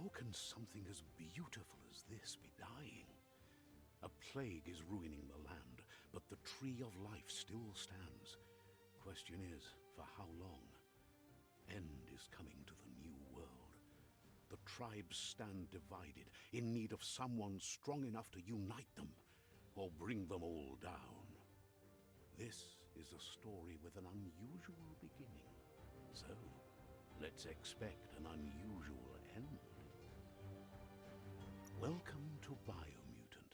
How can something as beautiful as this be dying? A plague is ruining the land, but the tree of life still stands. Question is, for how long? End is coming to the new world. The tribes stand divided, in need of someone strong enough to unite them, or bring them all down. This is a story with an unusual beginning. So, let's expect an unusual end. Welcome to Biomutant.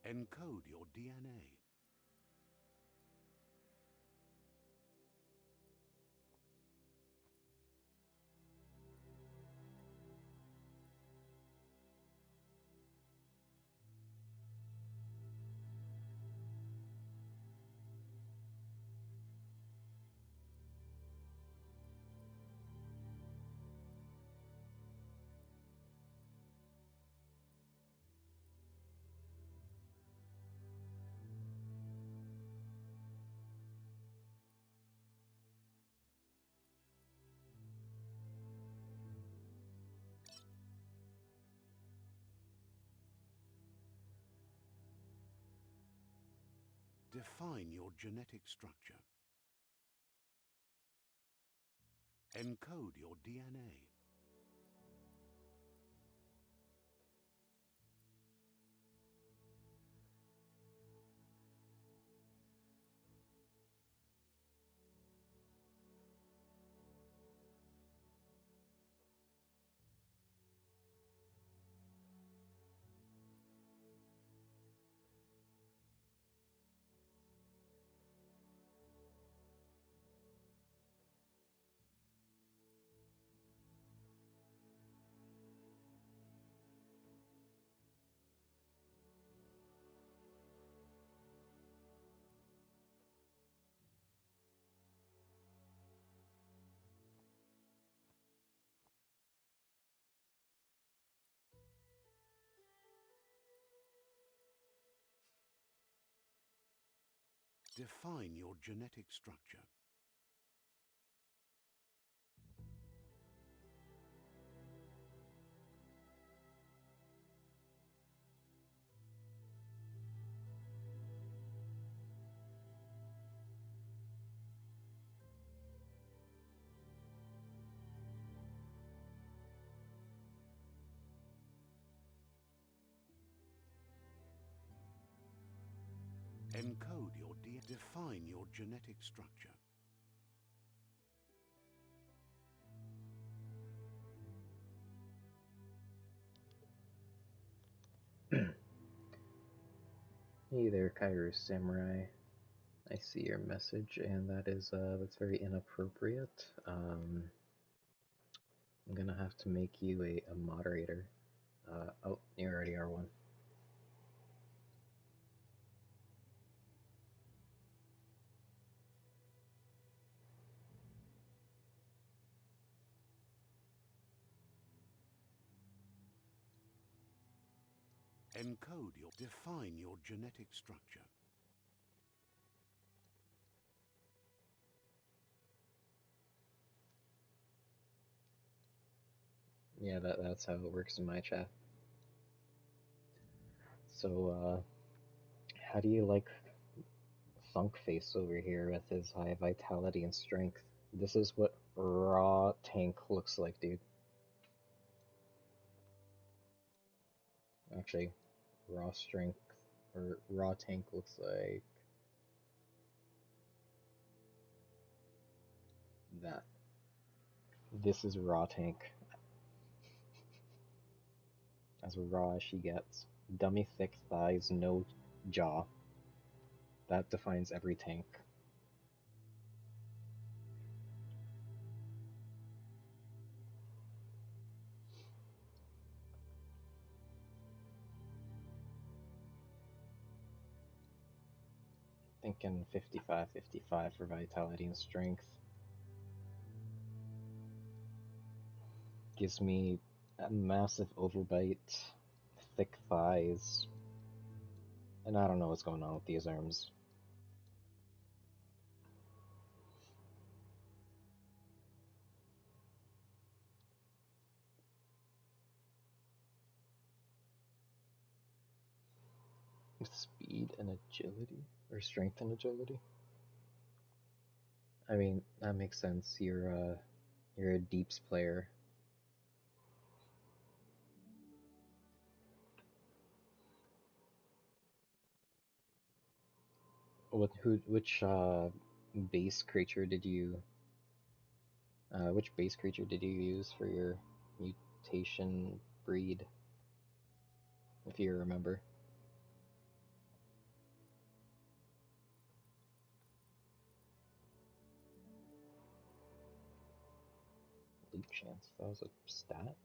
Encode your DNA. Define your genetic structure. Encode your DNA. Define your genetic structure. Encode your DNA. Define your genetic structure. Hey there, Kairos Samurai. I see your message, and that's very inappropriate. I'm gonna have to make you a moderator. Oh, you already are one. Define your genetic structure. Yeah, that's how it works in my chat. So, how do you like Funkface over here with his high vitality and strength? This is what raw tank looks like, dude. Actually, raw strength or raw tank looks like that. This is raw tank. As raw as she gets. Dummy thick thighs, no jaw. That defines every tank. Thinking 55-55 for vitality and strength. Gives me a massive overbite, thick thighs, and I don't know what's going on with these arms. Speed and agility? Or strength and agility? I mean, that makes sense. You're a deeps player. Which base creature did you which base creature did you use for your mutation breed, if you remember? Loot chance, that was a stat?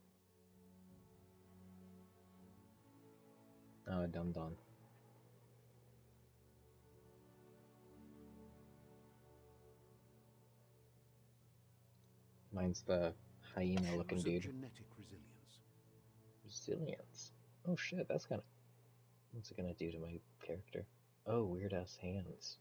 Oh, Dum Dum. Mine's the hyena looking dude. Genetic resilience. Resilience? Oh shit, that's gonna... What's it gonna do to my character? Oh, weird ass hands.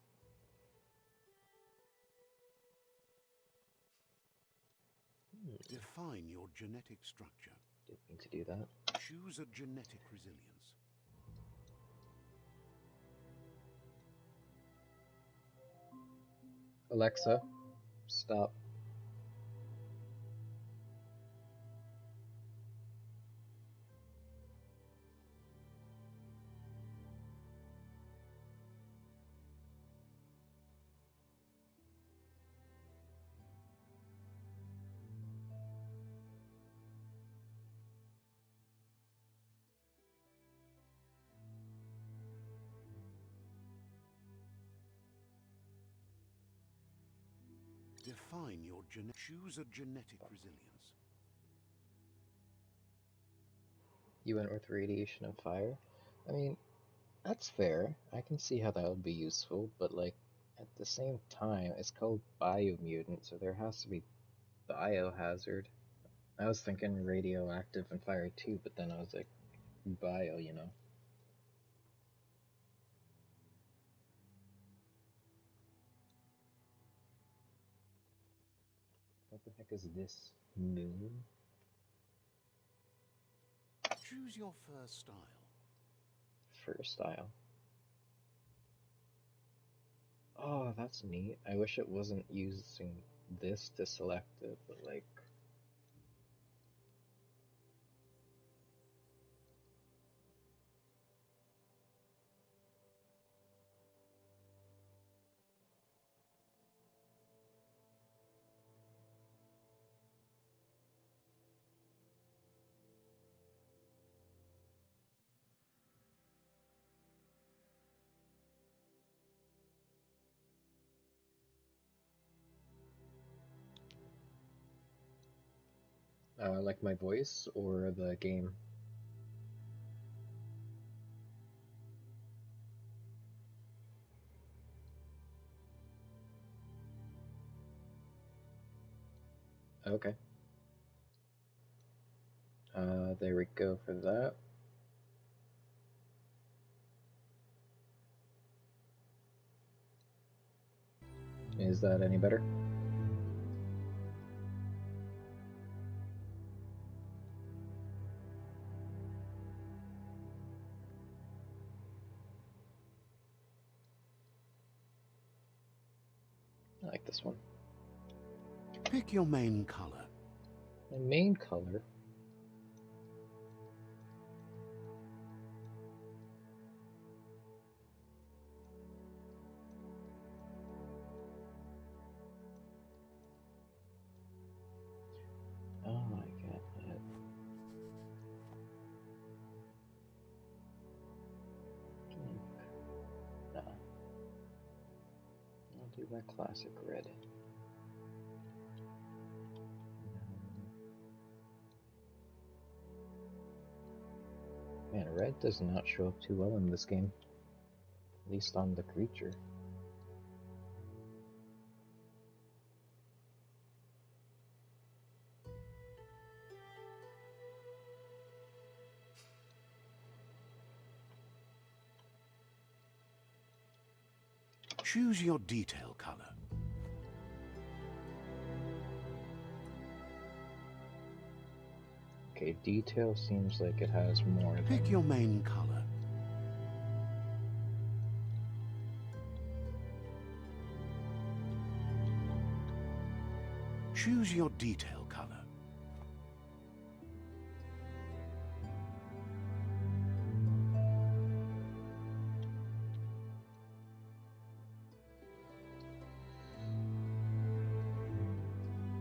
Define your genetic structure. Didn't mean to do that. Choose a genetic resilience. Alexa, stop. Define your choose a genetic resilience. You went with radiation and fire? I mean, that's fair. I can see how that would be useful, but like, at the same time, it's called Biomutant, so there has to be biohazard. I was thinking radioactive and fire too, but then I was like, bio, you know. What the heck is this? Moon? Choose your first style. First style. Oh, that's neat. I wish it wasn't using this to select it, but like... Like my voice or the game? Okay. There we go for that. Is that any better? I like this one. Pick your main color. My main color? Oh my god. Pink. Nah. I'll do my classic red. Man, red does not show up too well in this game. At least on the creature. Choose your detail color. Okay, detail seems like it has more than... Pick your main color. Choose your detail color.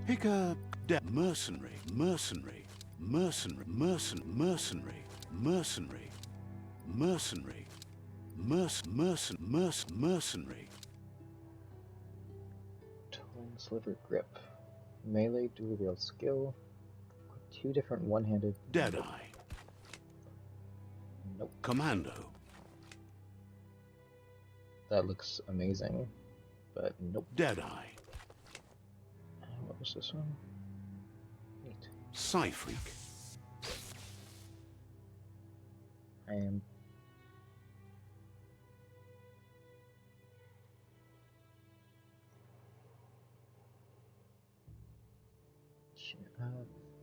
Pick a mercenary, mercenary, mercenary, mercenary, mercenary, mercenary, mercenary. Twin Sliver Grip. Melee dual wield skill. 2 different one-handed... Deadeye. Nope. Commando. That looks amazing, but nope. Deadeye. What was this one? Neat. Psyfreak. I am...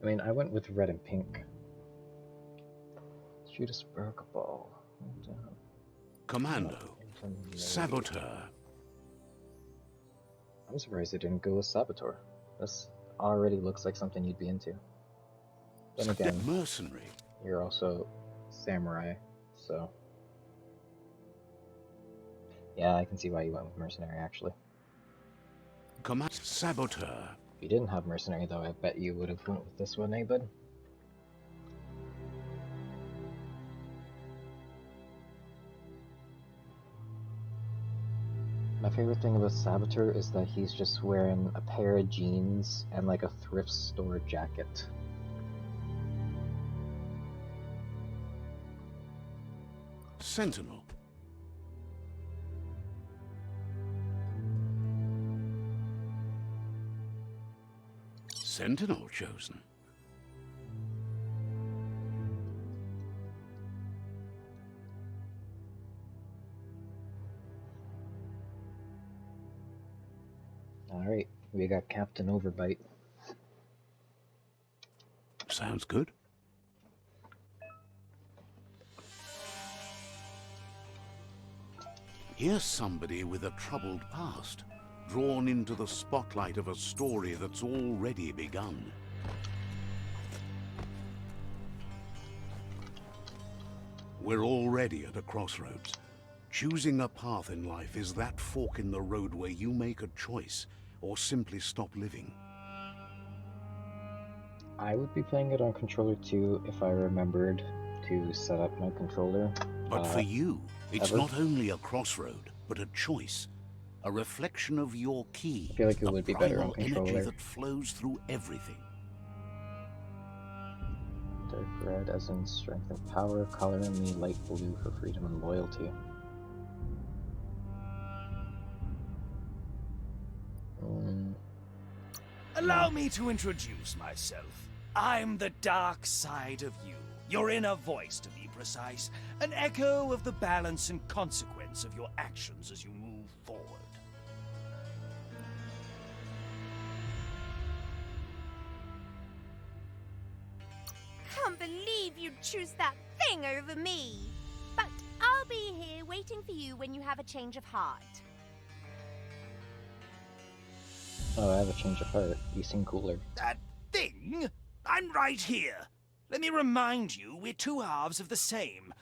I mean, I went with red and pink. Shoot a sparkle ball. Commando. Saboteur. I'm surprised they didn't go with Saboteur. This already looks like something you'd be into. Then again, mercenary. You're also samurai, so... Yeah, I can see why you went with mercenary, actually. Saboteur. If you didn't have mercenary, though, I bet you would have went with this one, eh, bud? My favorite thing about Saboteur is that he's just wearing a pair of jeans and like a thrift store jacket. Sentinel. Sentinel chosen. Alright, we got Captain Overbite. Sounds good. Here's somebody with a troubled past, drawn into the spotlight of a story that's already begun. We're already at a crossroads. Choosing a path in life is that fork in the road where you make a choice or simply stop living. I would be playing it on controller too if I remembered to set up my controller. But for you, it's not only a crossroad, but a choice. A reflection of your key. I feel like it would be better on energy controller. that flows through everything. Red as in strength and power, color me light blue for freedom and loyalty. Allow me to introduce myself. I'm the dark side of you. Your inner voice, to be precise. An echo of the balance and consequence of your actions as you move forward. Can't believe you'd choose that thing over me. But I'll be here waiting for you when you have a change of heart. Oh, I have a change of heart. You seem cooler. That thing? I'm right here. Let me remind you, we're two halves of the same.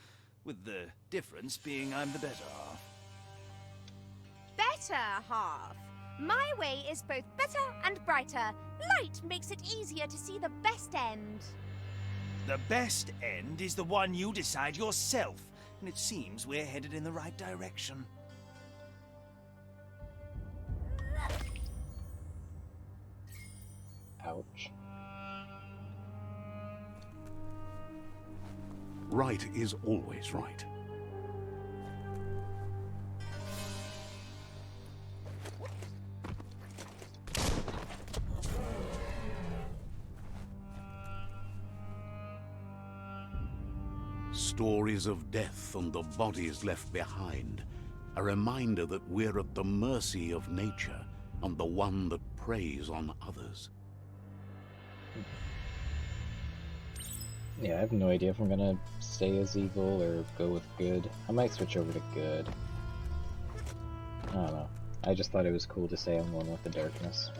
With the difference being I'm the better half. Better half. My way is both better and brighter. Light makes it easier to see the best end. The best end is the one you decide yourself, and it seems we're headed in the right direction. Ouch. Right is always right. Stories of death and the bodies left behind. A reminder that we're at the mercy of nature and the one that preys on others. Yeah, I have no idea if I'm gonna stay as evil or go with good. I might switch over to good. I don't know. I just thought it was cool to say I'm one with the darkness.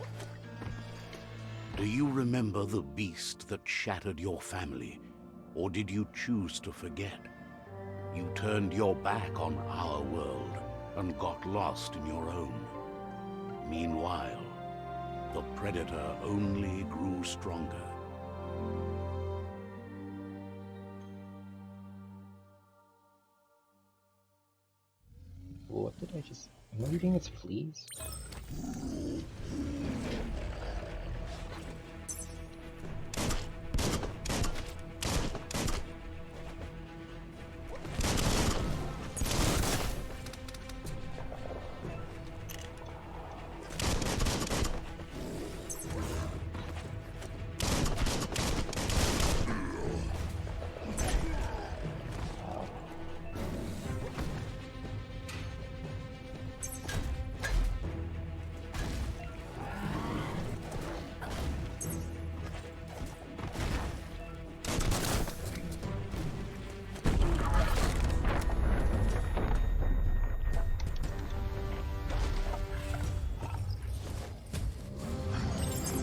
Do you remember the beast that shattered your family? Or did you choose to forget? You turned your back on our world and got lost in your own. Meanwhile, the Predator only grew stronger. What did I just... Am I eating its fleas?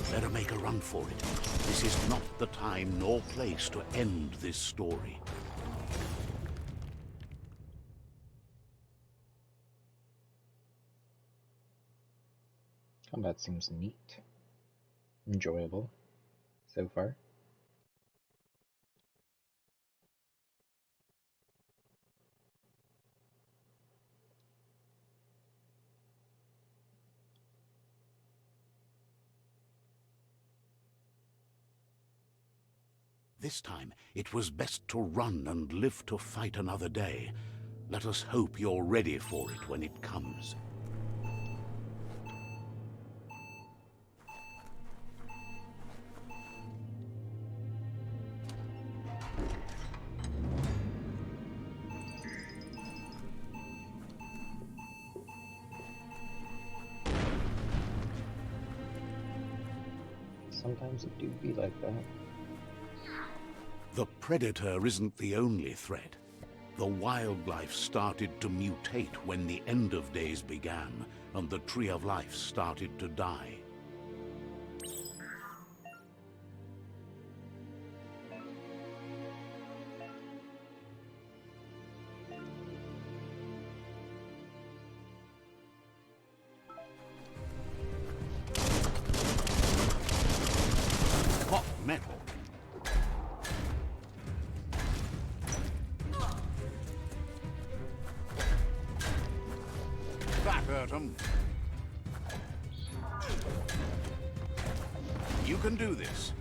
Better make a run for it. This is not the time nor place to end this story. Combat seems neat. Enjoyable. So far. This time, it was best to run and live to fight another day. Let us hope you're ready for it when it comes. Sometimes it do be like that. The Predator isn't the only threat. The wildlife started to mutate when the end of days began, and the Tree of Life started to die. Hot metal. That hurt 'em. You can do this.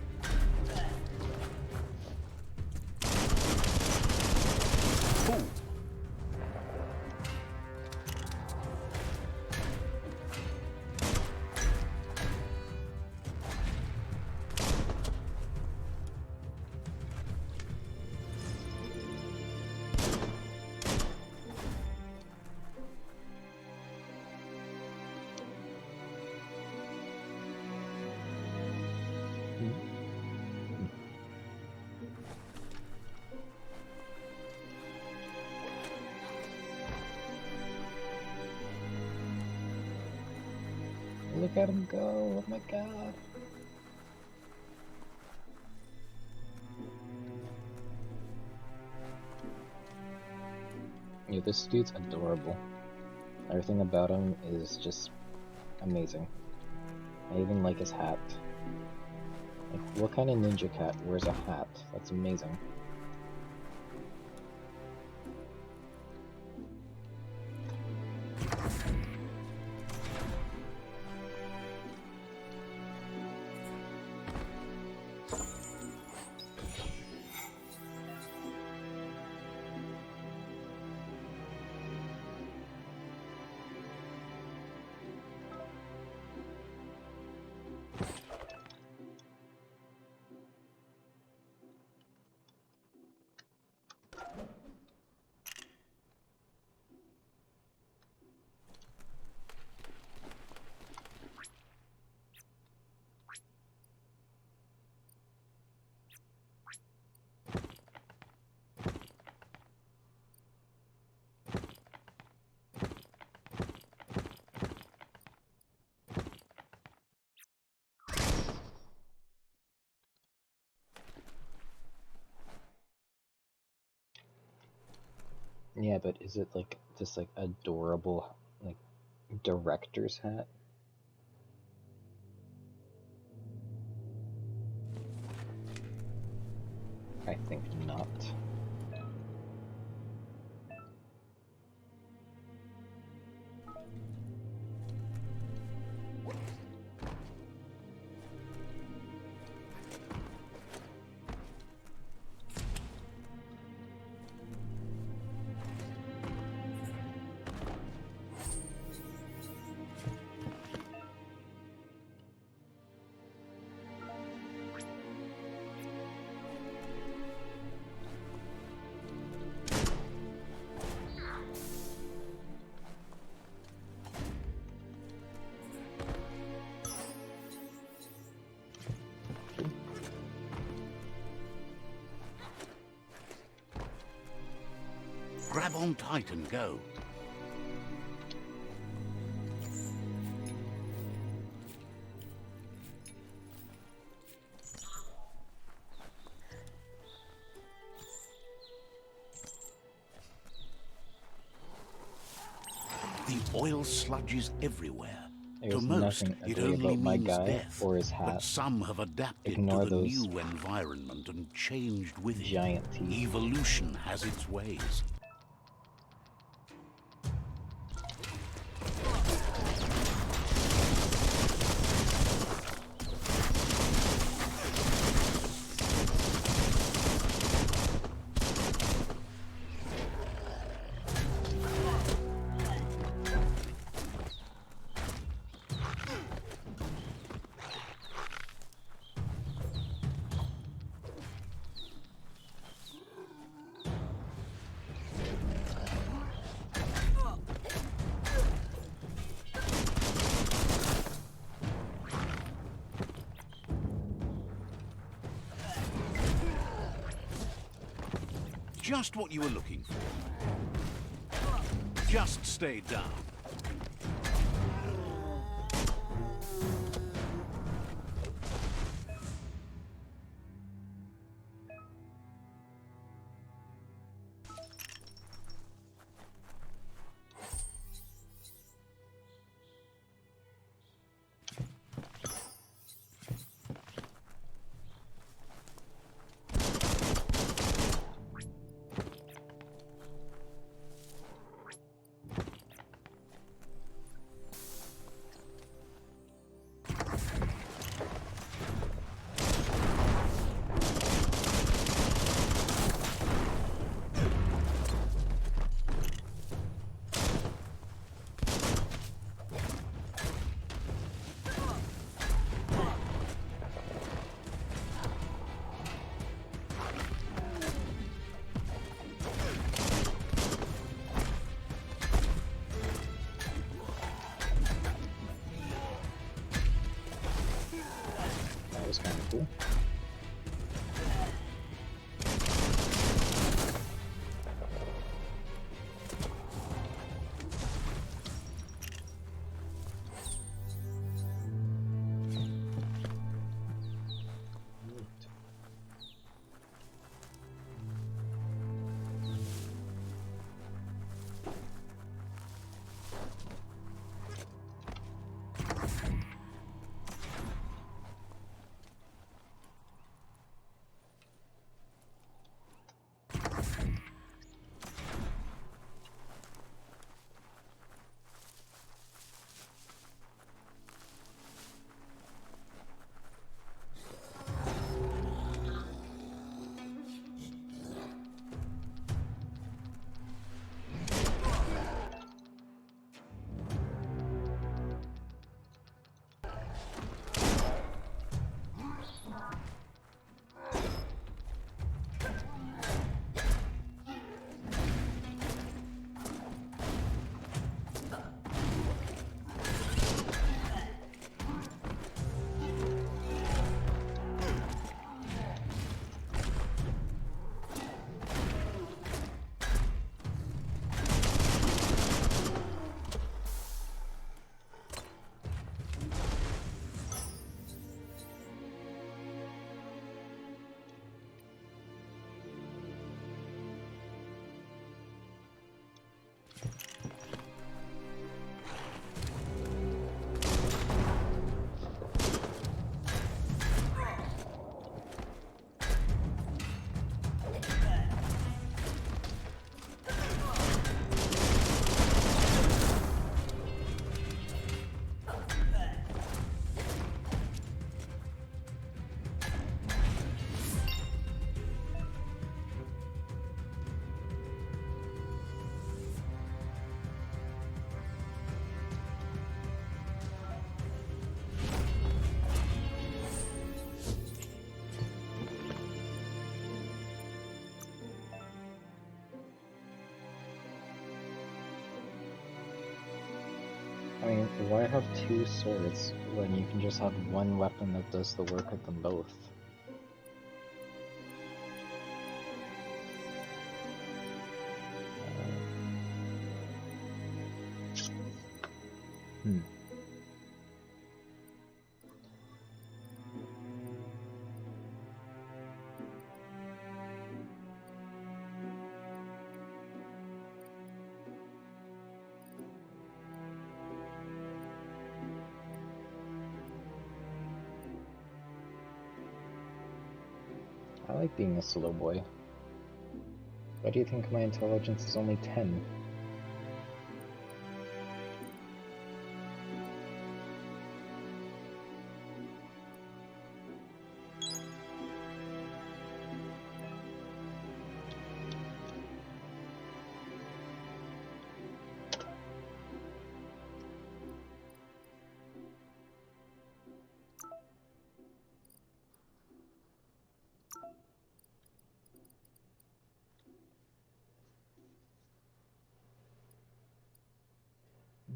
Look at him go! Oh my god! Yeah, this dude's adorable. Everything about him is just amazing. I even like his hat. Like, what kind of ninja cat wears a hat? That's amazing. Yeah, but is it like this like adorable like director's hat? I think not. Grab on tight and go. The oil sludges everywhere. There's To most, nothing it ugly only about my means guy death. or his But hat. some have adapted Ignore to the those new environment and changed with it. giant teeth. Evolution has its ways. Just what you were looking for. Just stay down. That was kind of cool. I mean, why have two swords when you can just have one weapon that does the work of them both? Hmm. I like being a slow boy. Why do you think my intelligence is only 10?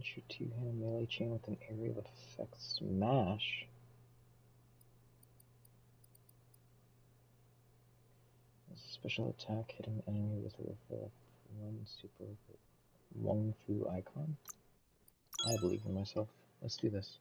Shoot two-hand melee chain with an area that affects smash. Special attack hitting enemy with a one super Wong Fu icon. I believe in myself. Let's do this.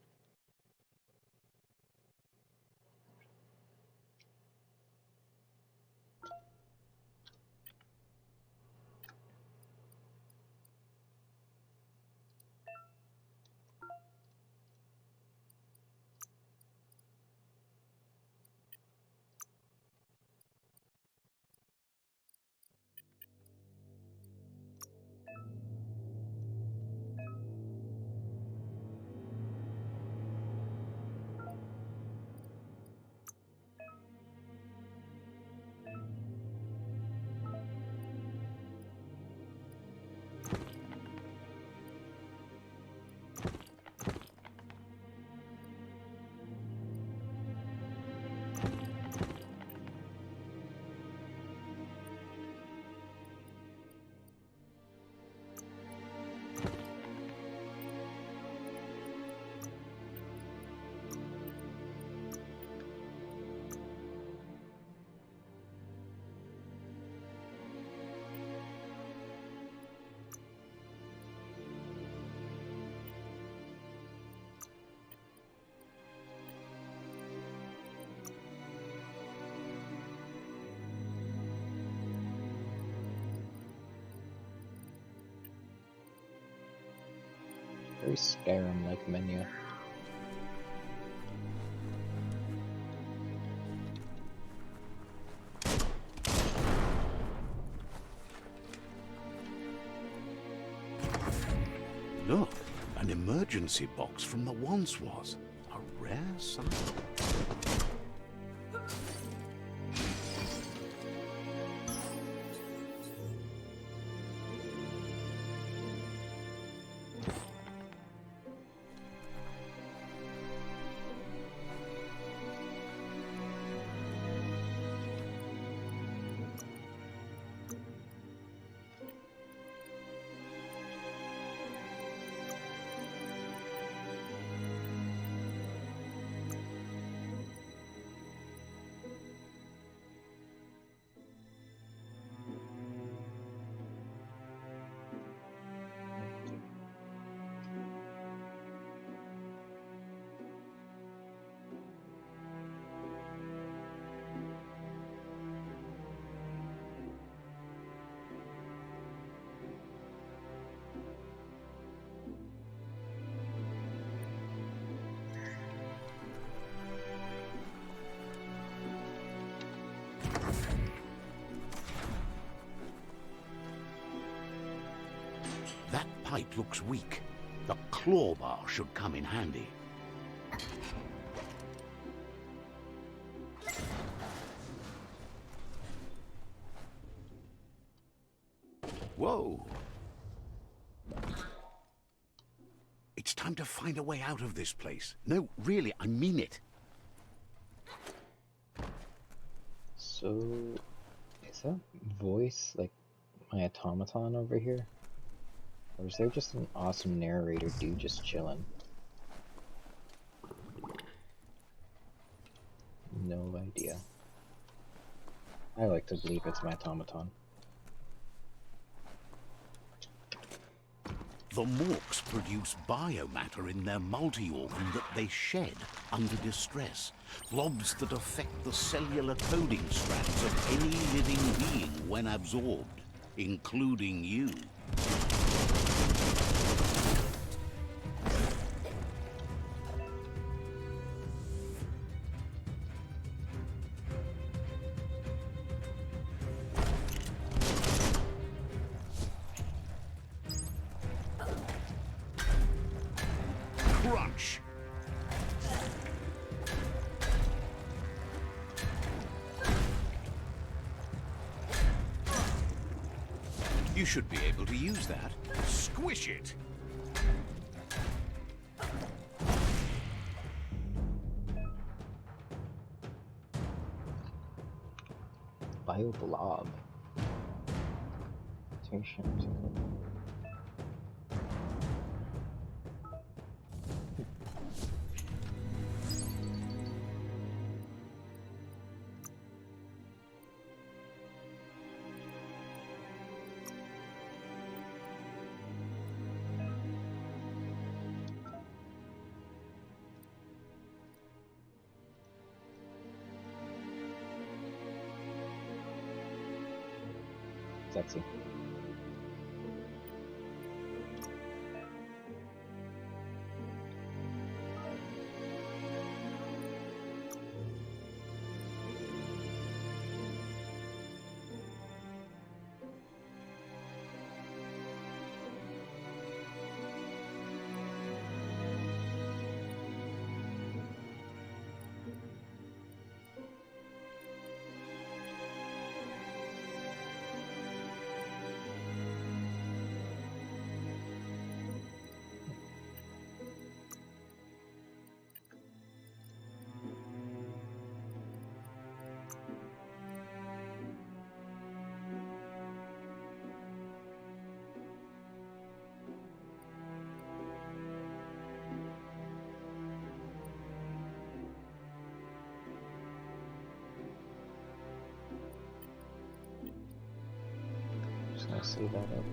Very Skyrim-like menu. Look, an emergency box from the once was. A rare sight. That pipe looks weak. The claw bar should come in handy. Whoa! It's time to find a way out of this place. No, really, I mean it. So, is that voice like my automaton over here? Or is there just an awesome narrator dude just chilling? No idea. I like to believe it's my automaton. The Morks produce biomatter in their multi-organ that they shed under distress. Blobs that affect the cellular coding strands of any living being when absorbed, including you. Crunch! You should be able to use that. Squish it! Bioblob. Sexy. Just gonna save that up.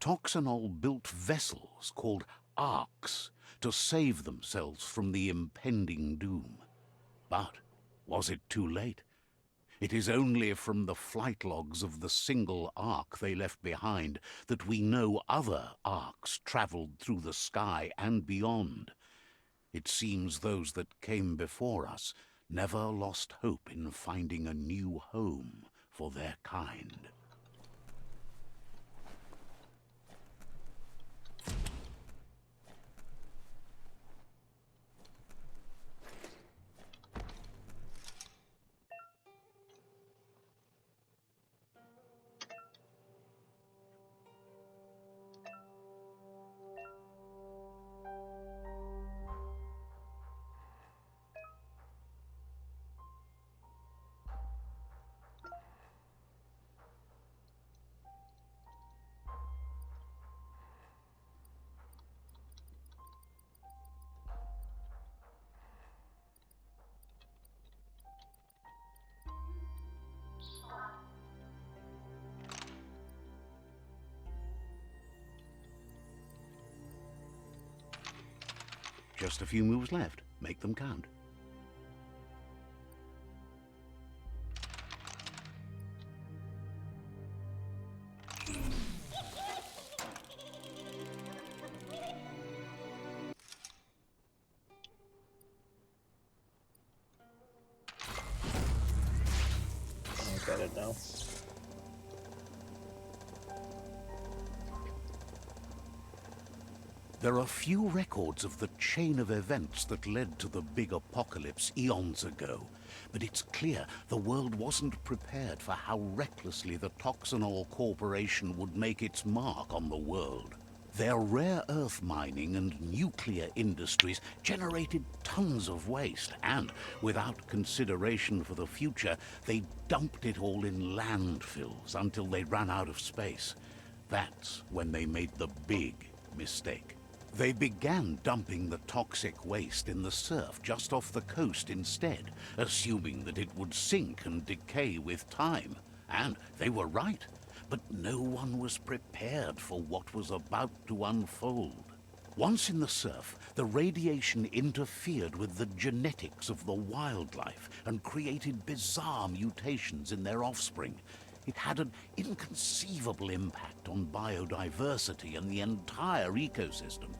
Toxanol built vessels called arks to save themselves from the impending doom. But was it too late? It is only from the flight logs of the single ark they left behind that we know other arks traveled through the sky and beyond. It seems those that came before us never lost hope in finding a new home for their kind. Just a few moves left. Make them count. I got it now. There are few records of the chain of events that led to the big apocalypse eons ago, but it's clear the world wasn't prepared for how recklessly the Toxanol Corporation would make its mark on the world. Their rare earth mining and nuclear industries generated tons of waste, and without consideration for the future, they dumped it all in landfills until they ran out of space. That's when they made the big mistake. They began dumping the toxic waste in the surf just off the coast instead, assuming that it would sink and decay with time. And they were right. But no one was prepared for what was about to unfold. Once in the surf, the radiation interfered with the genetics of the wildlife and created bizarre mutations in their offspring. It had an inconceivable impact on biodiversity and the entire ecosystem.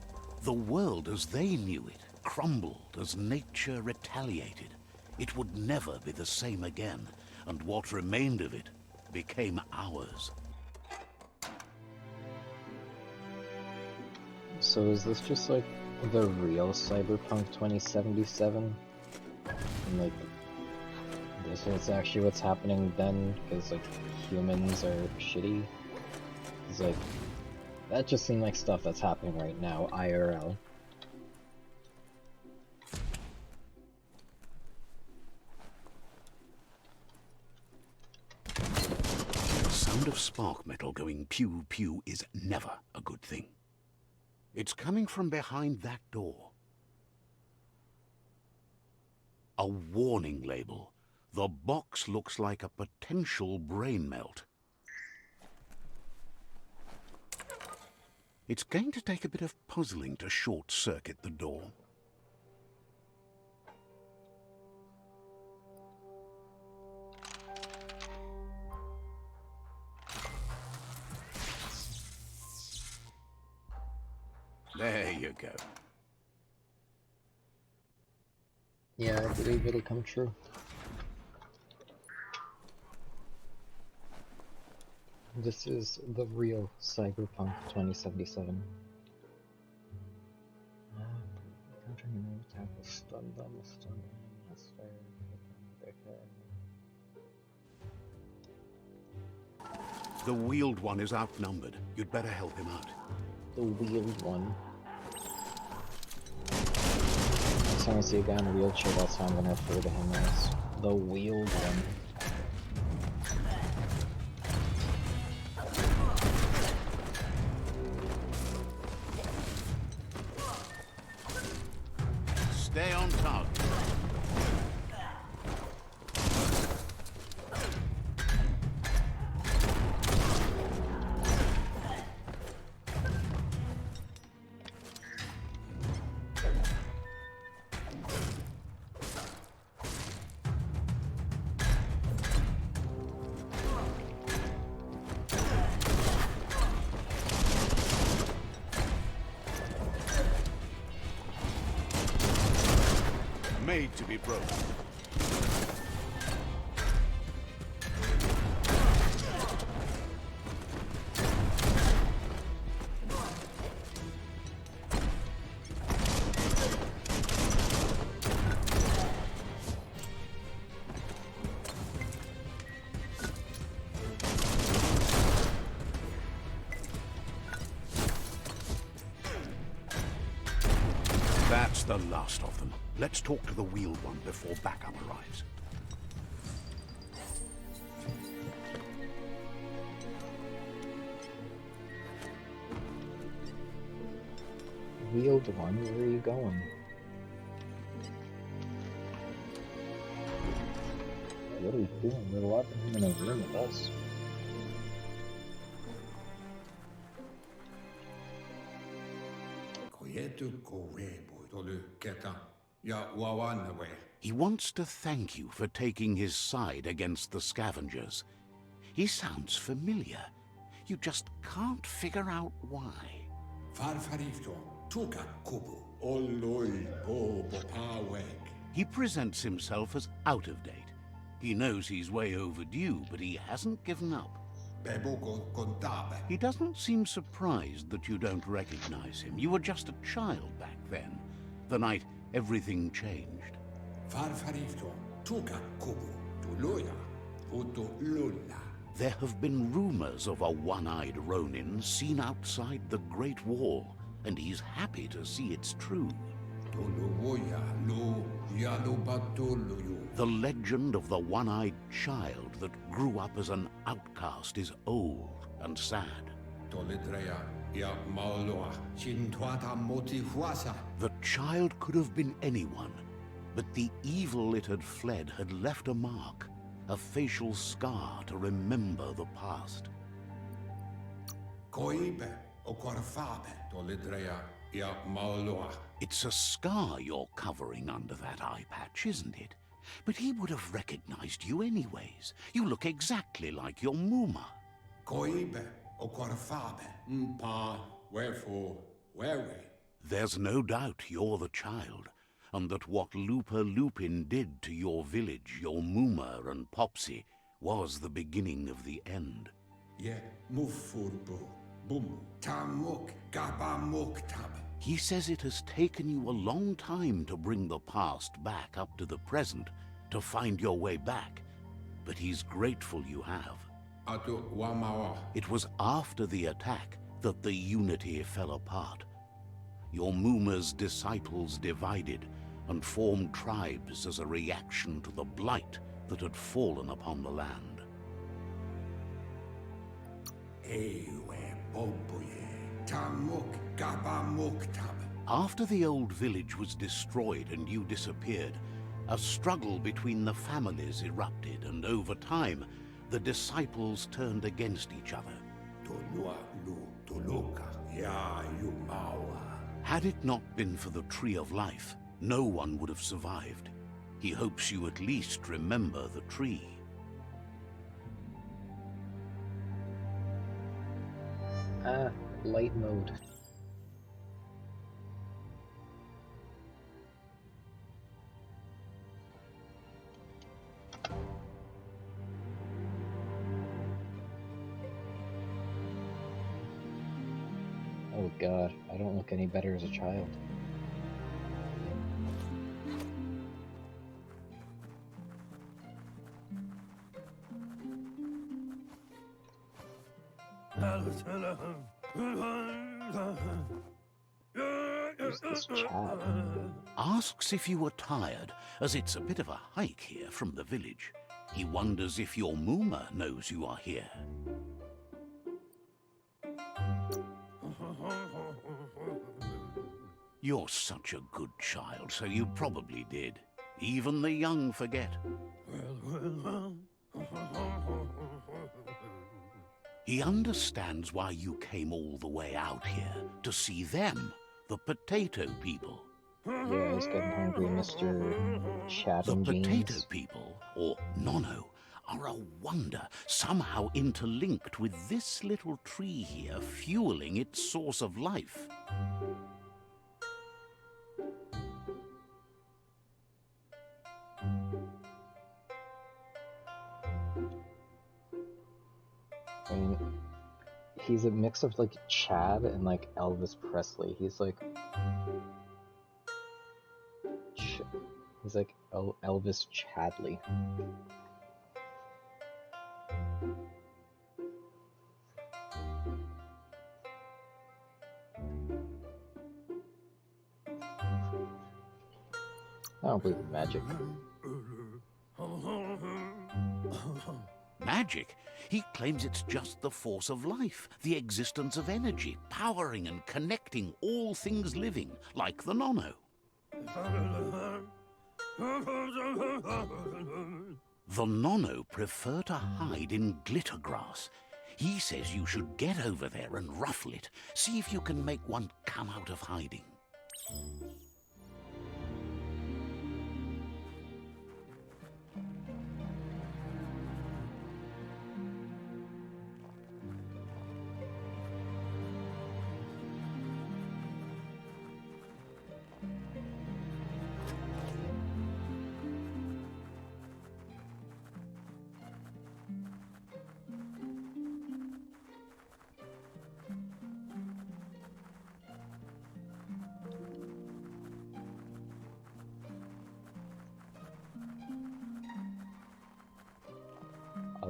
The world as they knew it crumbled as nature retaliated. It would never be the same again, and what remained of it became ours. So is this just like the real Cyberpunk 2077? And like, this is actually what's happening then, because like humans are shitty? It's like, that just seemed like stuff that's happening right now, IRL. The sound of spark metal going pew pew is never a good thing. It's coming from behind that door. A warning label. The box looks like a potential brain melt. It's going to take a bit of puzzling to short-circuit the door. There you go. Yeah, I believe it'll come true. This is the real Cyberpunk 2077. The wheeled one is outnumbered. You'd better help him out. The wheeled one. Next time I see a guy in a wheelchair, that's how I'm gonna refer to him as. The wheeled one. Stay on target. Made to be broken. That's the last of them. Let's talk to the wheeled one before backup arrives. Wheeled one, where are you going? What are you doing? We're locking him in a room with us. He wants to thank you for taking his side against the scavengers. He sounds familiar. You just can't figure out why. He presents himself as out of date. He knows he's way overdue, but he hasn't given up. He doesn't seem surprised that you don't recognize him. You were just a child back then, the night everything changed. There have been rumors of a one-eyed Ronin seen outside the Great Wall, and he's happy to see it's true. The legend of the one-eyed child that grew up as an outcast is old and sad. The child could have been anyone, but the evil it had fled had left a mark, a facial scar to remember the past. It's a scar you're covering under that eye patch, isn't it? But he would have recognized you anyways. You look exactly like your Muma. There's no doubt you're the child, and that what Lupa Lupin did to your village, your Muma and Popsy, was the beginning of the end. He says it has taken you a long time to bring the past back up to the present, to find your way back, but he's grateful you have. It was after the attack that the unity fell apart. Your Muma's disciples divided and formed tribes as a reaction to the blight that had fallen upon the land. After the old village was destroyed and you disappeared, a struggle between the families erupted, and over time, the disciples turned against each other. Had it not been for the Tree of Life, no one would have survived. He hopes you at least remember the tree. Light mode. Oh god, I don't look any better as a child. Who's this Chad? Asks if you were tired, as it's a bit of a hike here from the village. He wonders if your Muma knows you are here. You're such a good child, so you probably did. Even the young forget. He understands why you came all the way out here, to see them, the potato people. Yeah, he's getting hungry, Mr. Chad The and potato Jeans. people, or Nono, are a wonder, somehow interlinked with this little tree here, fueling its source of life. I mean, he's a mix of like Chad and like Elvis Presley. He's like, Elvis Chadley. I don't believe in magic. Magic? He claims it's just the force of life, the existence of energy, powering and connecting all things living, like the Nono. The Nono prefer to hide in glitter grass. He says you should get over there and ruffle it. See if you can make one come out of hiding.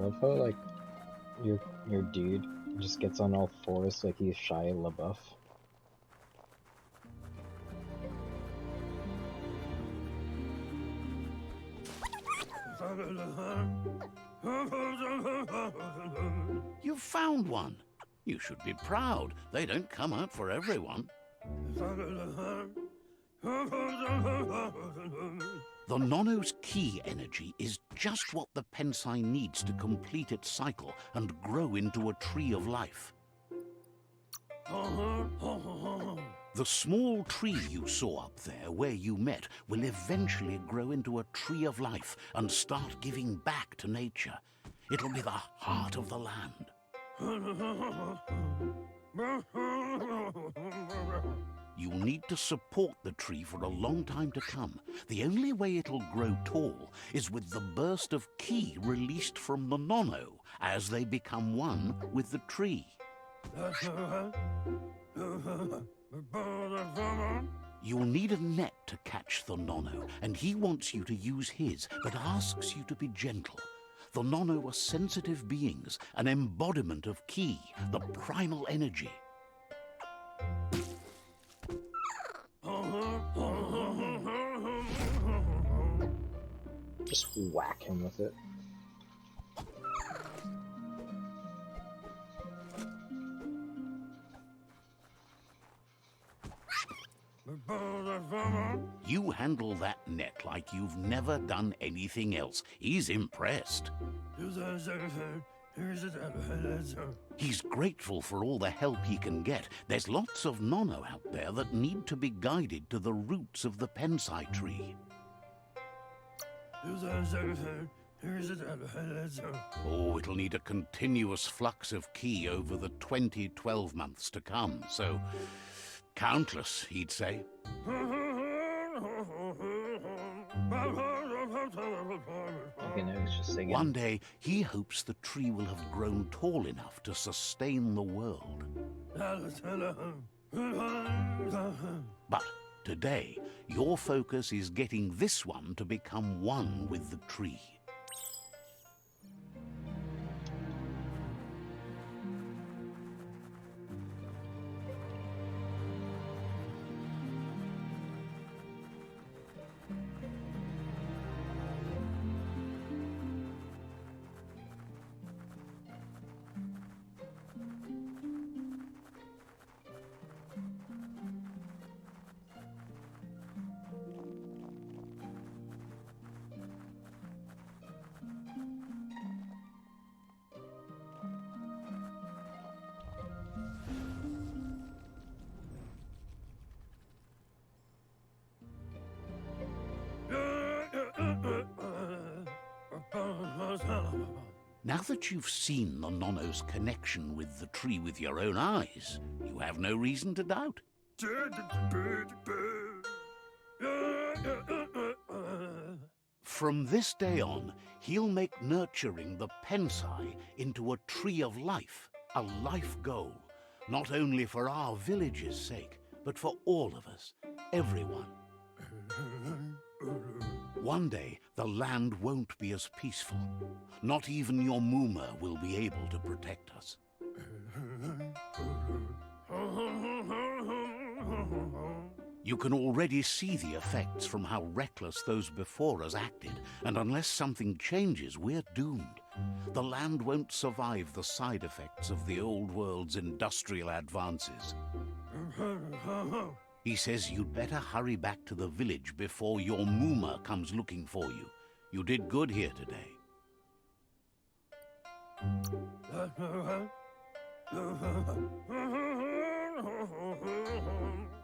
love how like your dude just gets on all fours like he's Shia LaBeouf. You've found one. You should be proud. They don't come out for everyone. The Nono's key energy is just what the Pensai needs to complete its cycle and grow into a tree of life. The small tree you saw up there where you met will eventually grow into a tree of life and start giving back to nature. It'll be the heart of the land. You'll need to support the tree for a long time to come. The only way it'll grow tall is with the burst of ki released from the Nono as they become one with the tree. You'll need a net to catch the Nono, and he wants you to use his, but asks you to be gentle. The Nono are sensitive beings, an embodiment of ki, the primal energy. Just whack him with it. You handle that net like you've never done anything else. He's impressed. He's grateful for all the help he can get. There's lots of Nono out there that need to be guided to the roots of the Pensai tree. Oh, it'll need a continuous flux of ki over the 12 months to come, so countless, he'd say. Okay, now he's just singing. One day, he hopes the tree will have grown tall enough to sustain the world. But today, your focus is getting this one to become one with the tree. Now that you've seen the Nono's connection with the tree with your own eyes, you have no reason to doubt. From this day on, he'll make nurturing the Pensai into a tree of life, a life goal, not only for our village's sake, but for all of us, everyone. One day, the land won't be as peaceful. Not even your Muma will be able to protect us. You can already see the effects from how reckless those before us acted, and unless something changes, we're doomed. The land won't survive the side effects of the old world's industrial advances. He says you'd better hurry back to the village before your Muma comes looking for you. You did good here today.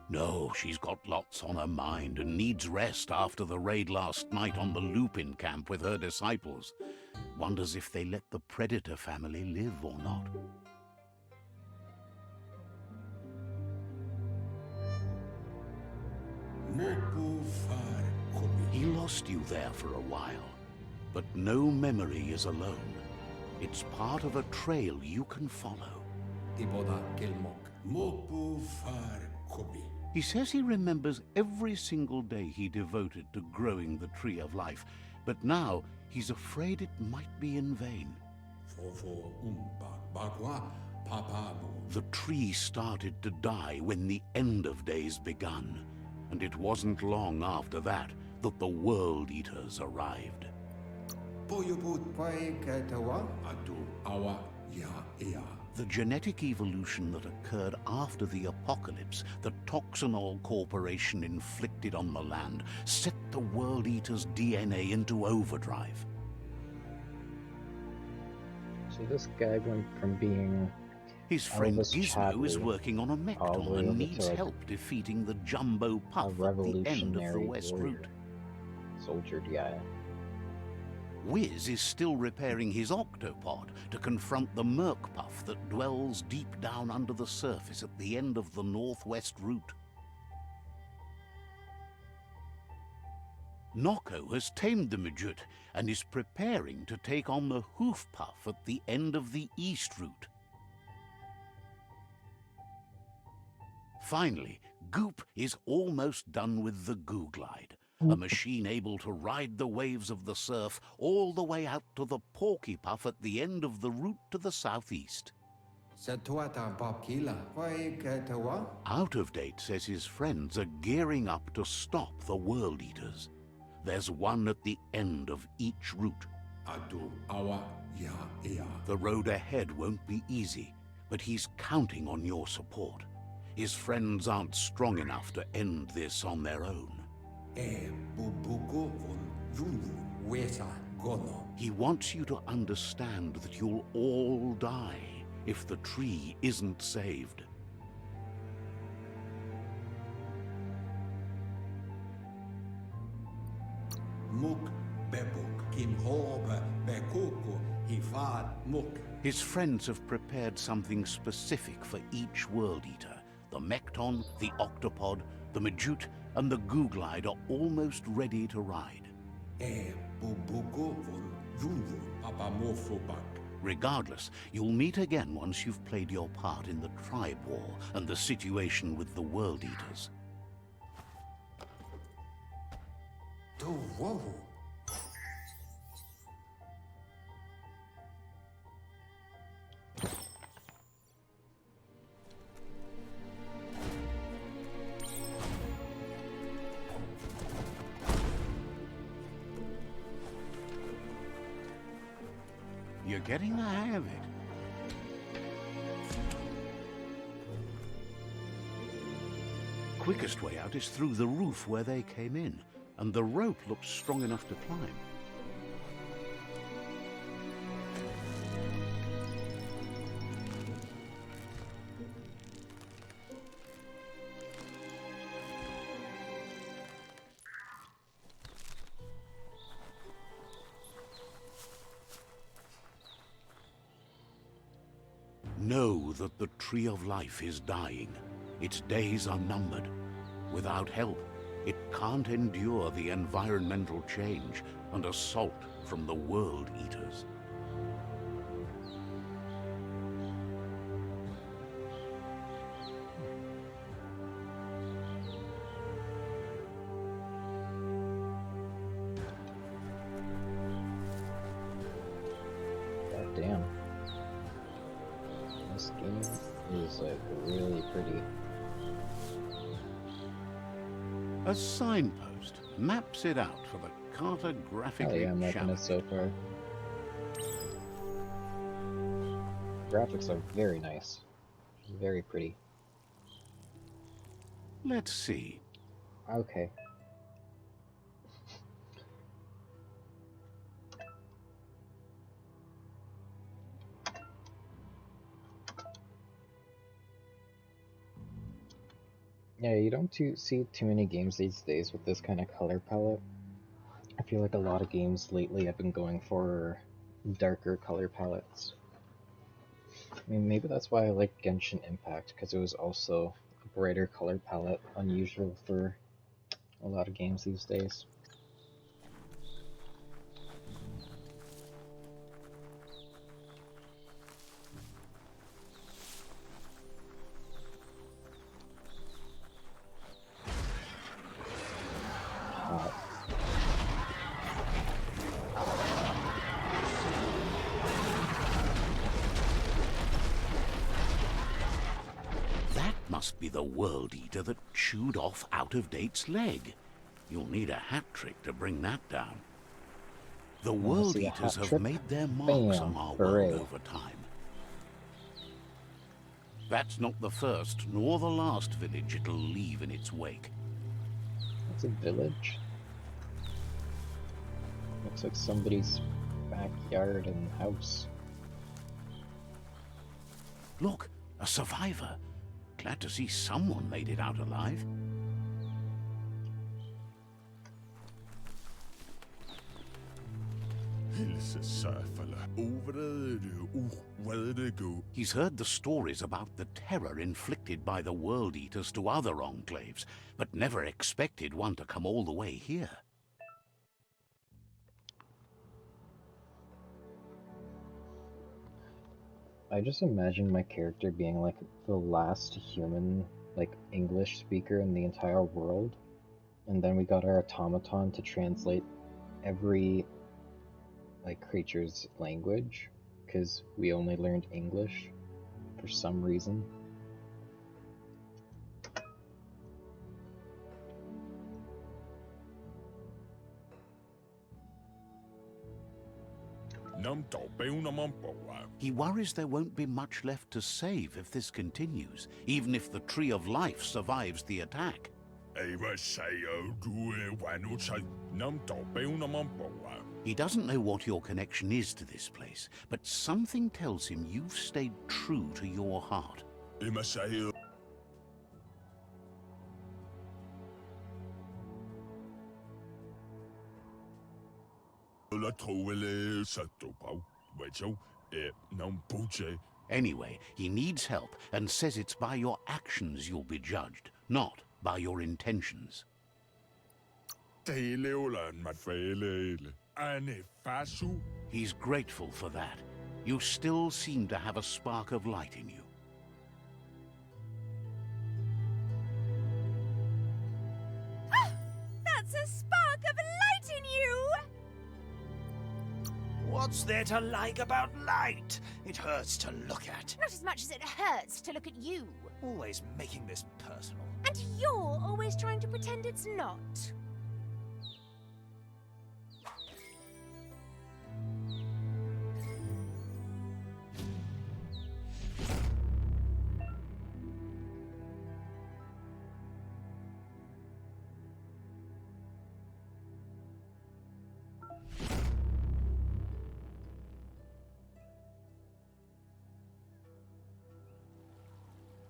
No, she's got lots on her mind and needs rest after the raid last night on the Lupin camp with her disciples. Wonders if they let the Predator family live or not. He lost you there for a while, but no memory is alone. It's part of a trail you can follow. He says he remembers every single day he devoted to growing the Tree of Life, but now he's afraid it might be in vain. The tree started to die when the end of days begun, and it wasn't long after that that the World Eaters arrived. The genetic evolution that occurred after the apocalypse that Toxanol Corporation inflicted on the land set the World Eaters' DNA into overdrive. So this guy went from being His friend Elvis Gizmo is Chadley working on a all the Mecton way and over needs to, like, help defeating the Jumbo Puff at the end of the revolutionary West warrior. Route. Soldier guy. Wiz is still repairing his octopod to confront the Merc Puff that dwells deep down under the surface at the end of the Northwest Route. Nocco has tamed the Midget and is preparing to take on the Hoof Puff at the end of the East Route. Finally, Goop is almost done with the Goo Glide, a machine able to ride the waves of the surf all the way out to the Porky Puff at the end of the route to the southeast. Out of Date says his friends are gearing up to stop the World Eaters. There's one at the end of each route. The road ahead won't be easy, but he's counting on your support. His friends aren't strong enough to end this on their own. He wants you to understand that you'll all die if the tree isn't saved. His friends have prepared something specific for each World Eater. The Mecton, the Octopod, the Majute, and the Goo Glide are almost ready to ride. Regardless, you'll meet again once you've played your part in the tribe war and the situation with the World Eaters. You're getting the hang of it. Quickest way out is through the roof where they came in, and the rope looks strong enough to climb. Know that the Tree of Life is dying. Its days are numbered. Without help, it can't endure the environmental change and assault from the World Eaters. God damn. This game is like really pretty. A signpost maps it out for the cartographically Oh yeah, I'm liking it challenged. so far. Graphics are very nice. Very pretty. Let's see. Okay. Yeah, you don't see too many games these days with this kind of color palette. I feel like a lot of games lately have been going for darker color palettes. I mean, maybe that's why I like Genshin Impact, because it was also a brighter color palette, unusual for a lot of games these days. must be the World Eater that chewed off Out-of-Date's leg. You'll need a hat trick to bring that down. The World see a Eaters hat have trick? made their marks Bam, on our hooray. world over time. That's not the first nor the last village it'll leave in its wake. It's a village. Looks like somebody's backyard and house. Look, a survivor. Glad to see someone made it out alive. He's heard the stories about the terror inflicted by the World Eaters to other enclaves, but never expected one to come all the way here. I just imagine my character being like the last human, like English speaker in the entire world, and then we got our automaton to translate every like creature's language, because we only learned English for some reason. He worries there won't be much left to save if this continues, even if the Tree of Life survives the attack. He doesn't know what your connection is to this place, but something tells him you've stayed true to your heart. Anyway, he needs help and says it's by your actions you'll be judged, not by your intentions. He's grateful for that. You still seem to have a spark of light in you. That's a spark of light in you! What's there to like about light? It hurts to look at. Not as much as it hurts to look at you. Always making this personal. And you're always trying to pretend it's not.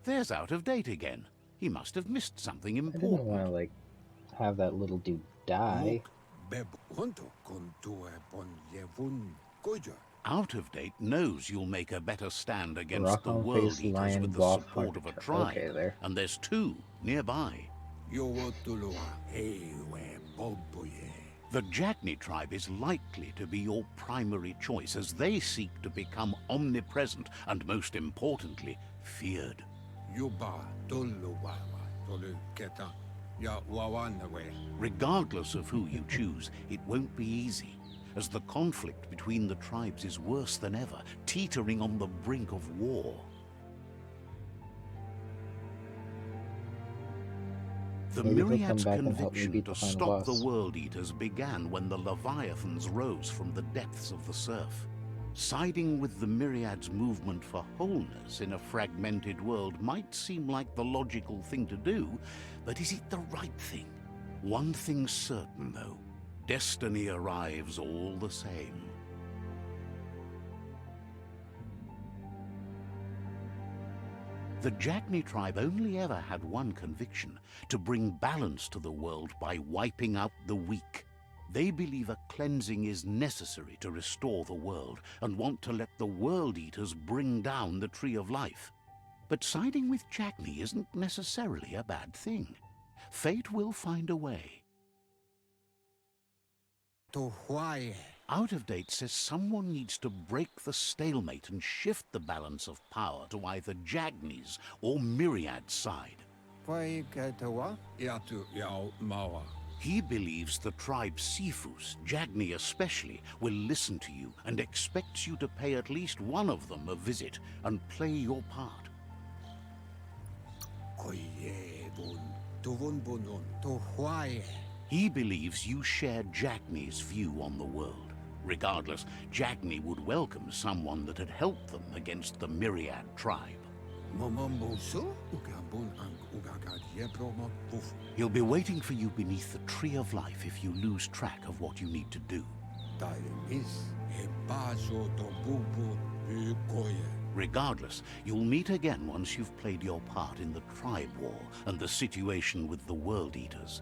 There's Out-of-Date again. He must have missed something I didn't important. want to like have that little dude die. Out-of-Date knows you'll make a better stand against Rock the on World face Eaters lion with the boss support of a hunter. tribe, Okay, there. and there's 2 nearby. The Jagni tribe is likely to be your primary choice as they seek to become omnipresent and, most importantly, feared. Regardless of who you choose, it won't be easy, as the conflict between the tribes is worse than ever, teetering on the brink of war. The Maybe he'll come Myriad's back and help me conviction beat to the final stop the boss. World Eaters began when the Leviathans rose from the depths of the surf. Siding with the Myriad's movement for wholeness in a fragmented world might seem like the logical thing to do, but is it the right thing? One thing's certain, though. Destiny arrives all the same. The Jagni tribe only ever had one conviction: to bring balance to the world by wiping out the weak. They believe a cleansing is necessary to restore the world and want to let the World Eaters bring down the Tree of Life. But siding with Jagni isn't necessarily a bad thing. Fate will find a way. Out-of-Date says someone needs to break the stalemate and shift the balance of power to either Jagni's or Myriad's side. He believes the tribe Sifus, Jagni especially, will listen to you and expects you to pay at least one of them a visit and play your part. He believes you share Jagni's view on the world. Regardless, Jagni would welcome someone that had helped them against the Myriad tribe. He'll be waiting for you beneath the Tree of Life if you lose track of what you need to do. Regardless, you'll meet again once you've played your part in the tribe war and the situation with the World Eaters.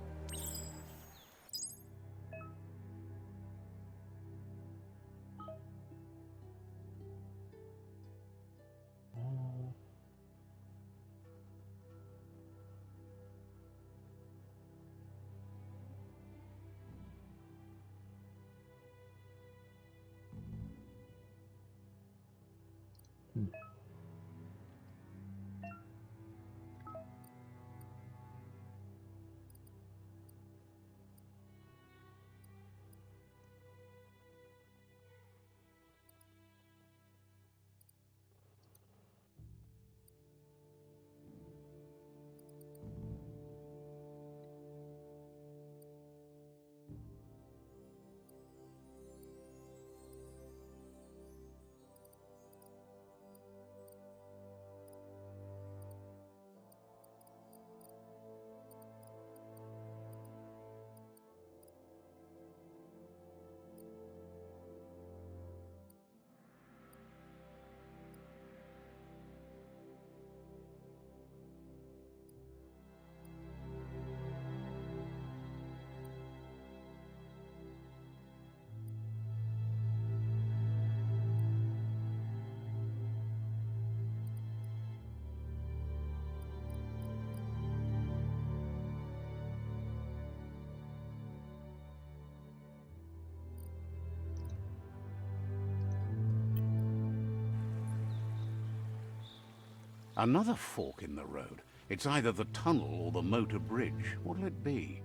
Another fork in the road. It's either the tunnel or the motor bridge. What'll it be?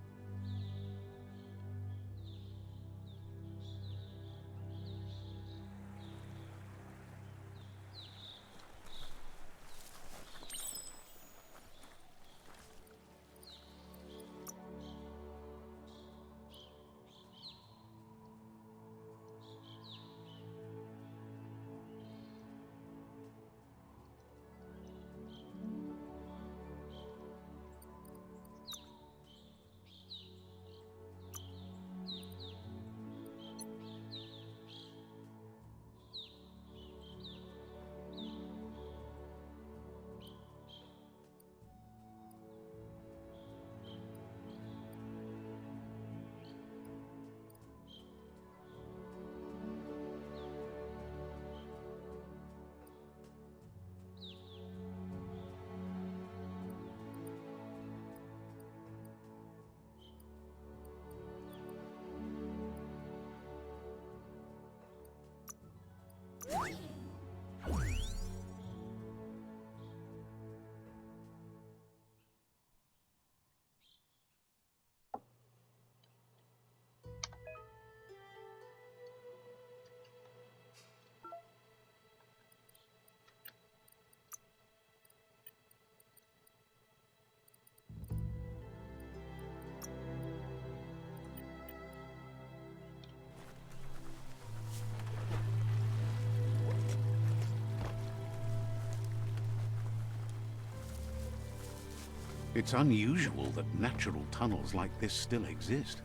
It's unusual that natural tunnels like this still exist.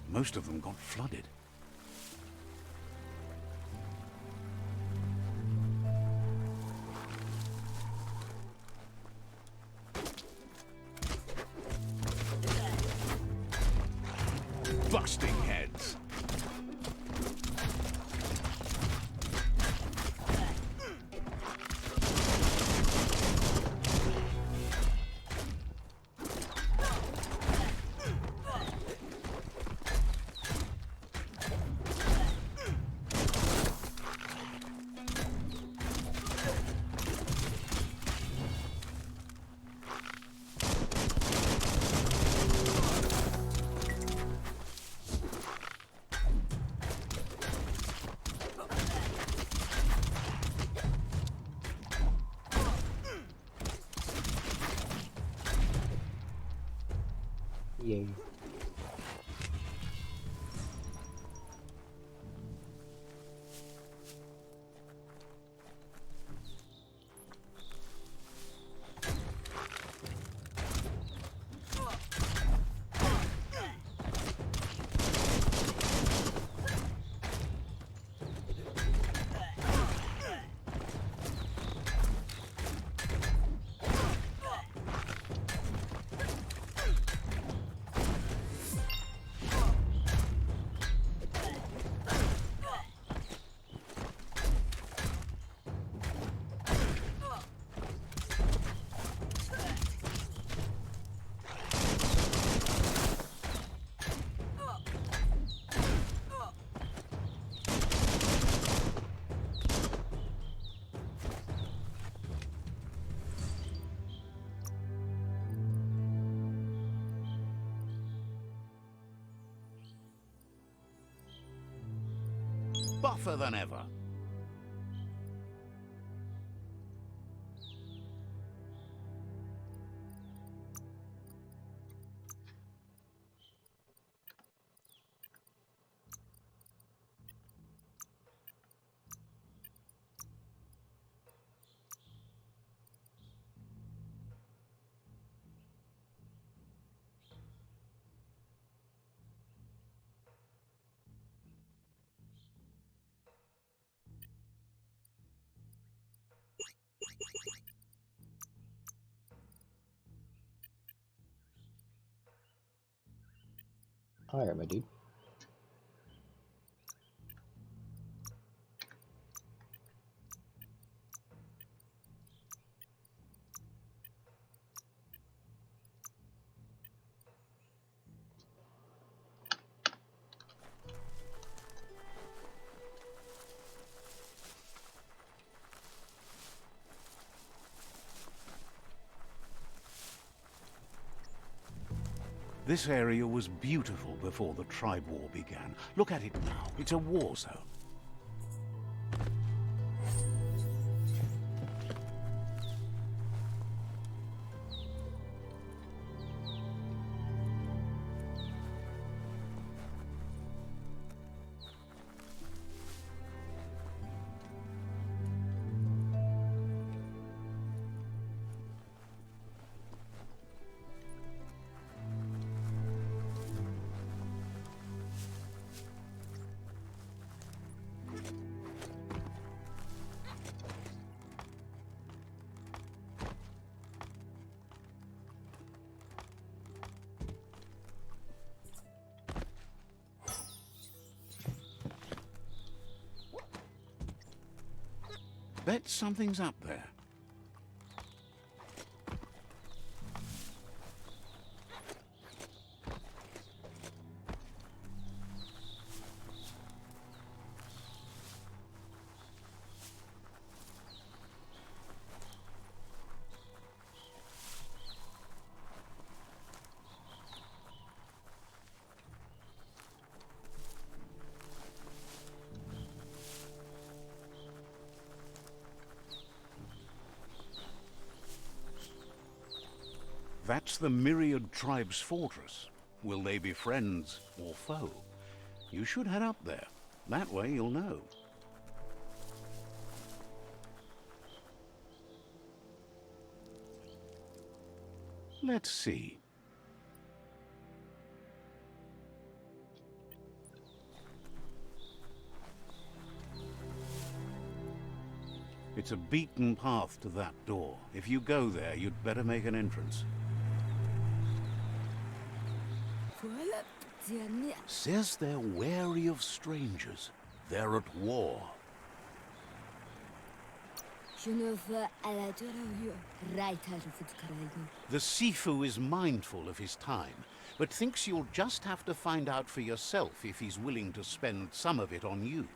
Most of them got flooded. Busting heads. Yay. Buffer than ever. Alright, my dude. This area was beautiful before the tribe war began. Look at it now. It's a war zone. Bet something's up there. That's the Myriad Tribe's fortress. Will they be friends or foe? You should head up there. That way you'll know. Let's see. It's a beaten path to that door. If you go there, you'd better make an entrance. Says they're wary of strangers. They're at war. The Sifu is mindful of his time, but thinks you'll just have to find out for yourself if he's willing to spend some of it on you.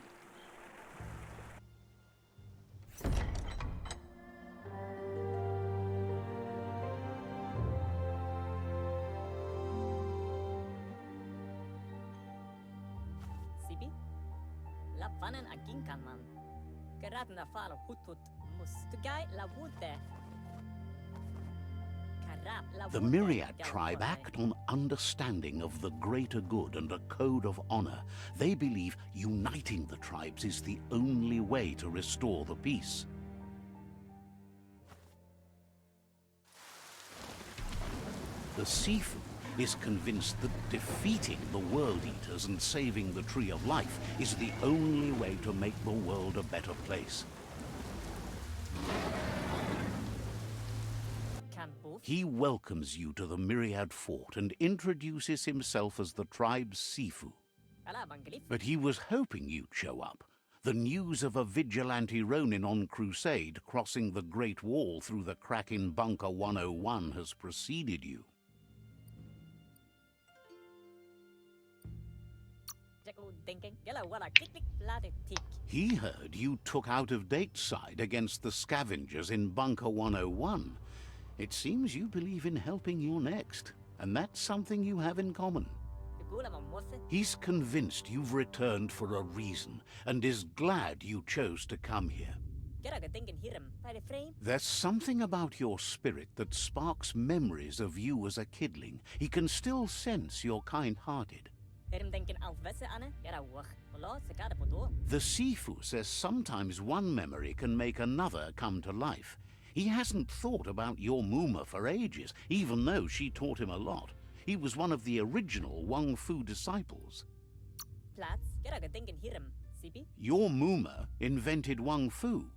Fanen aginkanman. Geradna falo hutut mustugai la wute. The Myriad tribe act on understanding of the greater good and a code of honor. They believe uniting the tribes is the only way to restore the peace. The Sifu is convinced that defeating the World Eaters and saving the Tree of Life is the only way to make the world a better place. He welcomes you to the Myriad Fort and introduces himself as the tribe's Sifu. But he was hoping you'd show up. The news of a vigilante Ronin on crusade crossing the Great Wall through the crack in Bunker 101 has preceded you. He heard you took out-of-date side against the scavengers in Bunker 101. It seems you believe in helping your next, and that's something you have in common. He's convinced you've returned for a reason, and is glad you chose to come here. There's something about your spirit that sparks memories of you as a kidling. He can still sense you're kind-hearted. The Sifu says sometimes one memory can make another come to life. He hasn't thought about your Muma for ages, even though she taught him a lot. He was one of the original Wang Fu disciples. Your Muma invented Wang Fu.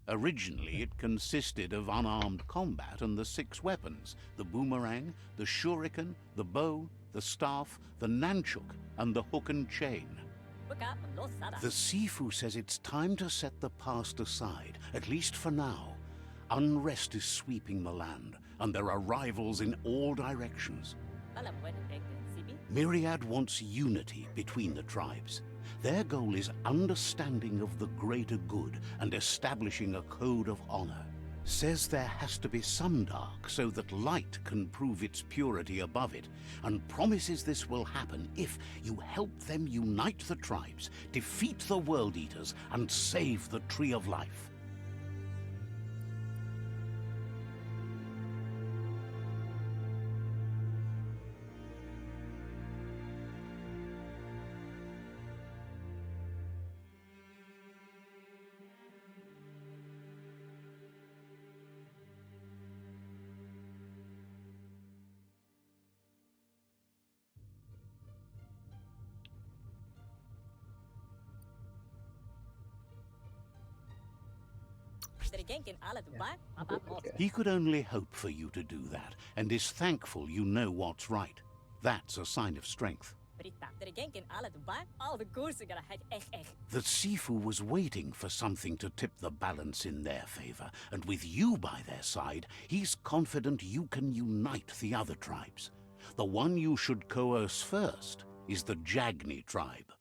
Originally, it consisted of unarmed combat and the 6 weapons: the boomerang, the shuriken, the bow, the staff, the nunchuk, and the hook and chain. The Sifu says it's time to set the past aside, at least for now. Unrest is sweeping the land, and there are rivals in all directions. Myriad wants unity between the tribes. Their goal is understanding of the greater good and establishing a code of honor. Says there has to be some dark so that light can prove its purity above it, and promises this will happen if you help them unite the tribes, defeat the World Eaters, and save the Tree of Life. He could only hope for you to do that, and is thankful you know what's right. That's a sign of strength. The Sifu was waiting for something to tip the balance in their favor, and with you by their side, he's confident you can unite the other tribes. The one you should coerce first is the Jagni tribe.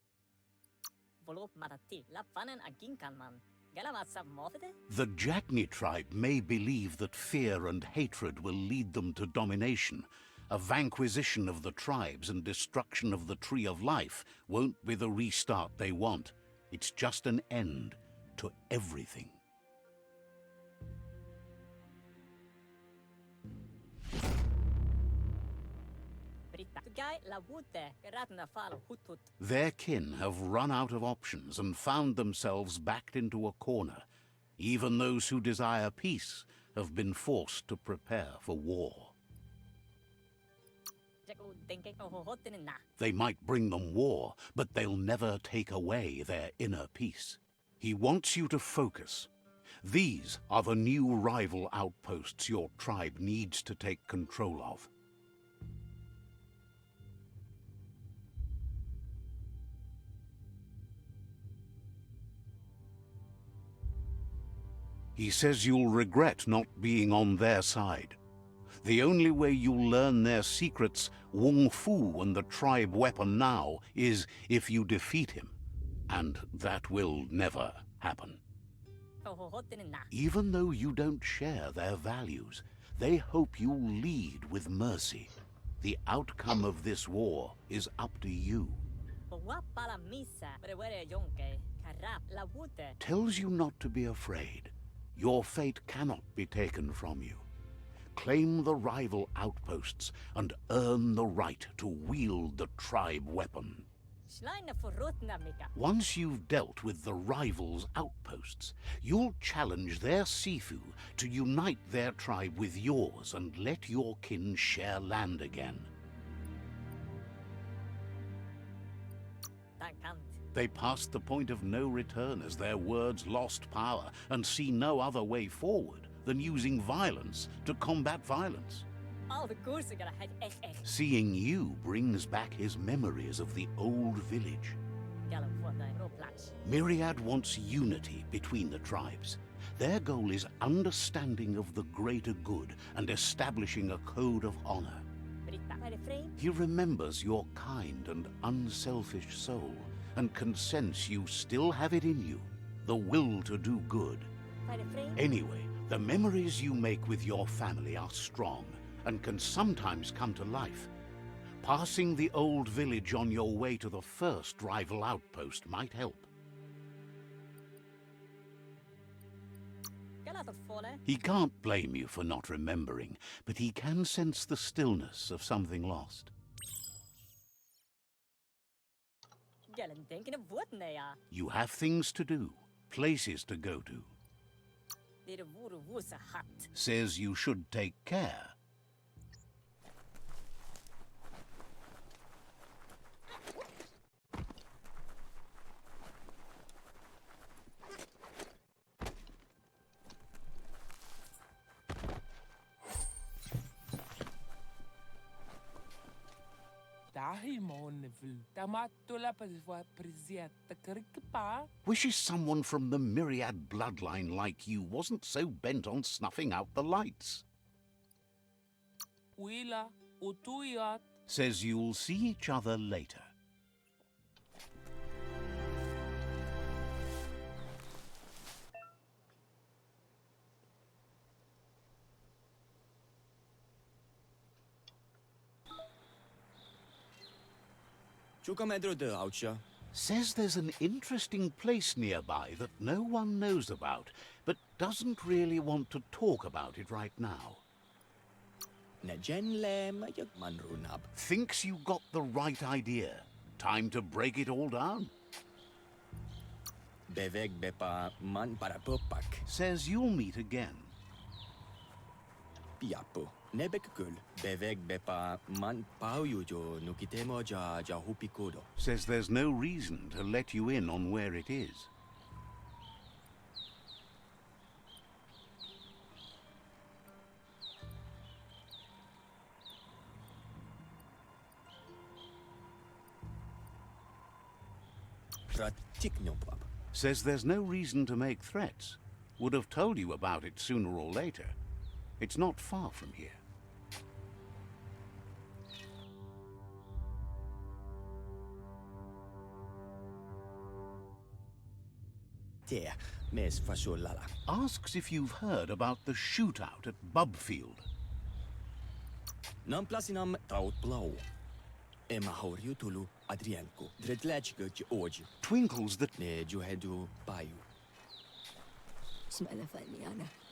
The Jagni tribe may believe that fear and hatred will lead them to domination. A vanquisition of the tribes and destruction of the Tree of Life won't be the restart they want. It's just an end to everything. Their kin have run out of options and found themselves backed into a corner. Even those who desire peace have been forced to prepare for war. They might bring them war, but they'll never take away their inner peace. He wants you to focus. These are the new rival outposts your tribe needs to take control of. He says you'll regret not being on their side. The only way you'll learn their secrets, Wung Fu and the tribe weapon now, is if you defeat him. And that will never happen. Even though you don't share their values, they hope you'll lead with mercy. The outcome of this war is up to you. Tells you not to be afraid. Your fate cannot be taken from you. claim the rival outposts, and earn the right to wield the tribe weapon. Schleine verrotna mika. Once you've dealt with the rivals' outposts, you'll challenge their Sifu to unite their tribe with yours and let your kin share land again. Tankant. They passed the point of no return as their words lost power and see no other way forward than using violence to combat violence. Al de koersen gaan het echt. Seeing you brings back his memories of the old village. Galen voor de roodplaats. Myriad wants unity between the tribes. Their goal is understanding of the greater good and establishing a code of honor. Britta. Bij de frame. He remembers your kind and unselfish soul and can sense you still have it in you, the will to do good. Bij de frame. Anyway, the memories you make with your family are strong and can sometimes come to life. Passing the old village on your way to the first rival outpost might help. Galen het volle. He can't blame you for not remembering, but he can sense the stillness of something lost. Galen denken een woord nee ja. You have things to do, places to go to. Dit woede woese hat. Says you should take care. Wishes someone from the Myriad bloodline like you wasn't so bent on snuffing out the lights. Says you'll see each other later. Says there's an interesting place nearby that no one knows about, but doesn't really want to talk about it right now. Thinks you got the right idea. Time to break it all down. Says you'll meet again. Says there's no reason to let you in on where it is. Says there's no reason to make threats. Would have told you about it sooner or later. It's not far from here. Asks if you've heard about the shootout at Bubfield. Twinkles that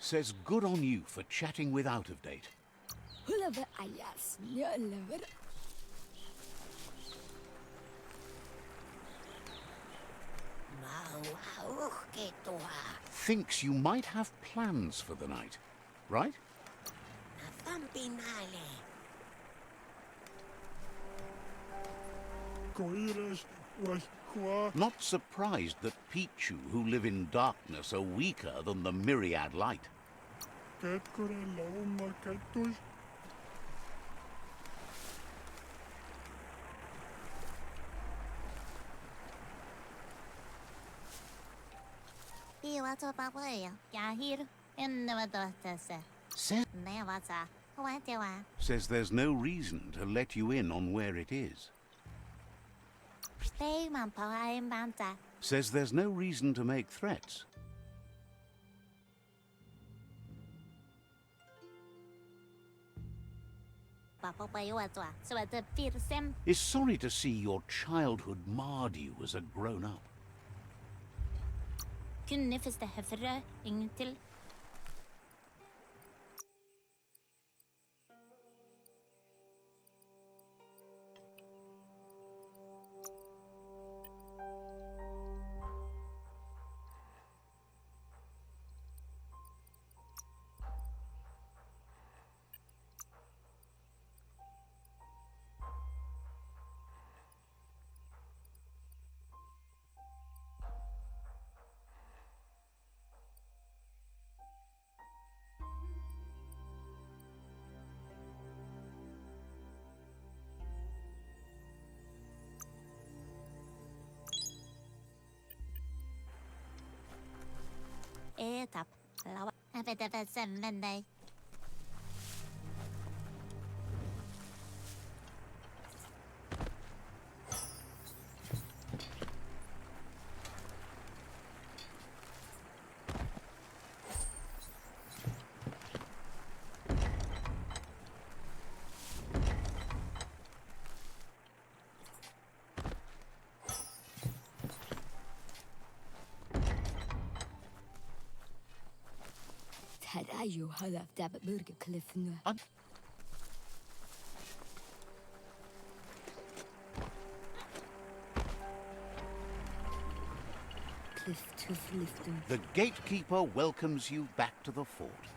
says good on you for chatting with Out of Date. Thinks you might have plans for the night, right? Not surprised that Pichu, who live in darkness, are weaker than the Myriad light. Says there's no reason to let you in on where it is. Says there's no reason to make threats. Is sorry to see your childhood marred you as a grown-up. tapp. Jag vet inte vad dig. Här är ju halv där burgerkliff nu. Cliff tuff liften. The gatekeeper welcomes you back to the fort.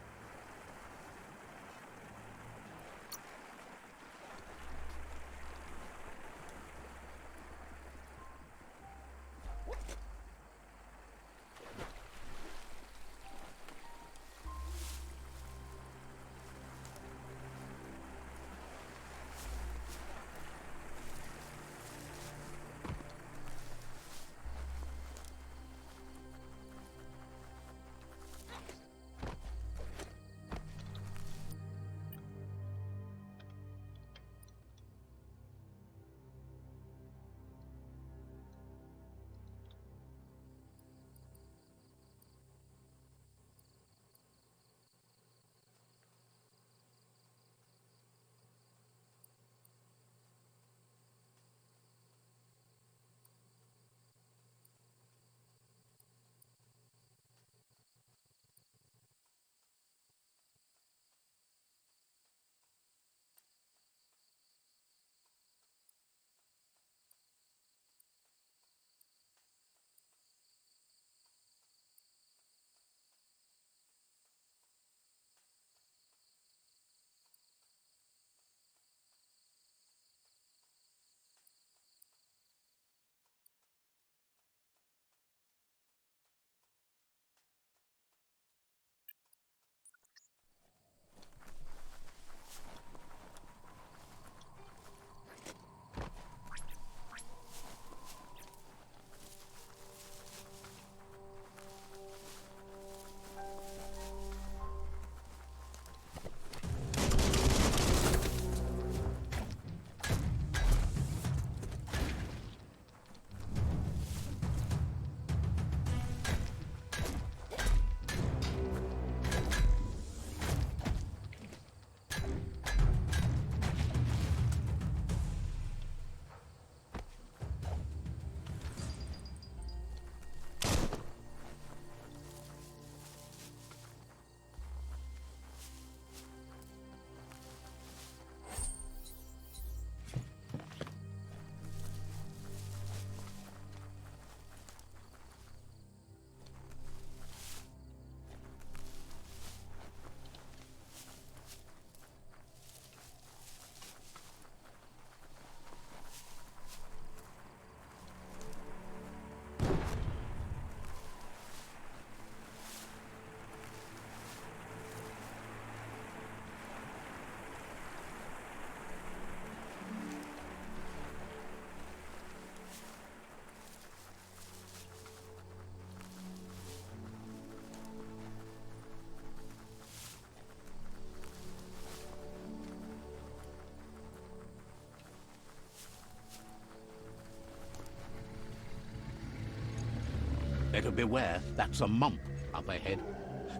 Better beware, that's a mump up ahead.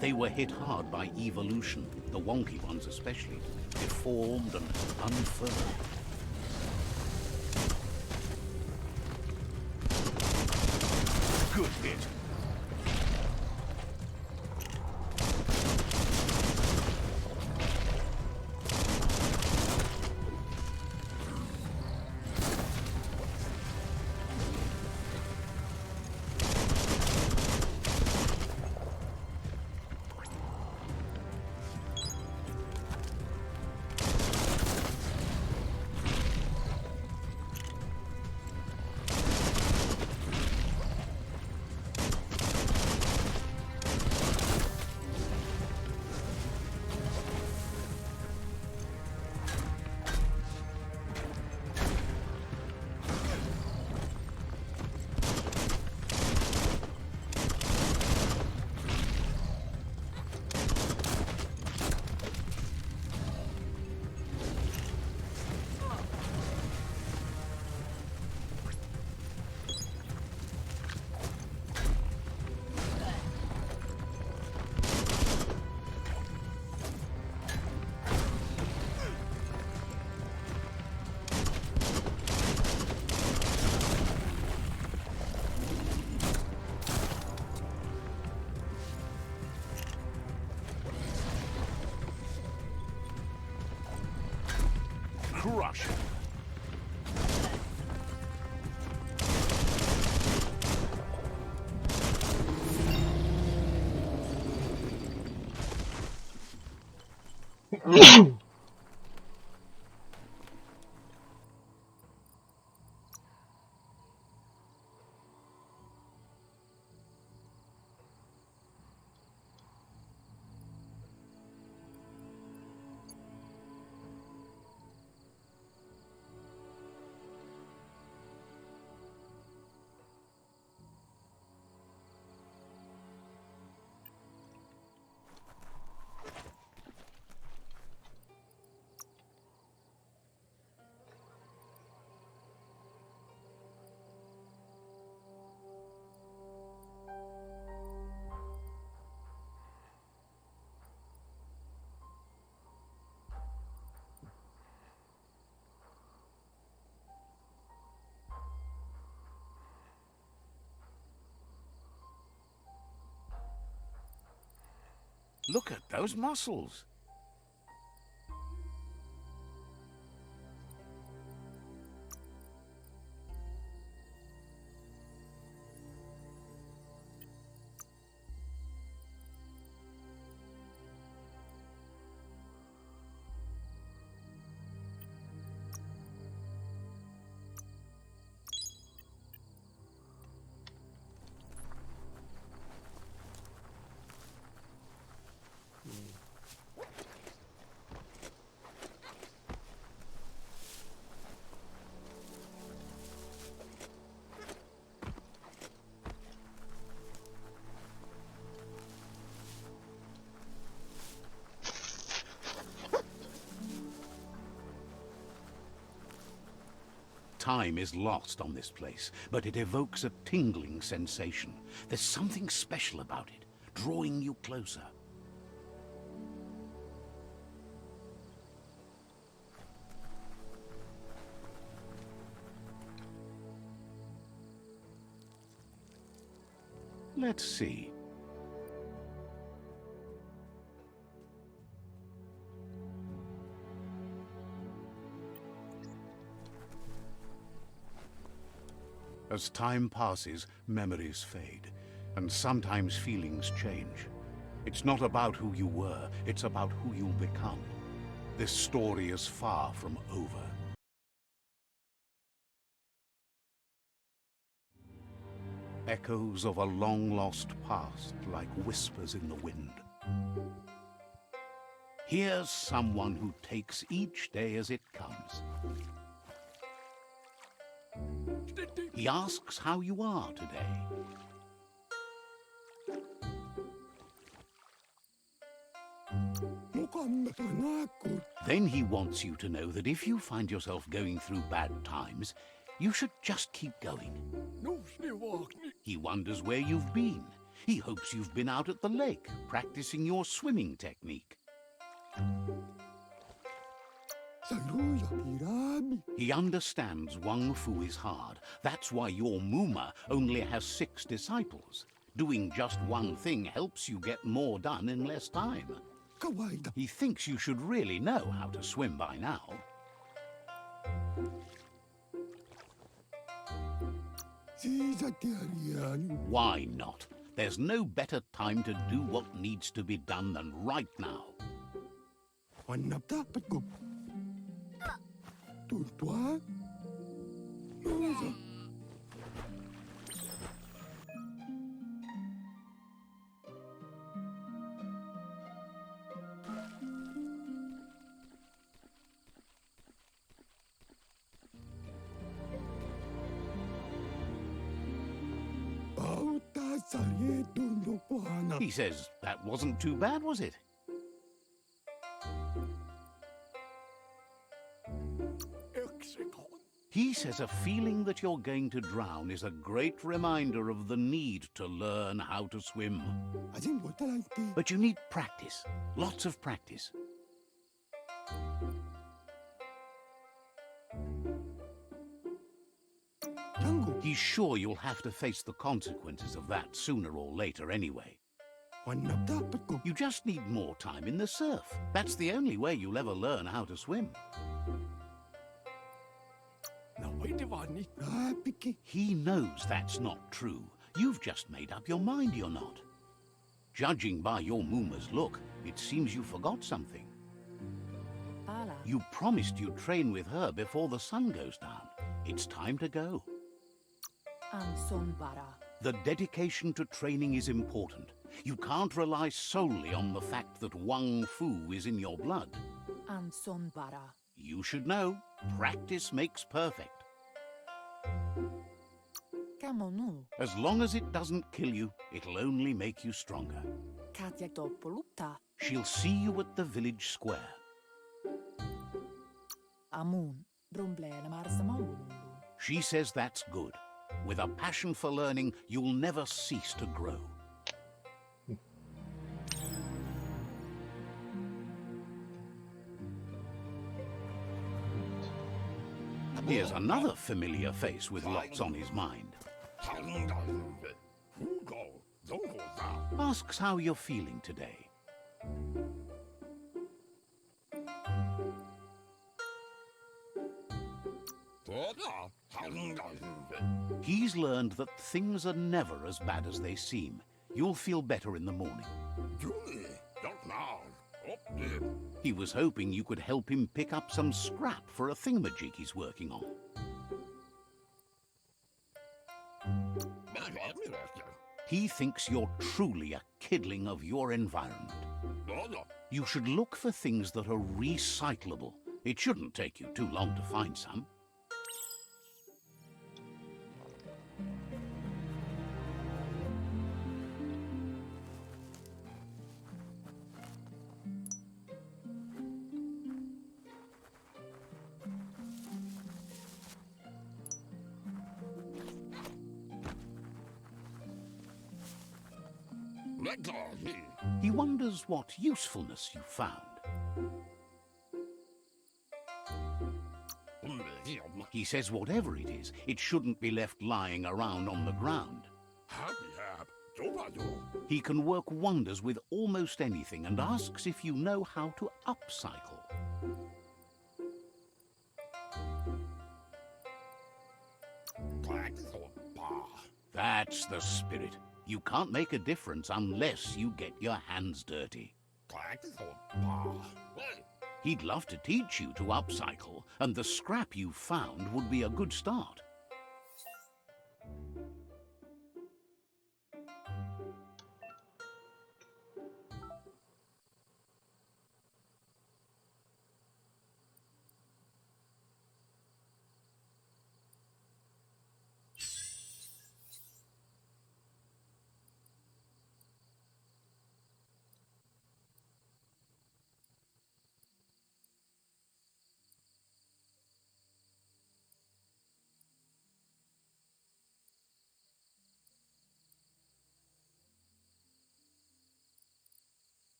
They were hit hard by evolution, the wonky ones especially, deformed and unfurled. Good hit. crush. Look at those muscles. Time is lost on this place, but it evokes a tingling sensation. There's something special about it, drawing you closer. Let's see. As time passes, memories fade, and sometimes feelings change. It's not about who you were, it's about who you'll become. This story is far from over. Echoes of a long-lost past, like whispers in the wind. Here's someone who takes each day as it comes. He asks how you are today. Then he wants you to know that if you find yourself going through bad times, you should just keep going. He wonders where you've been. He hopes you've been out at the lake, practicing your swimming technique. He understands Wang Fu is hard. That's why your Muma only has 6 disciples. Doing just one thing helps you get more done in less time. He thinks you should really know how to swim by now. Why not? There's no better time to do what needs to be done than right now. He says, that wasn't too bad, was it? He says a feeling that you're going to drown is a great reminder of the need to learn how to swim. But you need practice, lots of practice. He's sure you'll have to face the consequences of that sooner or later anyway. You just need more time in the surf. That's the only way you'll ever learn how to swim. He knows that's not true. You've just made up your mind you're not. Judging by your Mooma's look, it seems you forgot something. Ala. You promised you'd train with her before the sun goes down. It's time to go. Anson bara. The dedication to training is important. You can't rely solely on the fact that Wang Fu is in your blood. Anson bara. You should know, practice makes perfect. Kamonu. As long as it doesn't kill you, it'll only make you stronger. Katjatopolupta. She'll see you at the village square. Amun. Brumblele marsamamulu. She says that's good. With a passion for learning, you'll never cease to grow. Here's another familiar face with lots on his mind. Asks how you're feeling today. He's learned that things are never as bad as they seem. You'll feel better in the morning. He was hoping you could help him pick up some scrap for a thingamajig he's working on. He thinks you're truly a kidling of your environment. You should look for things that are recyclable. It shouldn't take you too long to find some. He wonders what usefulness you found. He says whatever it is, it shouldn't be left lying around on the ground. He can work wonders with almost anything and asks if you know how to upcycle. That's the spirit. You can't make a difference unless you get your hands dirty. He'd love to teach you to upcycle, and the scrap you found would be a good start.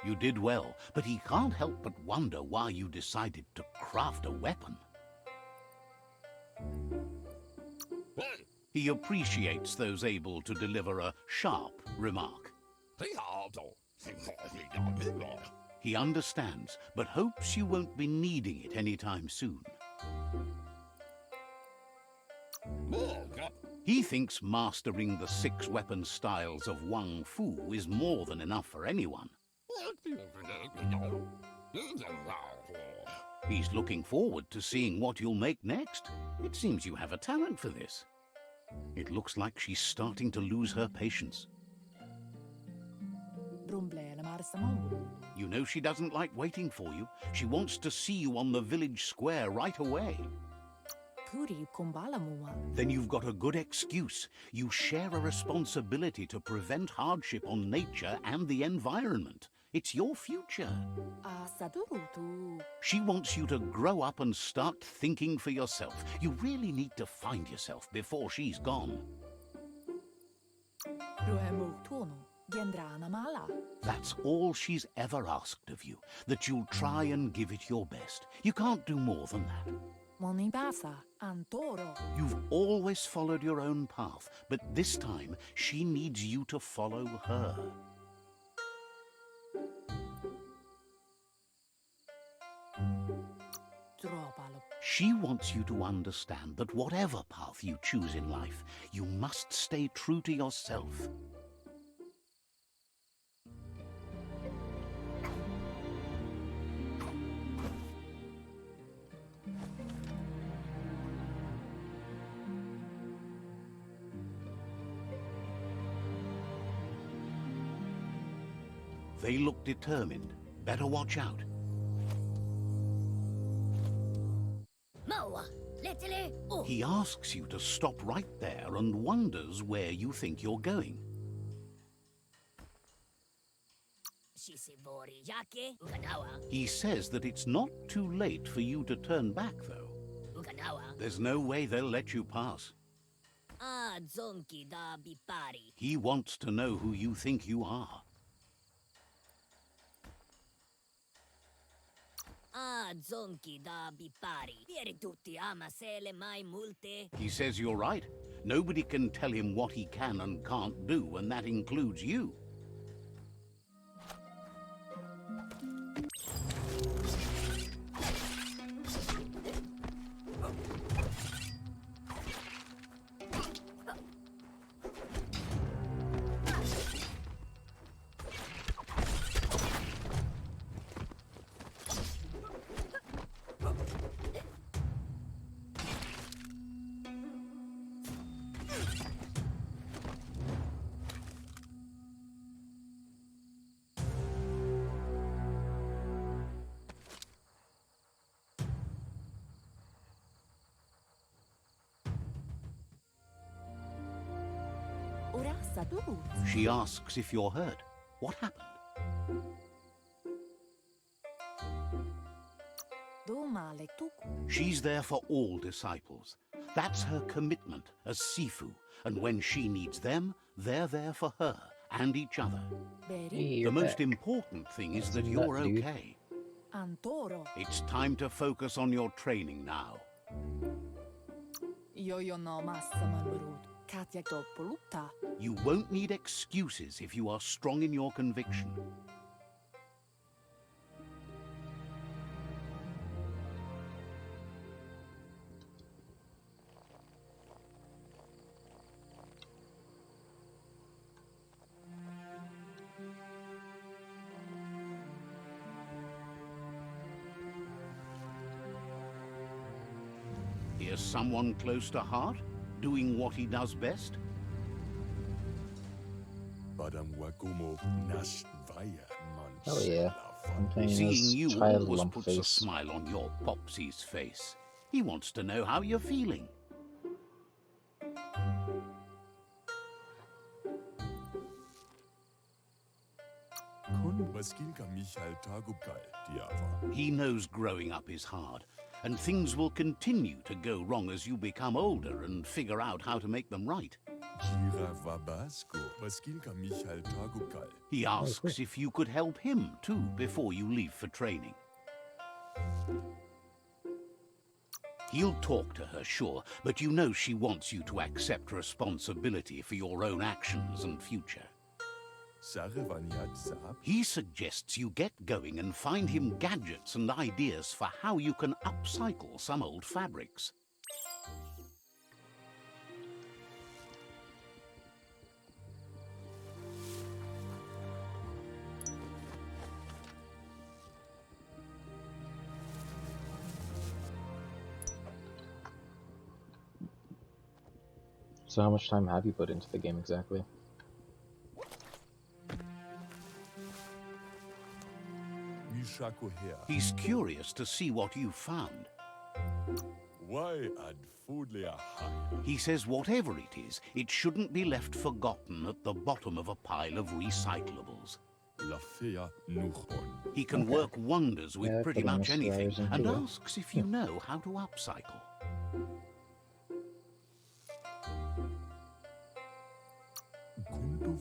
You did well, but he can't help but wonder why you decided to craft a weapon. He appreciates those able to deliver a sharp remark. He understands, but hopes you won't be needing it anytime soon. He thinks mastering the 6 weapon styles of Wang Fu is more than enough for anyone. He's looking forward to seeing what you'll make next. It seems you have a talent for this. It looks like she's starting to lose her patience. You know she doesn't like waiting for you. She wants to see you on the village square right away. Then you've got a good excuse. You share a responsibility to prevent hardship on nature and the environment. It's your future. She wants you to grow up and start thinking for yourself. You really need to find yourself before she's gone. That's all she's ever asked of you, that you'll try and give it your best. You can't do more than that. You've always followed your own path, but this time she needs you to follow her. She wants you to understand that whatever path you choose in life, you must stay true to yourself. They look determined. Better watch out. He asks you to stop right there and wonders where you think you're going. He says that it's not too late for you to turn back, though. There's no way they'll let you pass. He wants to know who you think you are. He says you're right. Nobody can tell him what he can and can't do, and that includes you. She asks if you're hurt. What happened? She's there for all disciples. That's her commitment as Sifu. And when she needs them, they're there for her and each other. Hey, The most back. important thing is that Isn't you're that dude? okay. It's time to focus on your training now. You won't need excuses if you are strong in your conviction. Here's someone close to heart, doing what he does best. Oh yeah, I'm playing Seeing as you child always lump puts a face. smile on your Popsy's face. He wants to know how you're feeling. He knows growing up is hard, and things will continue to go wrong as you become older and figure out how to make them right. He asks if you could help him too before you leave for training. He'll talk to her, sure, but you know she wants you to accept responsibility for your own actions and future. He suggests you get going and find him gadgets and ideas for how you can upcycle some old fabrics. So how much time have you put into the game exactly? He's curious to see what you found. He says whatever it is, it shouldn't be left forgotten at the bottom of a pile of recyclables. He can work wonders with pretty much anything, and asks if you know how to upcycle.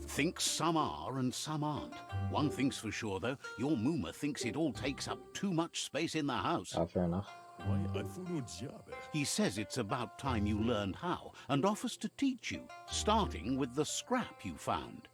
Thinks some are and some aren't. One thing's for sure, though, your Mooma thinks it all takes up too much space in the house. Fair enough. He says it's about time you learned how, and offers to teach you, starting with the scrap you found.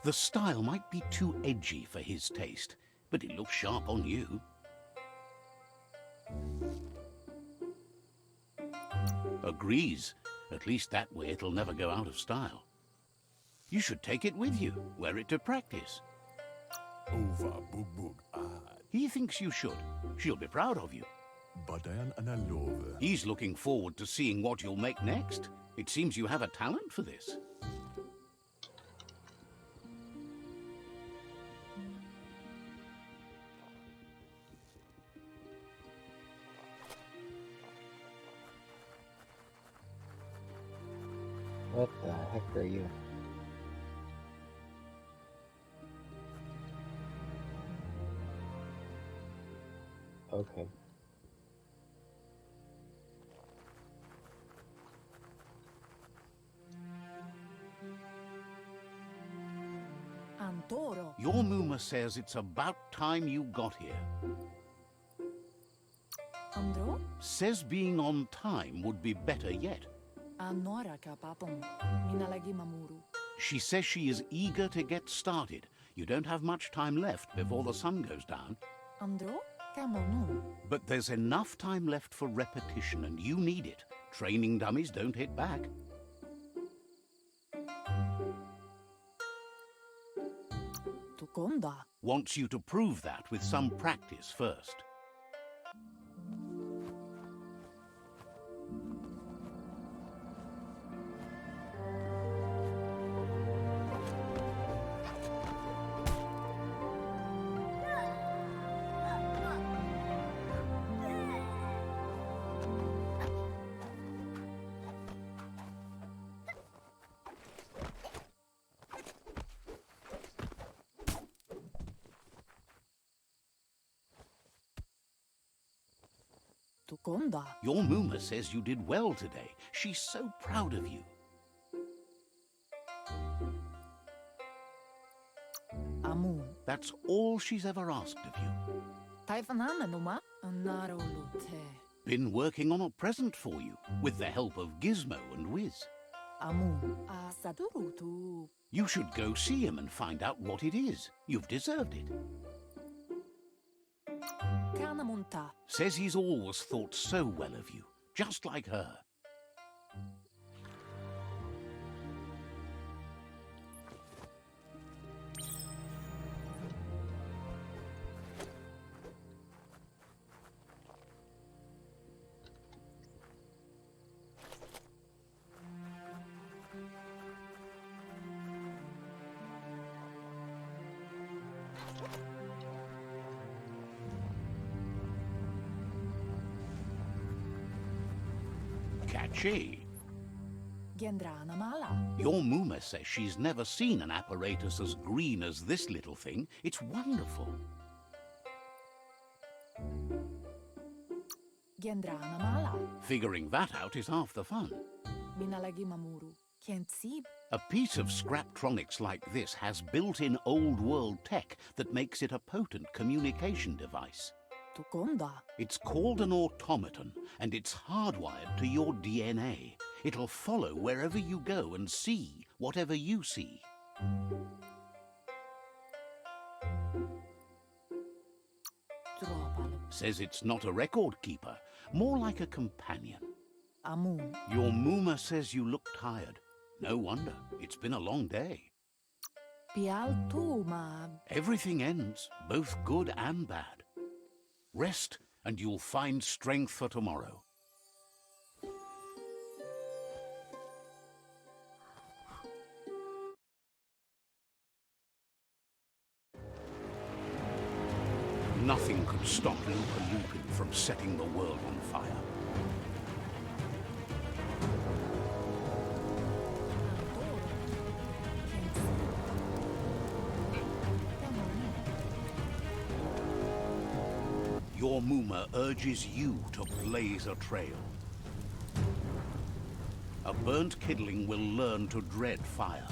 The style might be too edgy for his taste, but it looks sharp on you. Agrees. At least that way it'll never go out of style. You should take it with you, wear it to practice. He thinks you should. She'll be proud of you. He's looking forward to seeing what you'll make next. It seems you have a talent for this. What the heck are you? Okay. Antoro. Your Muma says it's about time you got here. Andro? Says being on time would be better yet. Anora kapapong. Minalagi mamuru. She says she is eager to get started. You don't have much time left before the sun goes down. Andro? Kamonu. But there's enough time left for repetition, and you need it. Training dummies don't hit back. Tukonda. Wants you to prove that with some practice first. Tukonda. Your Muma says you did well today. She's so proud of you. Amun. That's all she's ever asked of you. Taifanana numa. Anaro lute. Been working on a present for you, with the help of Gizmo and Wiz. Amun. Asadurutu. You should go see him and find out what it is. You've deserved it. Kanamunta. Says he's always thought so well of you, just like her. Catchy. Gendrana mala. Your Muma says she's never seen an apparatus as green as this little thing. It's wonderful. Gendrana mala. Figuring that out is half the fun. Minalagi mamuru. Kentsib. A piece of Scraptronics like this has built-in old-world tech that makes it a potent communication device. Tukonda. It's called an automaton, and it's hardwired to your DNA. It'll follow wherever you go and see whatever you see. Tropalo. Says it's not a record keeper, more like a companion. Amun. Your Muma says you look tired. No wonder. It's been a long day. Pial tu ma. Everything ends, both good and bad. Rest, and you'll find strength for tomorrow. Nothing could stop Lupa Lupin from setting the world on fire. Your Muma urges you to blaze a trail. A burnt kidling will learn to dread fire.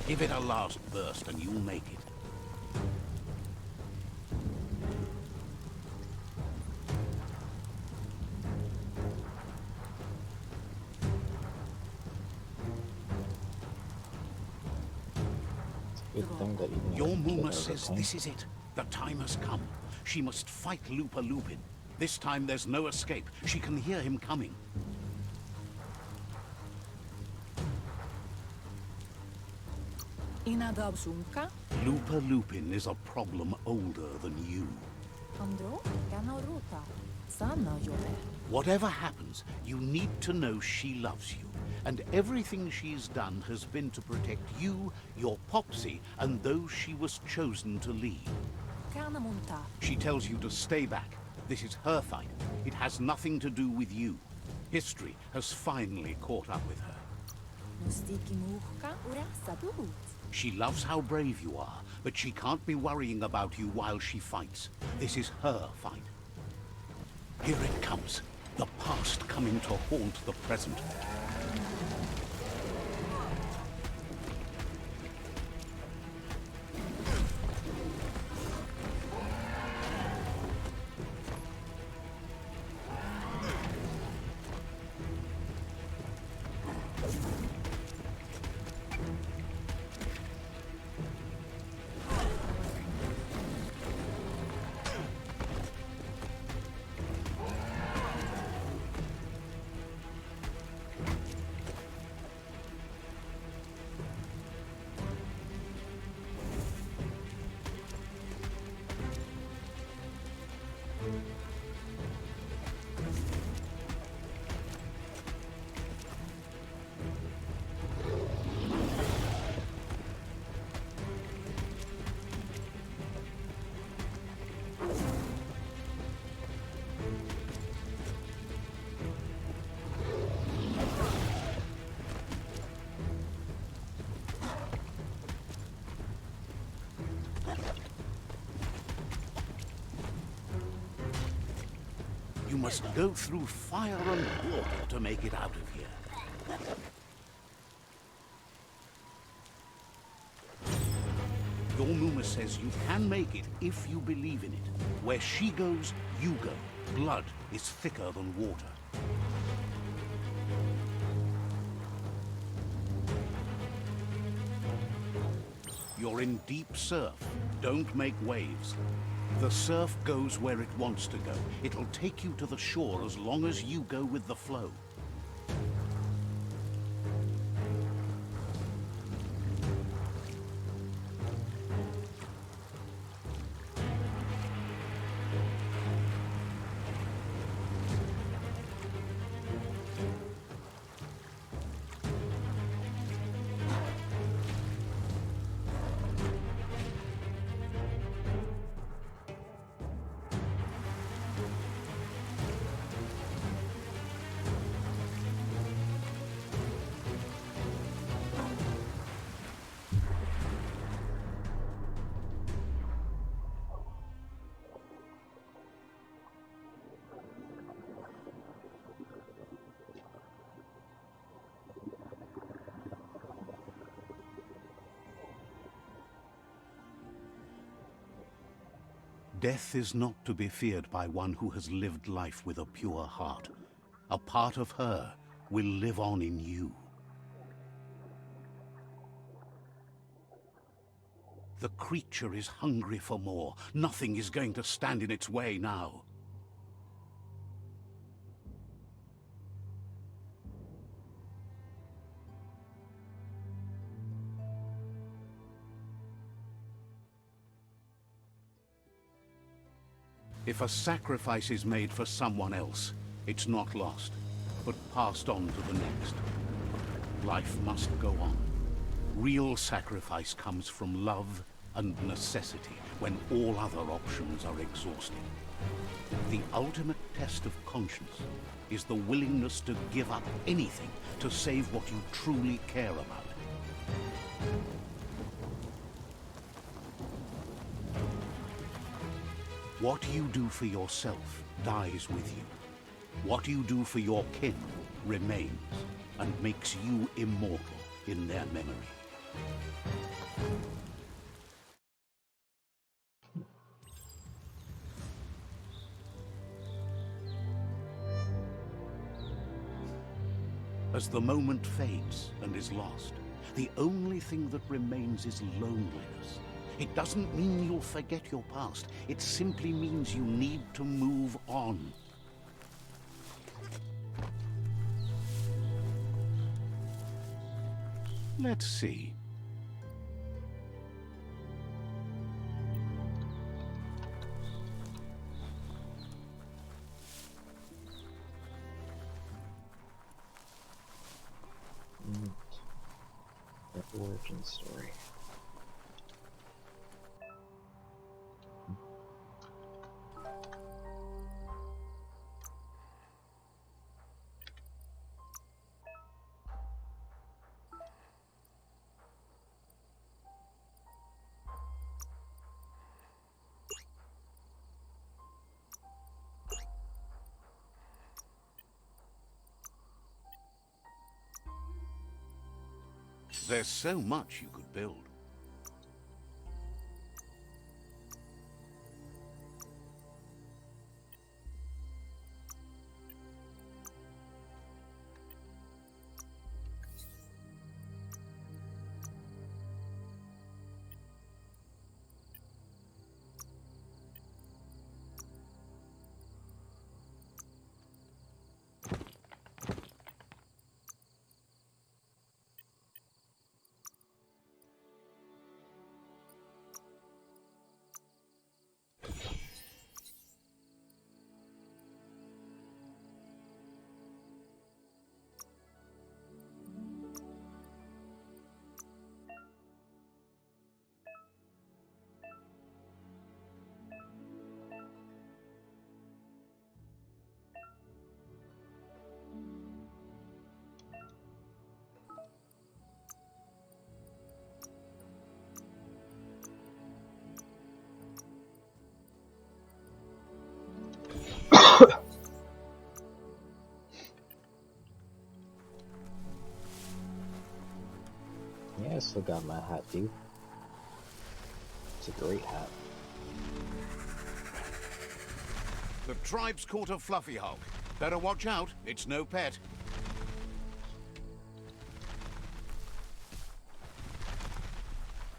Give it a last burst and you'll make it. Good thing that you Your didn't kill Muma her, says okay? this is it. The time has come. She must fight Lupa Lupin. This time there's no escape. She can hear him coming. Inadabsunka. Lupa Lupin is a problem older than you. Andro. Ganoruta. Sana jore. Whatever happens, you need to know she loves you. And everything she's done has been to protect you, your Popsy, and those she was chosen to lead. Kana munta. She tells you to stay back. This is her fight. It has nothing to do with you. History has finally caught up with her. Mustiki muhka ura sabut. She loves how brave you are, but she can't be worrying about you while she fights. This is her fight. Here it comes. The past coming to haunt the present. You must go through fire and water to make it out of here. Your Muma says you can make it if you believe in it. Where she goes, you go. Blood is thicker than water. You're in deep surf. Don't make waves. The surf goes where it wants to go. It'll take you to the shore as long as you go with the flow. Death is not to be feared by one who has lived life with a pure heart. A part of her will live on in you. The creature is hungry for more. Nothing is going to stand in its way now. If a sacrifice is made for someone else, it's not lost, but passed on to the next. Life must go on. Real sacrifice comes from love and necessity when all other options are exhausted. The ultimate test of conscience is the willingness to give up anything to save what you truly care about. What you do for yourself dies with you. What you do for your kin remains and makes you immortal in their memory. As the moment fades and is lost, the only thing that remains is loneliness. It doesn't mean you'll forget your past. It simply means you need to move on. Let's see. origin story. There's so much you could build. Yeah, I still got my hat, dude. It's a great hat. The tribe's caught a fluffy hulk. Better watch out, it's no pet.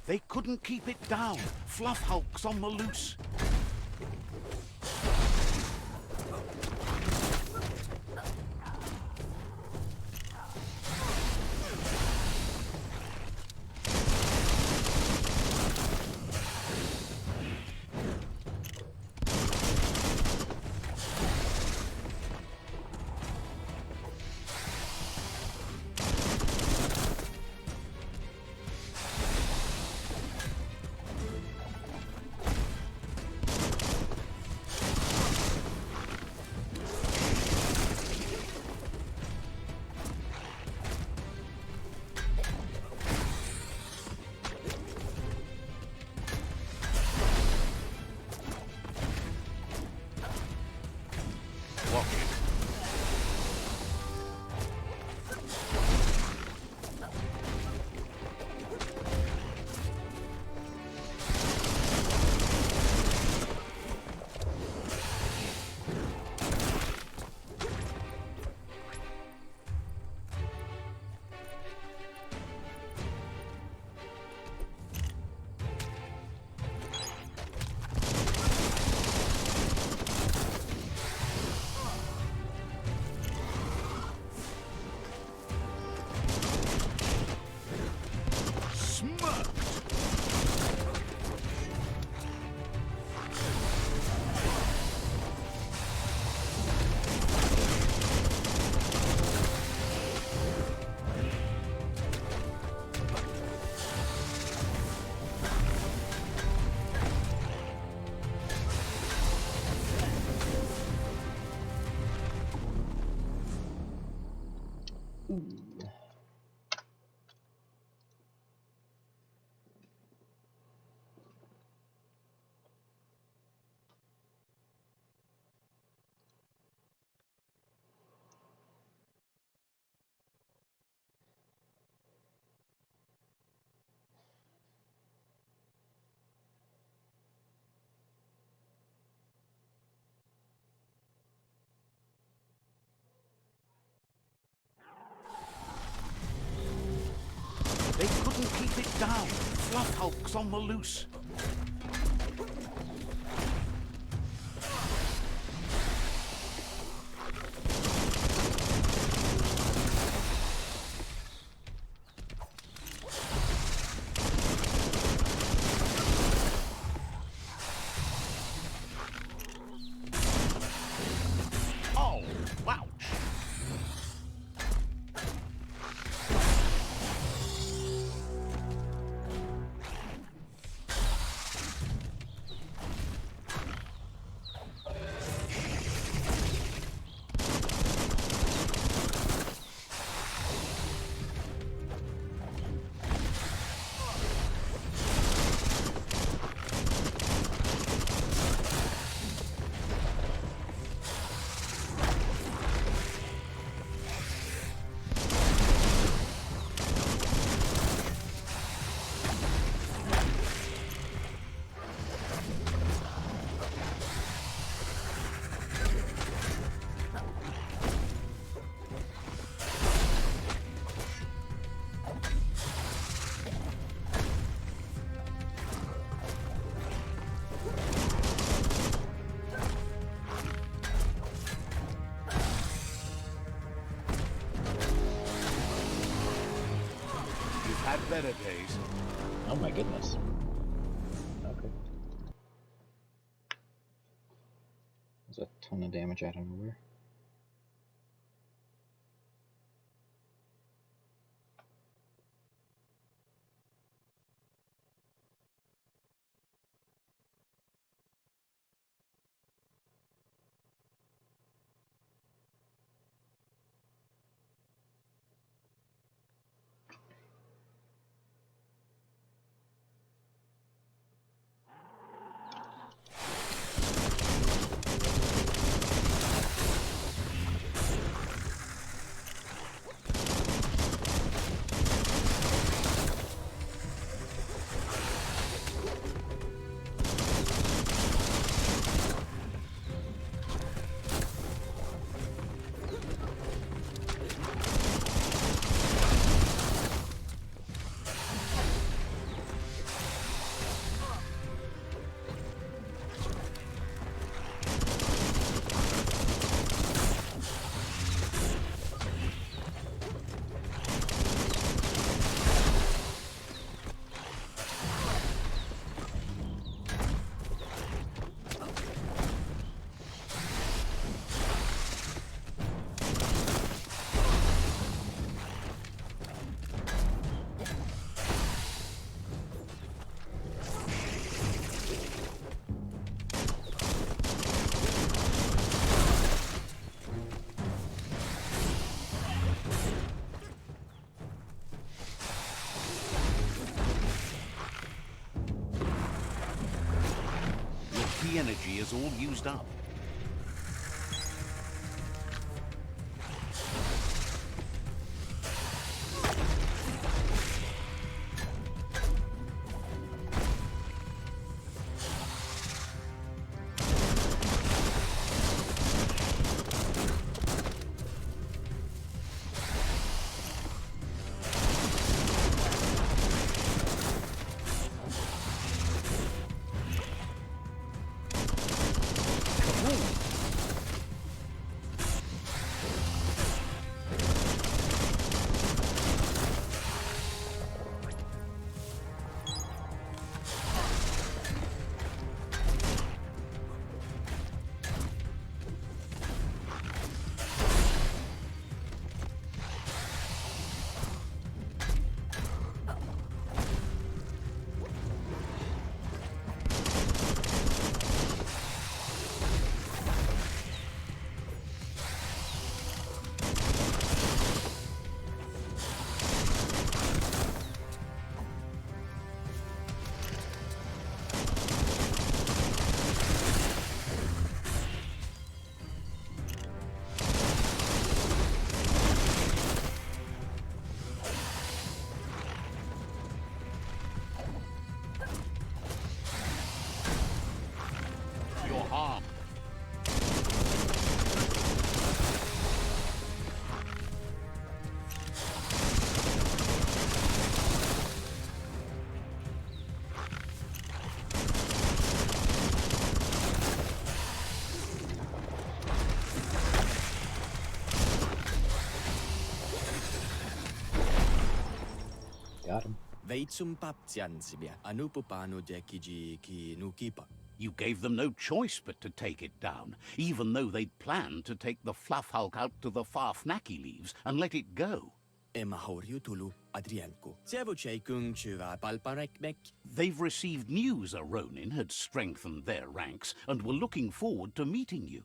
They couldn't keep it down. Fluff hulk's on the loose. They couldn't keep it down. Fluff hulk's on the loose. Oh, ouch. had better days. Oh my goodness. Okay. There's a ton of damage out of nowhere. The energy is all used up. You're harmed. Got him. You gave them no choice but to take it down, even though they'd planned to take the Fluff Hulk out to the far Fnacky Leaves and let it go. They've received news a Ronin had strengthened their ranks and were looking forward to meeting you.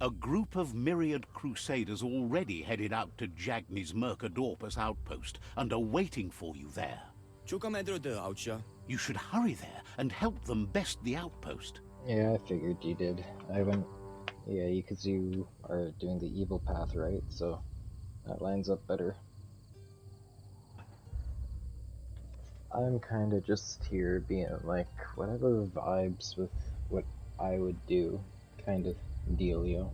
A group of myriad crusaders already headed out to Jagni's Mercadorpus outpost and are waiting for you there. You should hurry there and help them best the outpost. Yeah, I figured you did. I went... Yeah, because you are doing the evil path, right? So that lines up better. I'm kind of just here being like, whatever vibes with what I would do, kind of dealio.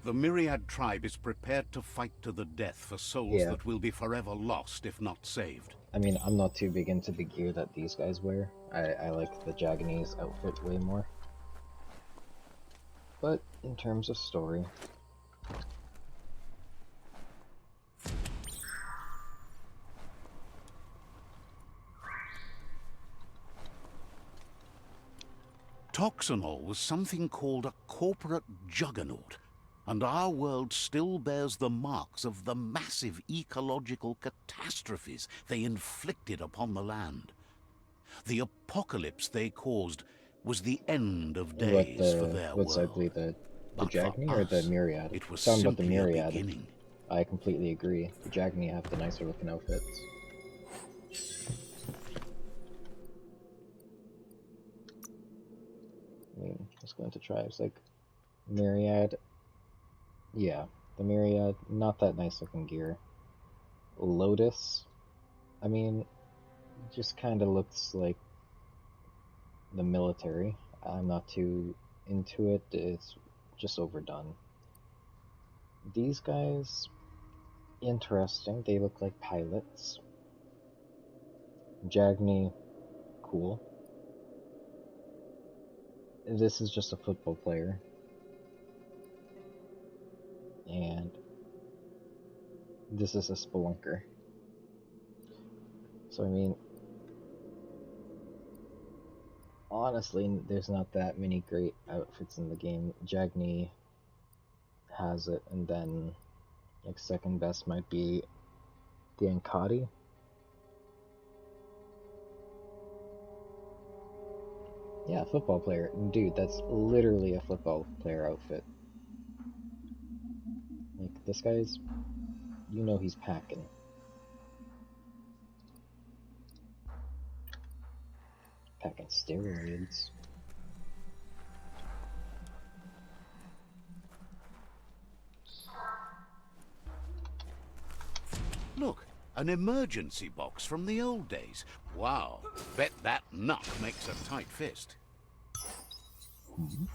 The Myriad tribe is prepared to fight to the death for souls Yeah. that will be forever lost if not saved. I mean, I'm not too big into the gear that these guys wear. I like the Japanese outfit way more. But in terms of story, Toxanol was something called a corporate juggernaut, and our world still bears the marks of the massive ecological catastrophes they inflicted upon the land. The apocalypse they caused was the end of days for their what's world. ugly, the But for Jagni or the us, Myriad? it was Talking about the simply a Myriad, beginning. I completely agree. The Jagni have the nicer looking outfits. I mean, let's go into tribes. Like, Myriad, yeah, the Myriad, not that nice looking gear. Lotus, I mean, just kind of looks like the military. I'm not too into it, it's just overdone. These guys, interesting, they look like pilots. Jagni, cool. This is just a football player. And this is a spelunker. So I mean, honestly, there's not that many great outfits in the game. Jagni has it, and then like second best might be the Ankati. Yeah, football player. Dude, that's literally a football player outfit. Like, this guy's, you know he's packing. Packing steroids. Look, an emergency box from the old days. Wow, bet that nut makes a tight fist. Mm-hmm.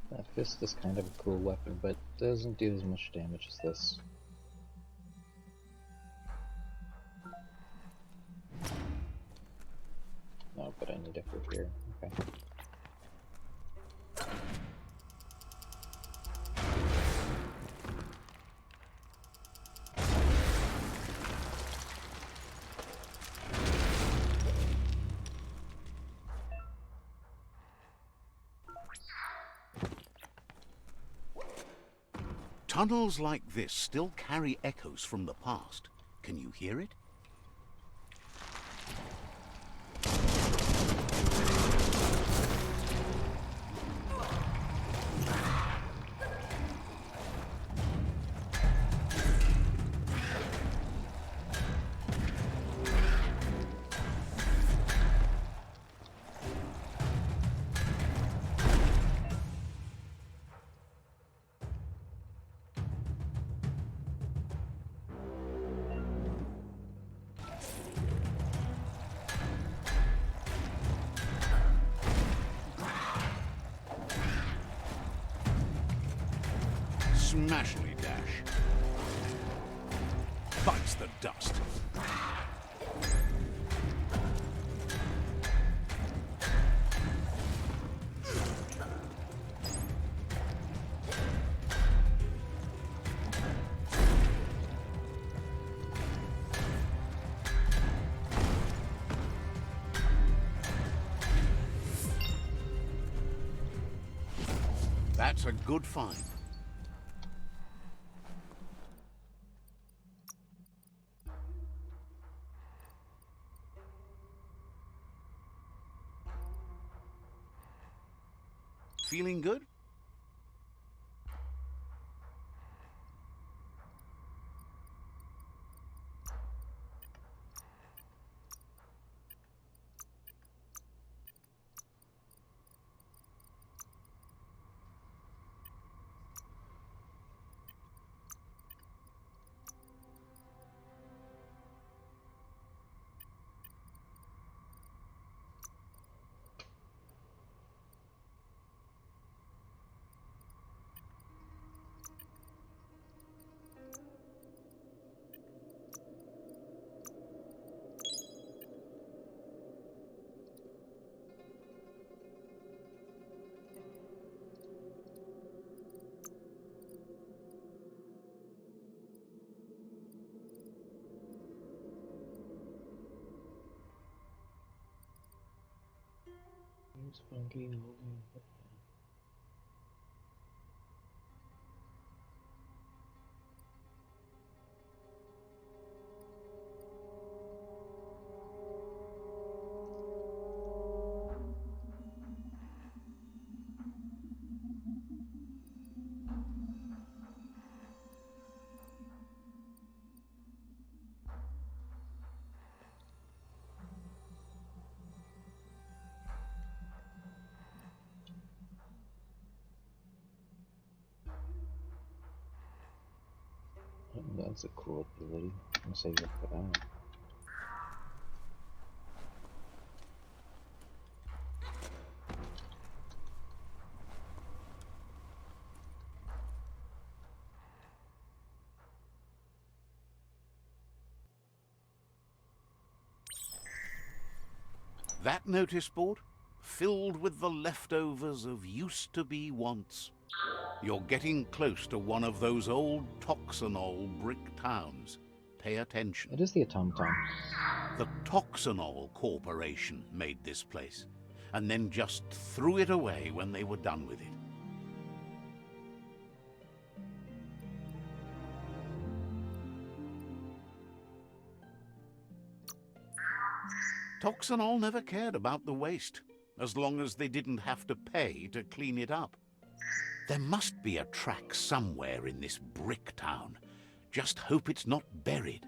That fist is kind of a cool weapon, but doesn't do as much damage as this. No, but I need it for here. Okay. Tunnels like this still carry echoes from the past. Can you hear it? Smashly dash. bites the dust. That's a good find. Feeling good? Use fungi holding. That's a cool ability. I'm gonna save it for that. That notice board? Filled with the leftovers of used-to-be wants. You're getting close to one of those old Toxanol brick towns. Pay attention. It is the automaton. The Toxanol Corporation made this place, and then just threw it away when they were done with it. Toxanol never cared about the waste, as long as they didn't have to pay to clean it up. There must be a track somewhere in this brick town. Just hope it's not buried.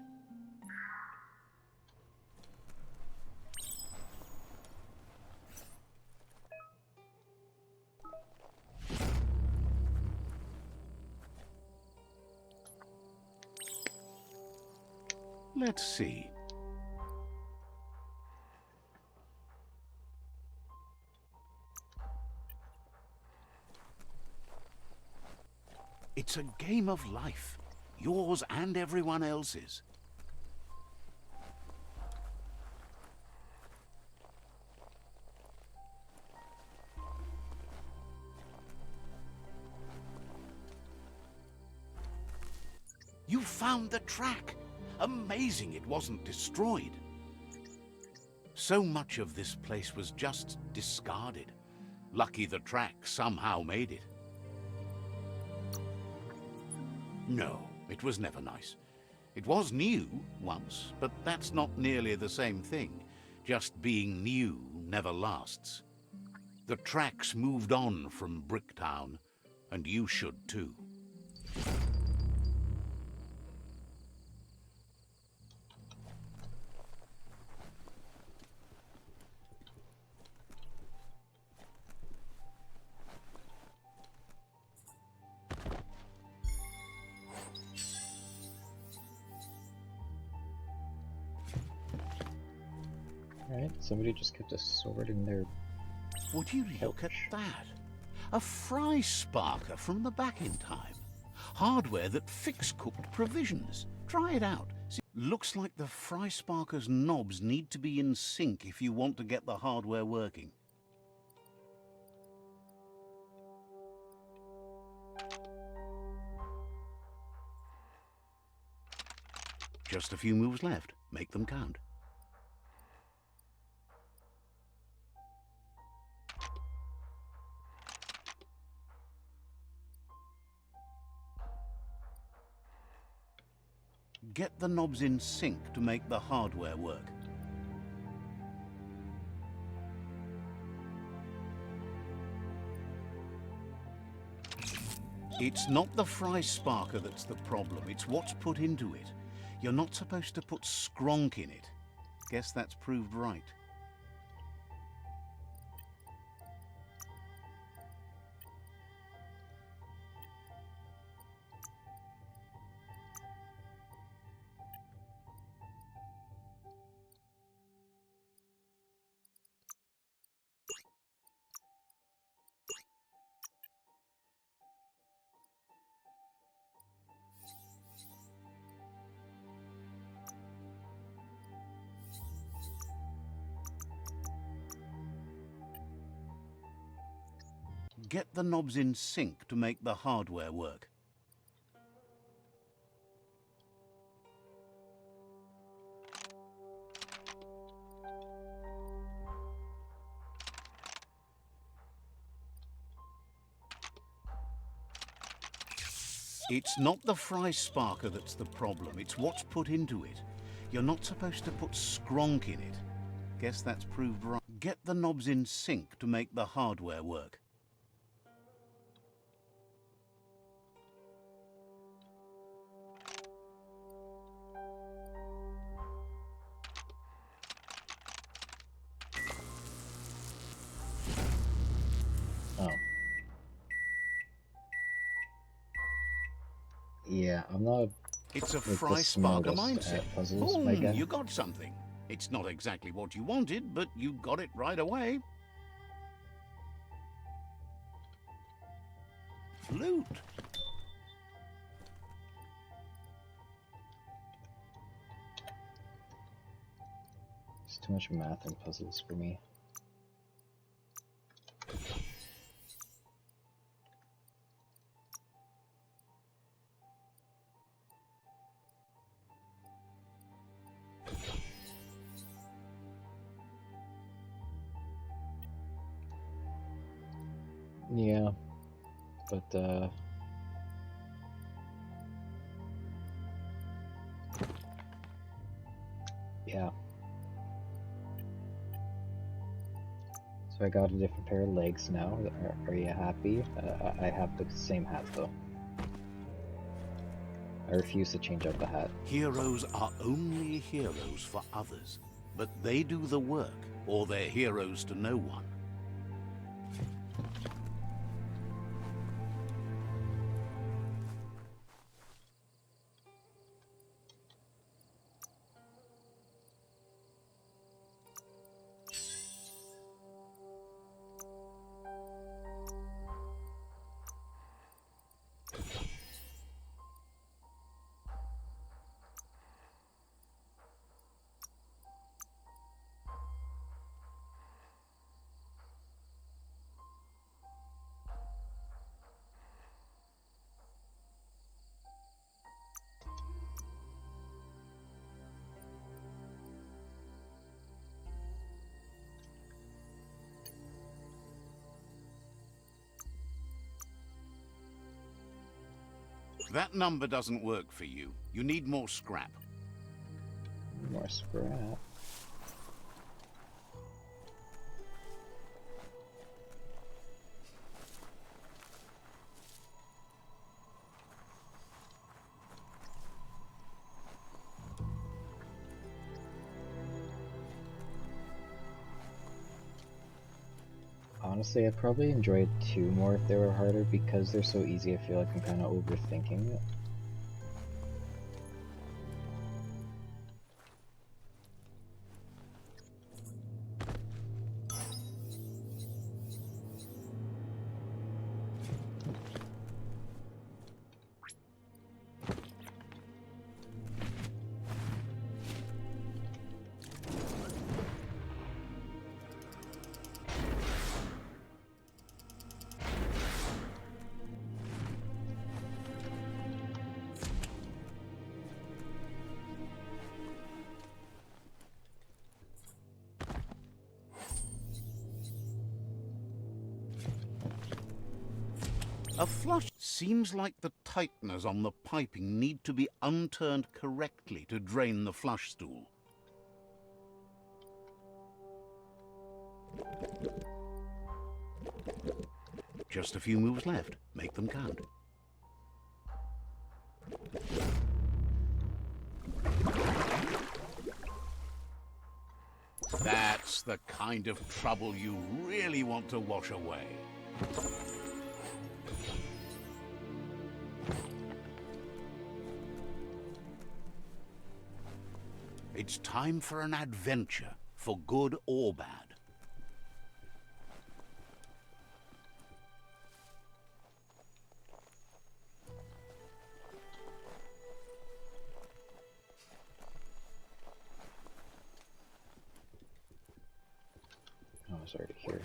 Let's see. It's a game of life, yours and everyone else's. You found the track. Amazing it wasn't destroyed. So much of this place was just discarded. Lucky the track somehow made it. No, it was never nice. It was new once, but that's not nearly the same thing. Just being new never lasts. The tracks moved on from Bricktown, and you should too. Alright, somebody just kept a sword in their... Would you look at that? A fry sparker from the back in time. Hardware that fix-cooked provisions. Try it out. See Looks like the Fry Sparker's knobs need to be in sync if you want to get the hardware working. Just a few moves left. Make them count. Get the knobs in sync to make the hardware work. It's not the Fry Sparker that's the problem, it's what's put into it. You're not supposed to put skronk in it. Guess that's proved right. Get the knobs in sync to make the hardware work. It's not the Fry Sparker that's the problem, it's what's put into it. You're not supposed to put skronk in it. Guess that's proved right. Get the knobs in sync to make the hardware work. Oh. Yeah, I'm not It's a like the Fry Sparker smartest mindset. at puzzles, my guy. You got something. It's not exactly what you wanted, but you got it right away. Loot. It's too much math and puzzles for me. Yeah, but yeah. So I got a different pair of legs now. Are you happy? I have the same hat though. I refuse to change out the hat. Heroes are only heroes for others, but they do the work, or they're heroes to no one. That number doesn't work for you. You need more scrap. More scrap. Honestly, I'd probably enjoy 2 more if they were harder, because they're so easy. I feel like I'm kind of overthinking it. A flush seems like the tighteners on the piping need to be unturned correctly to drain the flush stool. Just a few moves left. Make them count. That's the kind of trouble you really want to wash away. It's time for an adventure, for good or bad. Oh, I was already here.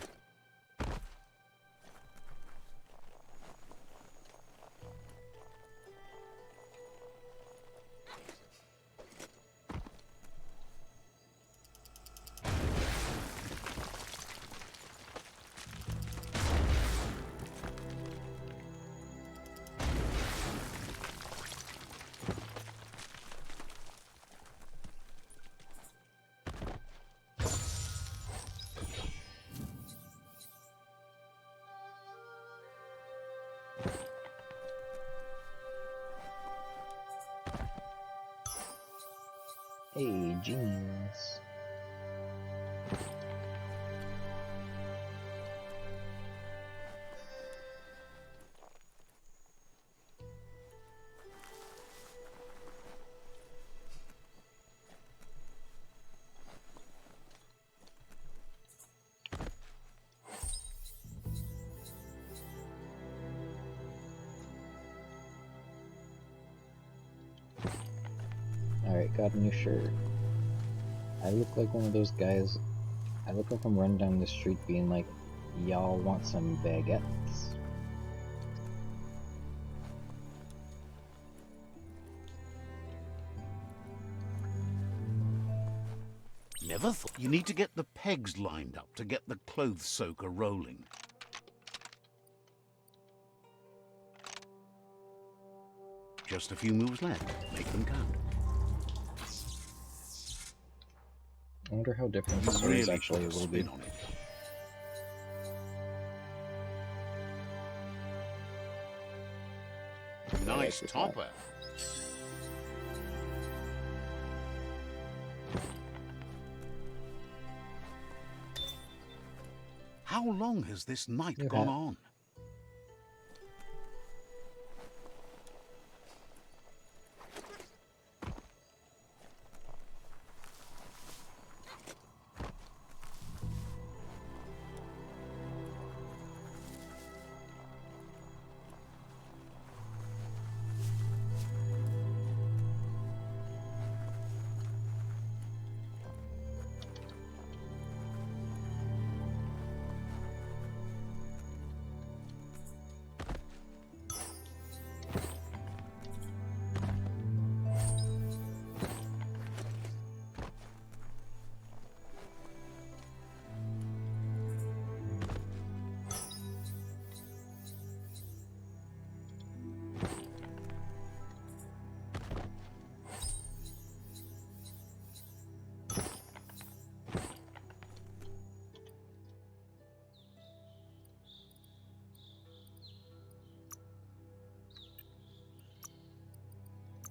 Hey, jeans. Alright, got a new shirt. I look like one of those guys. I look like I'm running down the street being like, y'all want some baguettes? Never thought. You need to get the pegs lined up to get the clothes soaker rolling. Just a few moves left. Make them count. I wonder how different You the stories really actually put a will be. spin on it. Nice this topper. How long has this night New gone hat. on?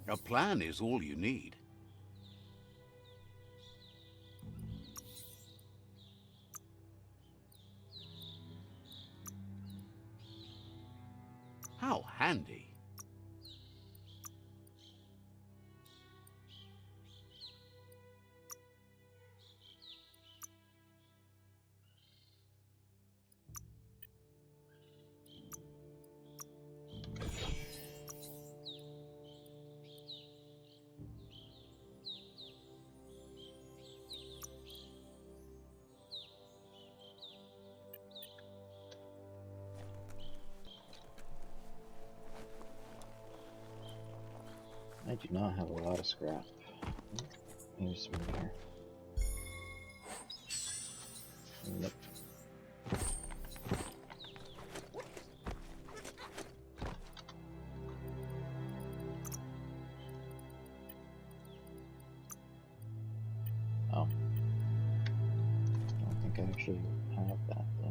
A plan is all you need. How handy. I do not have a lot of scrap. Maybe some in here. Nope. actually have that though.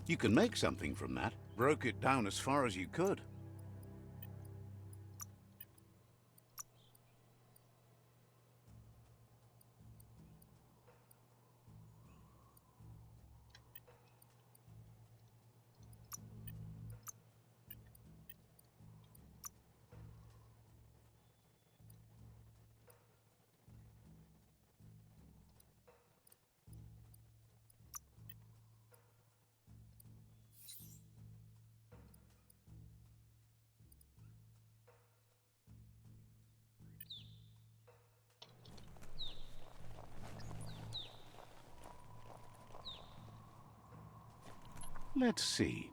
You can make something from that. Broke it down as far as you could. Let's see.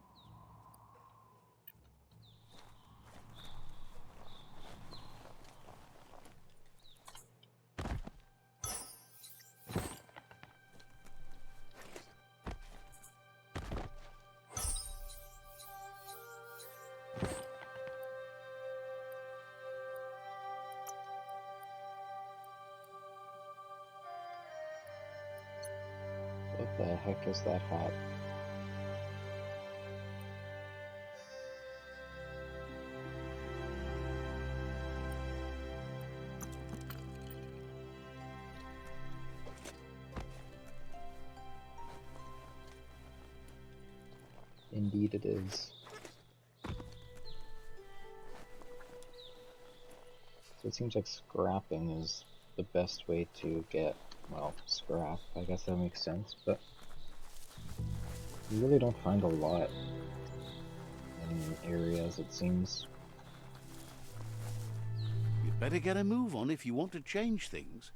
What the heck is that hat? Indeed it is. So it seems like scrapping is the best way to get, well, scrap. I guess that makes sense, but you really don't find a lot in areas, it seems. You'd better get a move on if you want to change things.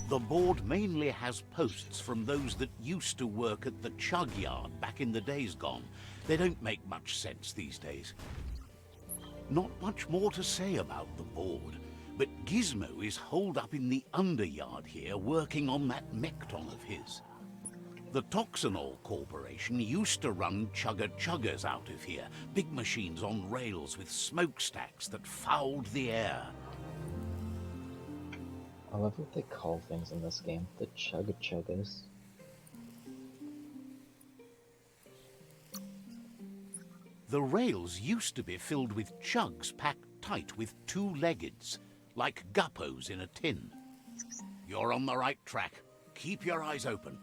The board mainly has posts from those that used to work at the chug yard back in the days gone. They don't make much sense these days. Not much more to say about the board, but Gizmo is holed up in the underyard here working on that Mekton of his. The Toxanol Corporation used to run chugger-chuggers out of here, big machines on rails with smokestacks that fouled the air. I love what they call things in this game, the chugga-chuggas. The rails used to be filled with chugs packed tight with two-leggeds, like guppos in a tin. You're on the right track. Keep your eyes open.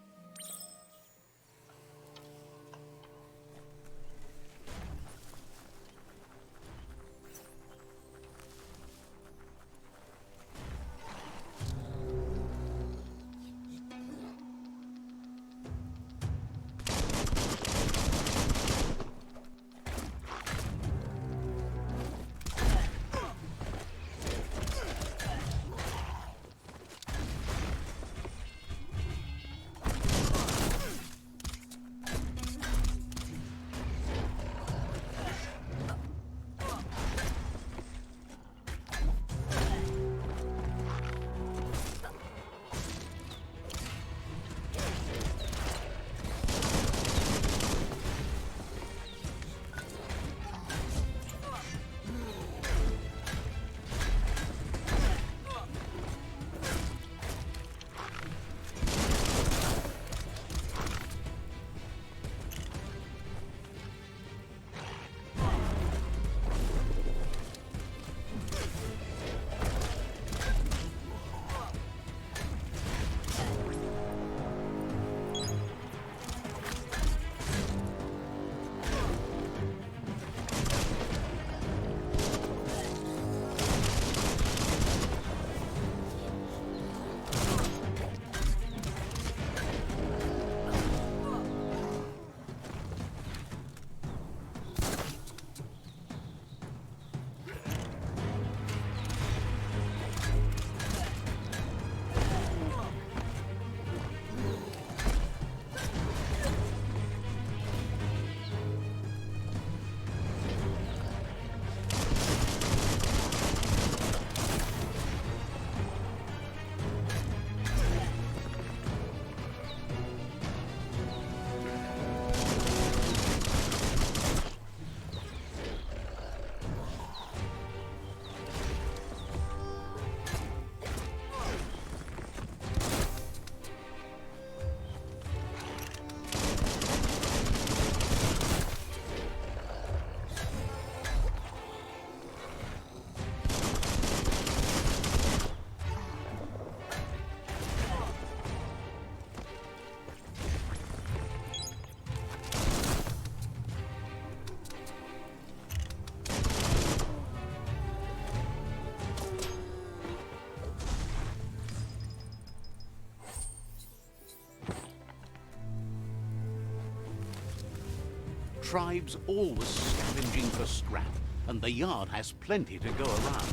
tribe's always scavenging for scrap, and the yard has plenty to go around.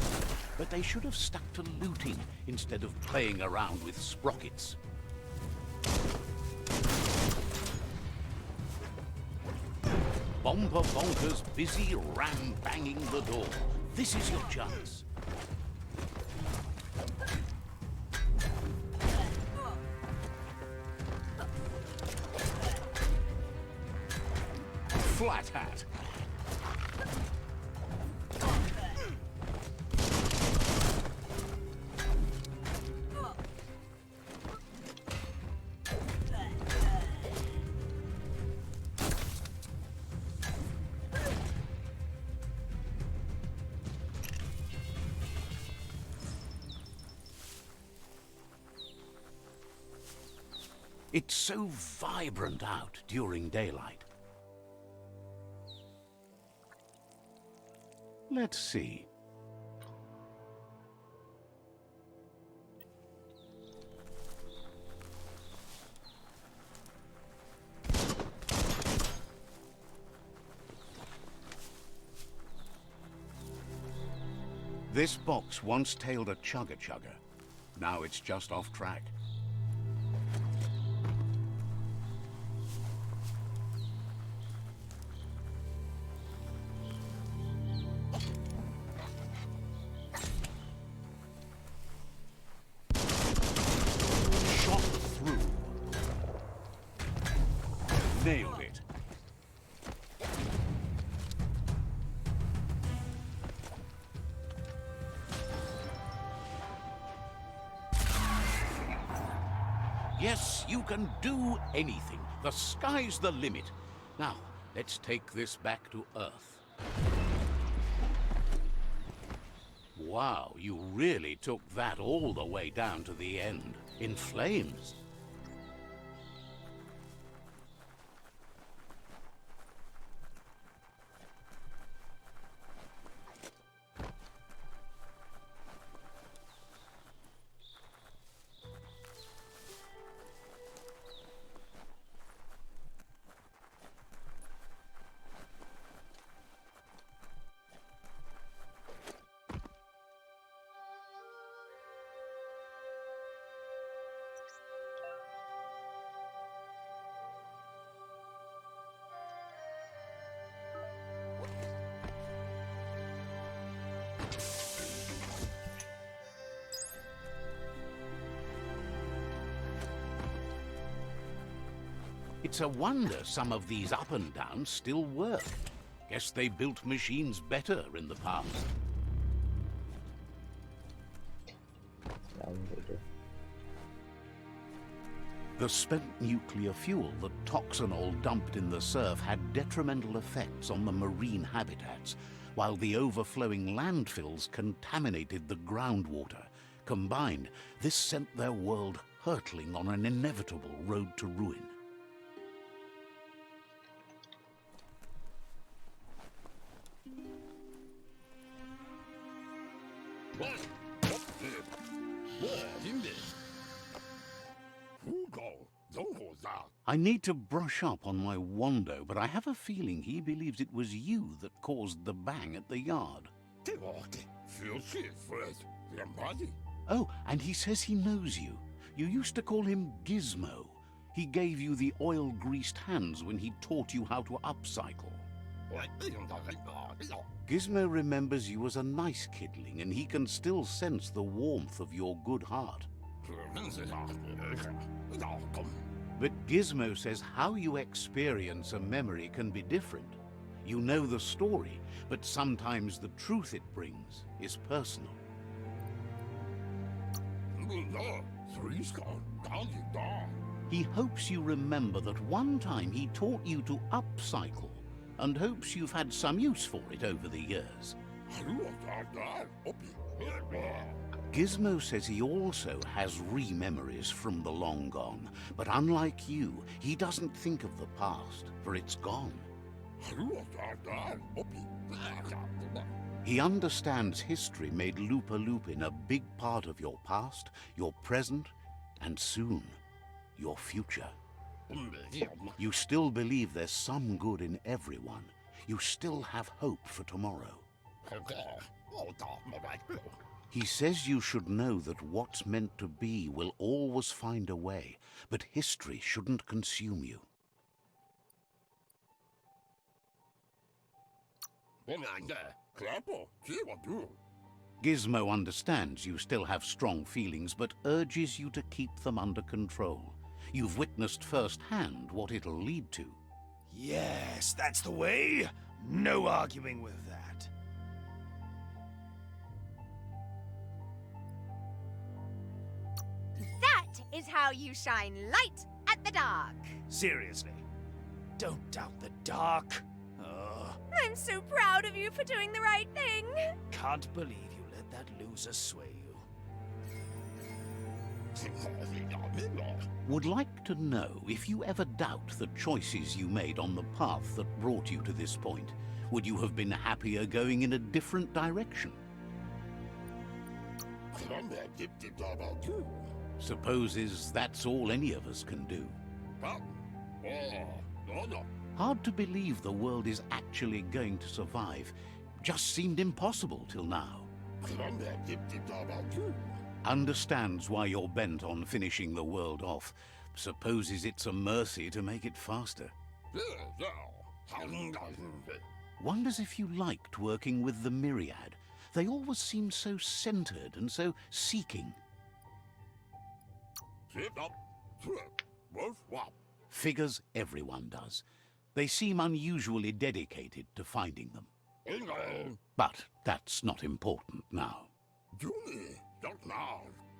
But they should have stuck to looting instead of playing around with sprockets. Bomber Bonker's busy ram-banging the door. This is your chance. Flat Hat. It's so vibrant out during daylight. Let's see. This box once tailed a chugga-chugga. Now it's just off track. Nailed it. Yes, you can do anything. The sky's the limit. Now, let's take this back to Earth. Wow, you really took that all the way down to the end, in flames. It's a wonder some of these up and downs still work. Guess they built machines better in the past. The spent nuclear fuel, the toxinol dumped in the surf, had detrimental effects on the marine habitats, while the overflowing landfills contaminated the groundwater. Combined, this sent their world hurtling on an inevitable road to ruin. I need to brush up on my Wando, but I have a feeling he believes it was you that caused the bang at the yard. Oh, and he says he knows you. You used to call him Gizmo. He gave you the oil-greased hands when he taught you how to upcycle. Gizmo remembers you as a nice kidling, and he can still sense the warmth of your good heart. But Gizmo says how you experience a memory can be different. You know the story, but sometimes the truth it brings is personal. He hopes you remember that one time he taught you to upcycle, and hopes you've had some use for it over the years. Gizmo says he also has re-memories from the long gone, but unlike you, he doesn't think of the past, for it's gone. He understands history made Lupa Lupin a big part of your past, your present, and soon, your future. You still believe there's some good in everyone. You still have hope for tomorrow. He says you should know that what's meant to be will always find a way, but history shouldn't consume you. Gizmo understands you still have strong feelings, but urges you to keep them under control. You've witnessed firsthand what it'll lead to. Yes, that's the way. No arguing with that. That is how you shine light at the dark. Seriously, don't doubt the dark. I'm so proud of you for doing the right thing. Can't believe you let that loser sway you. Would like to know if you ever doubt the choices you made on the path that brought you to this point. Would you have been happier going in a different direction? Supposes that's all any of us can do. Hard to believe the world is actually going to survive. Just seemed impossible till now. Understands why you're bent on finishing the world off. Supposes it's a mercy to make it faster. Wonders if you liked working with the Myriad. They always seem so centered and so seeking. Figures everyone does. They seem unusually dedicated to finding them. But that's not important now.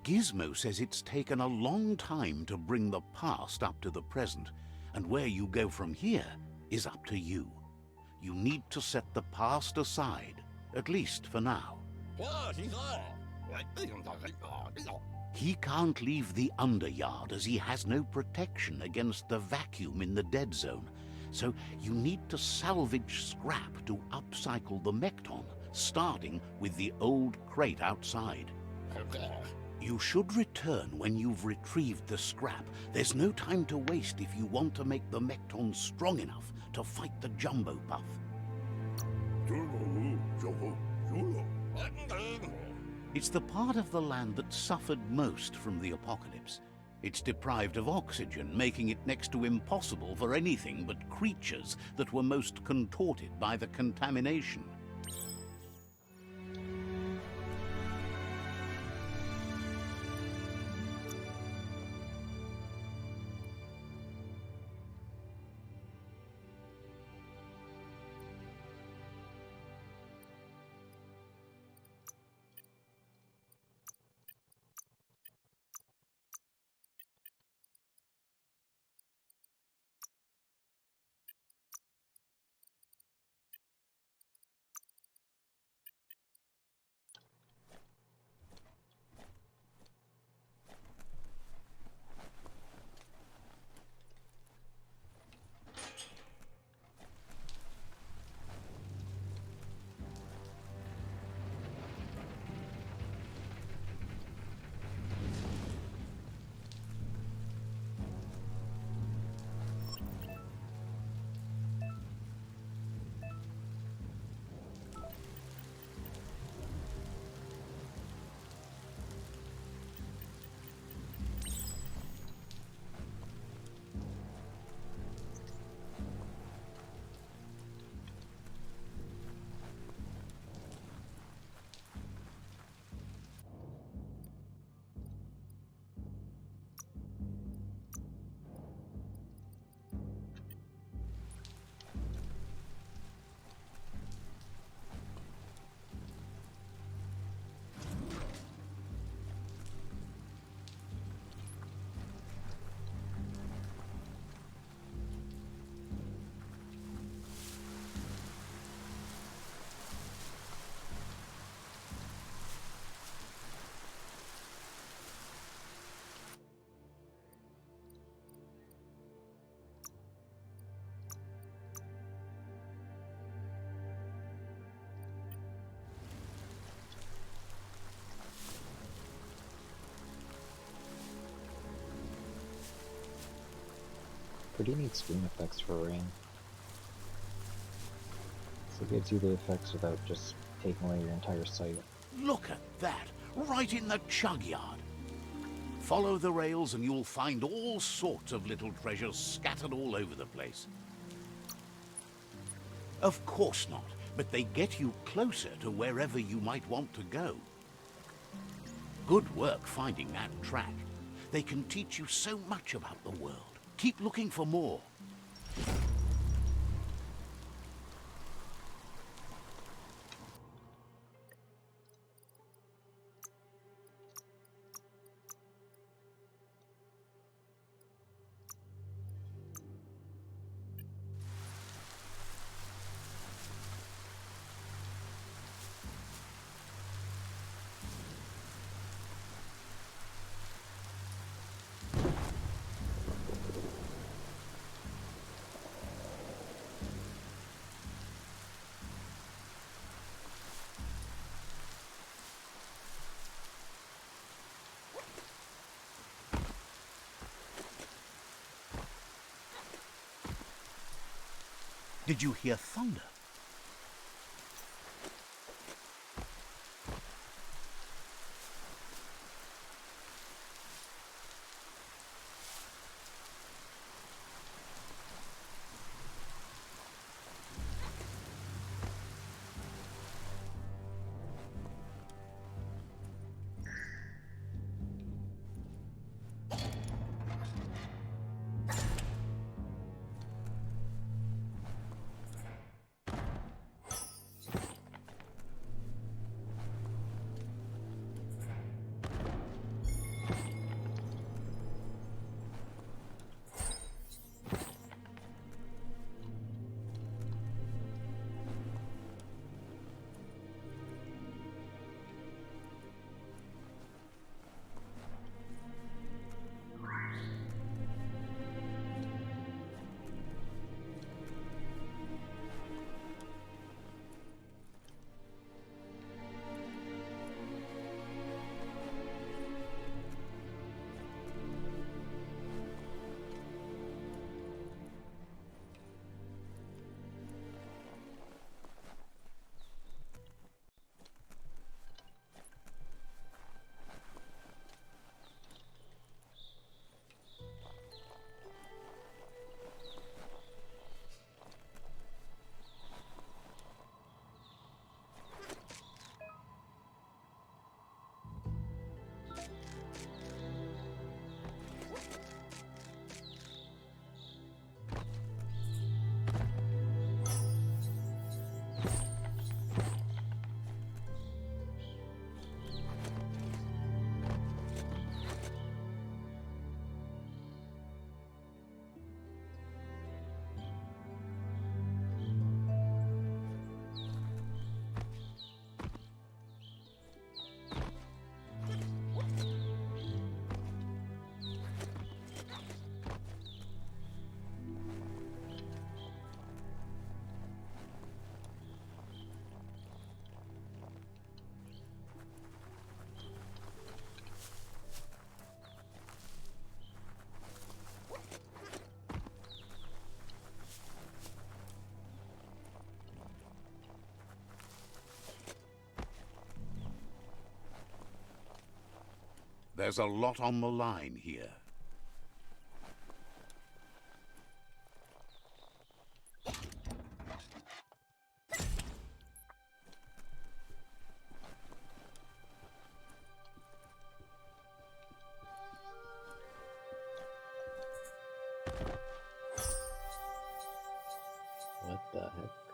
Gizmo says it's taken a long time to bring the past up to the present, and where you go from here is up to you. You need to set the past aside, at least for now. He can't leave the Underyard as he has no protection against the vacuum in the dead zone. So you need to salvage scrap to upcycle the Mekton, starting with the old crate outside. You should return when you've retrieved the scrap. There's no time to waste if you want to make the Mekton strong enough to fight the Jumbo Puff. It's the part of the land that suffered most from the apocalypse. It's deprived of oxygen, making it next to impossible for anything but creatures that were most contorted by the contamination. Pretty neat screen effects for rain. So it gives you the effects without just taking away your entire sight. Look at that, right in the chug yard. Follow the rails and you'll find all sorts of little treasures scattered all over the place. Of course not, but they get you closer to wherever you might want to go. Good work finding that track. They can teach you so much about the world. Keep looking for more. Did you hear thunder? There's a lot on the line here. What the heck?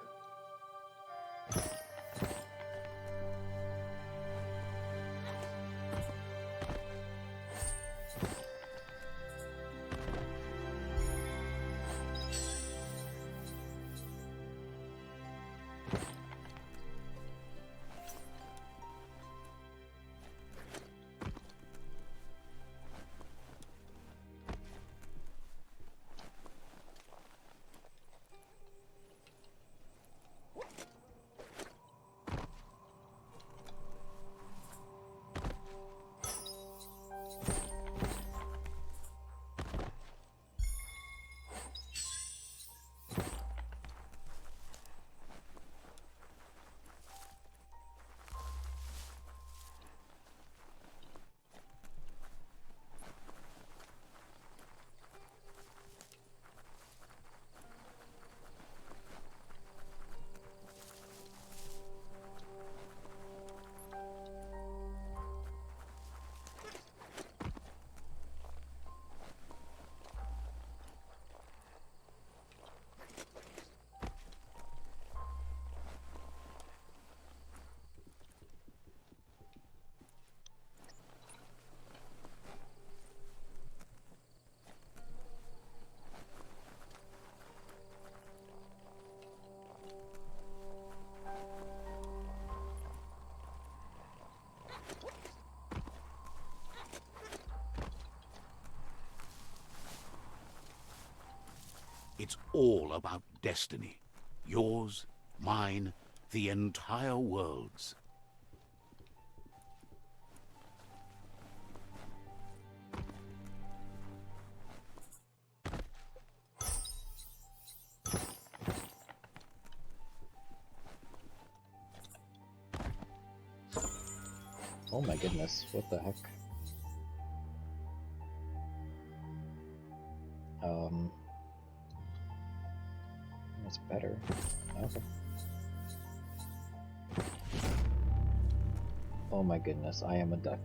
It's all about destiny. Yours, mine, the entire world's. Oh my goodness, what the heck? That's better. Okay. Oh my goodness, I am a duck.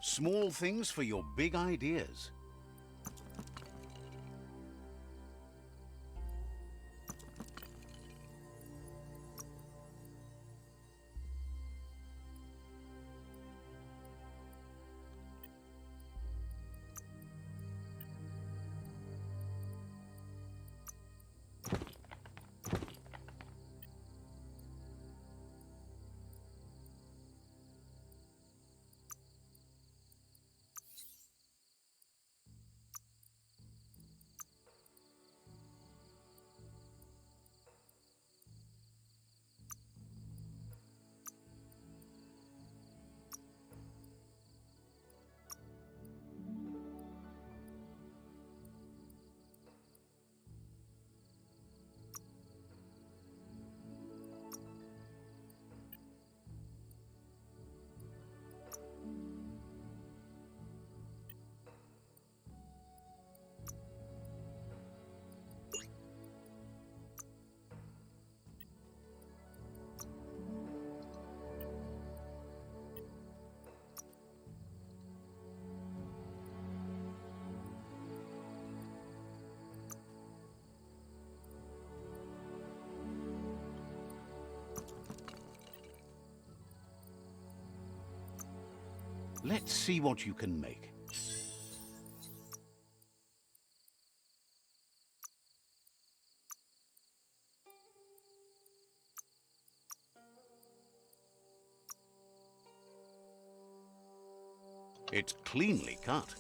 Small things for your big ideas. Let's see what you can make. It's cleanly cut.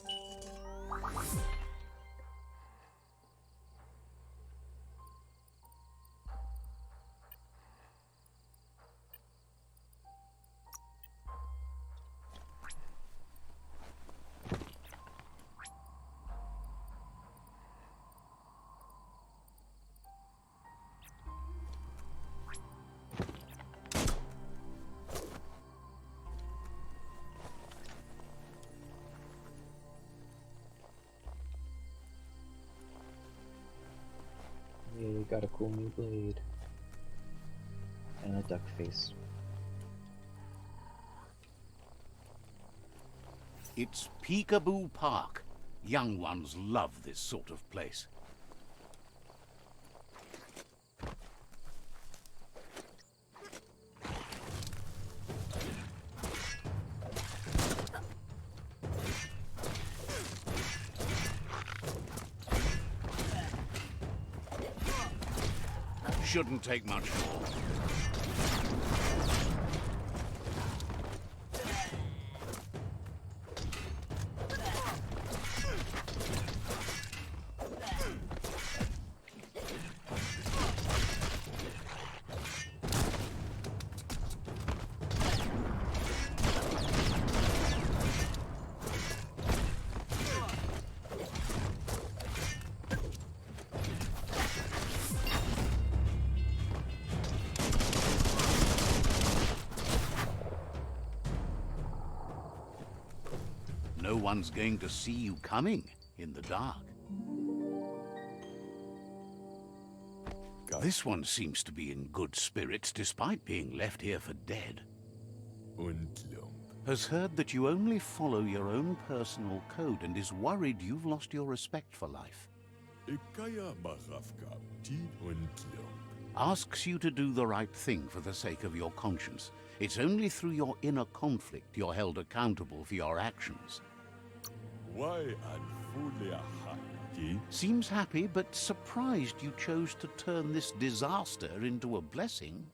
Yay, got a cool new blade. And a duck face. It's Peekaboo Park. Young ones love this sort of place. Shouldn't take much more. No one's going to see you coming in the dark. This one seems to be in good spirits despite being left here for dead. Und Lump. has heard that you only follow your own personal code and is worried you've lost your respect for life. Asks you to do the right thing for the sake of your conscience. It's only through your inner conflict you're held accountable for your actions. Seems happy, but surprised you chose to turn this disaster into a blessing.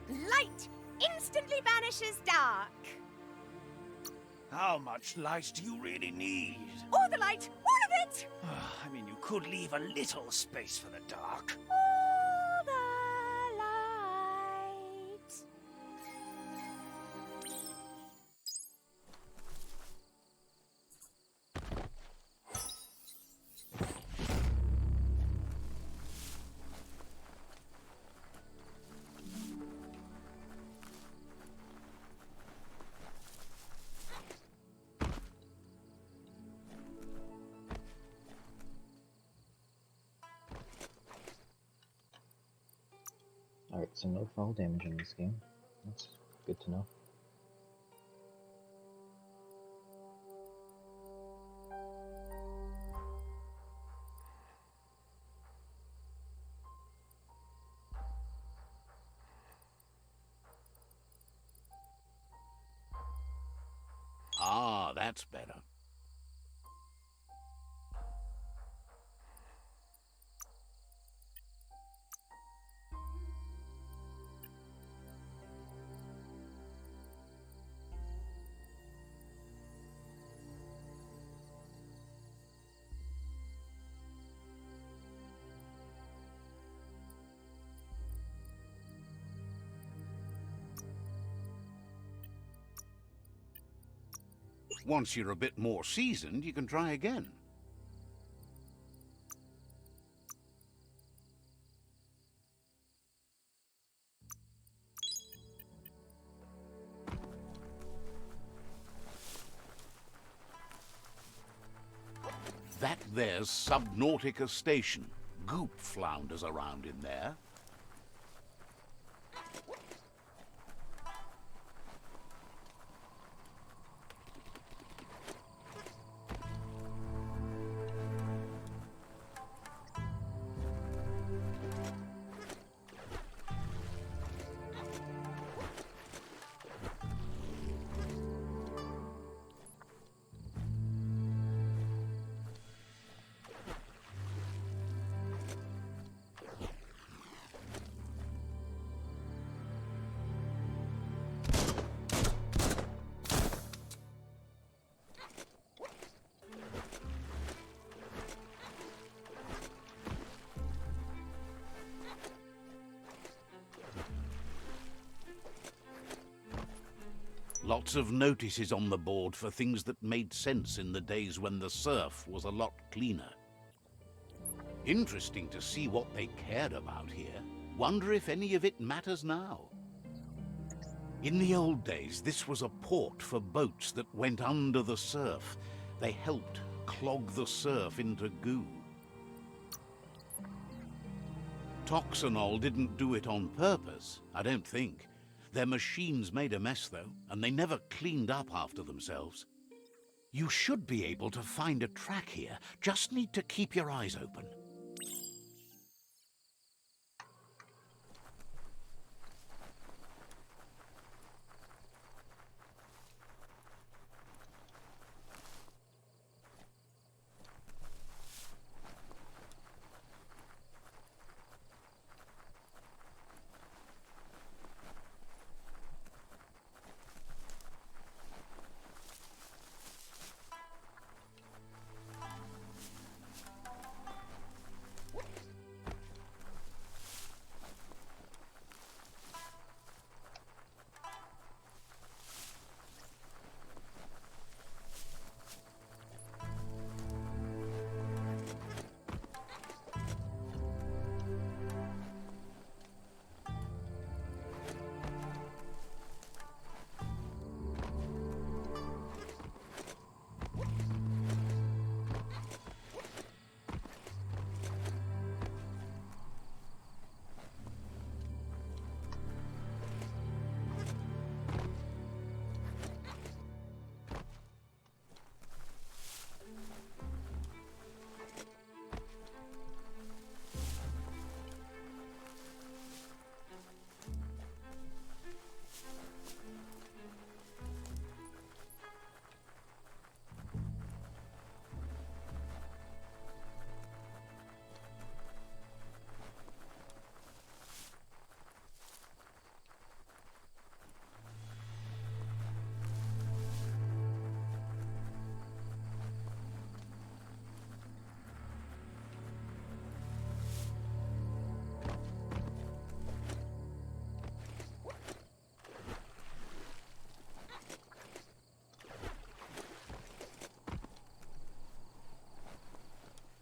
Light instantly banishes dark. How much light do you really need? All the light, all of it! I mean, you could leave a little space for the dark. All the light. Alright, so no fall damage in this game. That's good to know. Ah, that's better. Once you're a bit more seasoned, you can try again. That there's Subnautica Station. Goop flounders around in there. Lots of notices on the board for things that made sense in the days when the surf was a lot cleaner. Interesting to see what they cared about here. Wonder if any of it matters now. In the old days, this was a port for boats that went under the surf. They helped clog the surf into goo. Toxanol didn't do it on purpose, I don't think. Their machines made a mess, though, and they never cleaned up after themselves. You should be able to find a track here. Just need to keep your eyes open.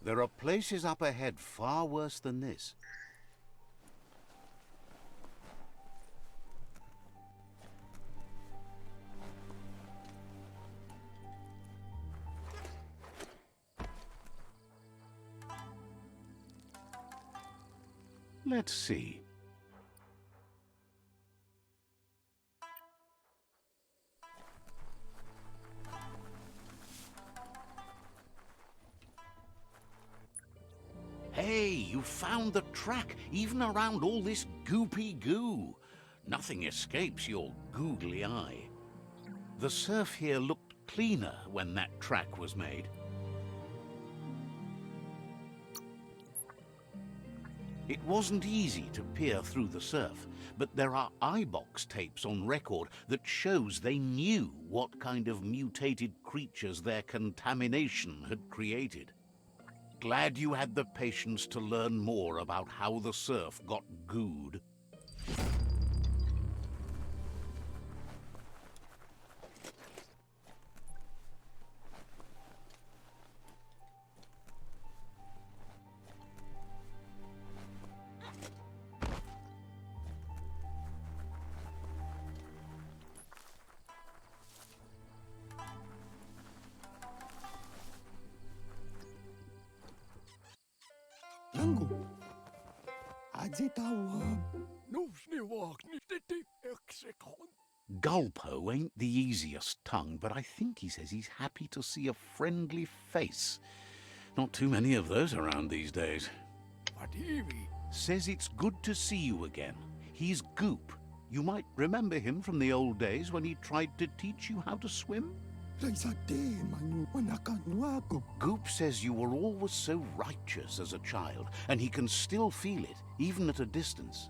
There are places up ahead far worse than this. Let's see. Hey, you found the track, even around all this goopy goo. Nothing escapes your googly eye. The surf here looked cleaner when that track was made. It wasn't easy to peer through the surf, but there are eye-box tapes on record that shows they knew what kind of mutated creatures their contamination had created. Glad you had the patience to learn more about how the surf got gooed. Gulpo ain't the easiest tongue, but I think he says he's happy to see a friendly face. Not too many of those around these days. Says it's good to see you again. He's Goop. You might remember him from the old days when he tried to teach you how to swim. Goop says you were always so righteous as a child, and he can still feel it, even at a distance.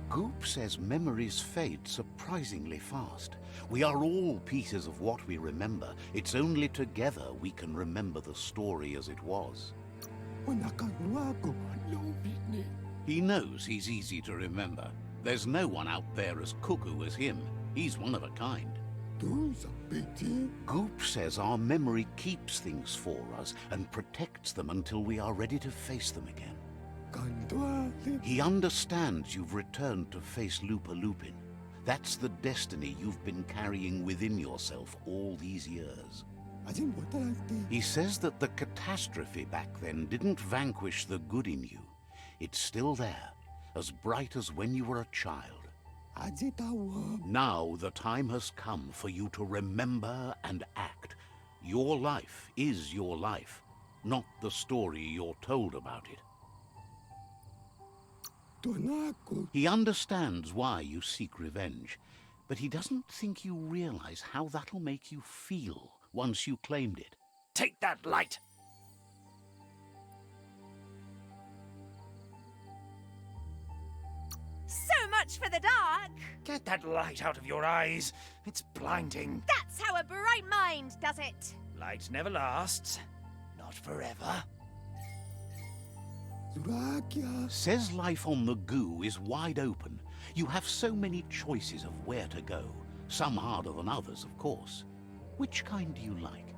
Goop says memories fade surprisingly fast. We are all pieces of what we remember. It's only together we can remember the story as it was. He knows he's easy to remember. There's no one out there as cuckoo as him. He's one of a kind. Goop says our memory keeps things for us and protects them until we are ready to face them again. He understands you've returned to face Lupa Lupin. That's the destiny you've been carrying within yourself all these years. He says that the catastrophe back then didn't vanquish the good in you. It's still there, as bright as when you were a child. Now the time has come for you to remember and act. Your life is your life, not the story you're told about it. He understands why you seek revenge, but he doesn't think you realize how that'll make you feel once you claimed it. Take that light! So much for the dark! Get that light out of your eyes. It's blinding. That's how a bright mind does it! Light never lasts. Not forever. Says life on the goo is wide open. You have so many choices of where to go. Some harder than others, of course. Which kind do you like?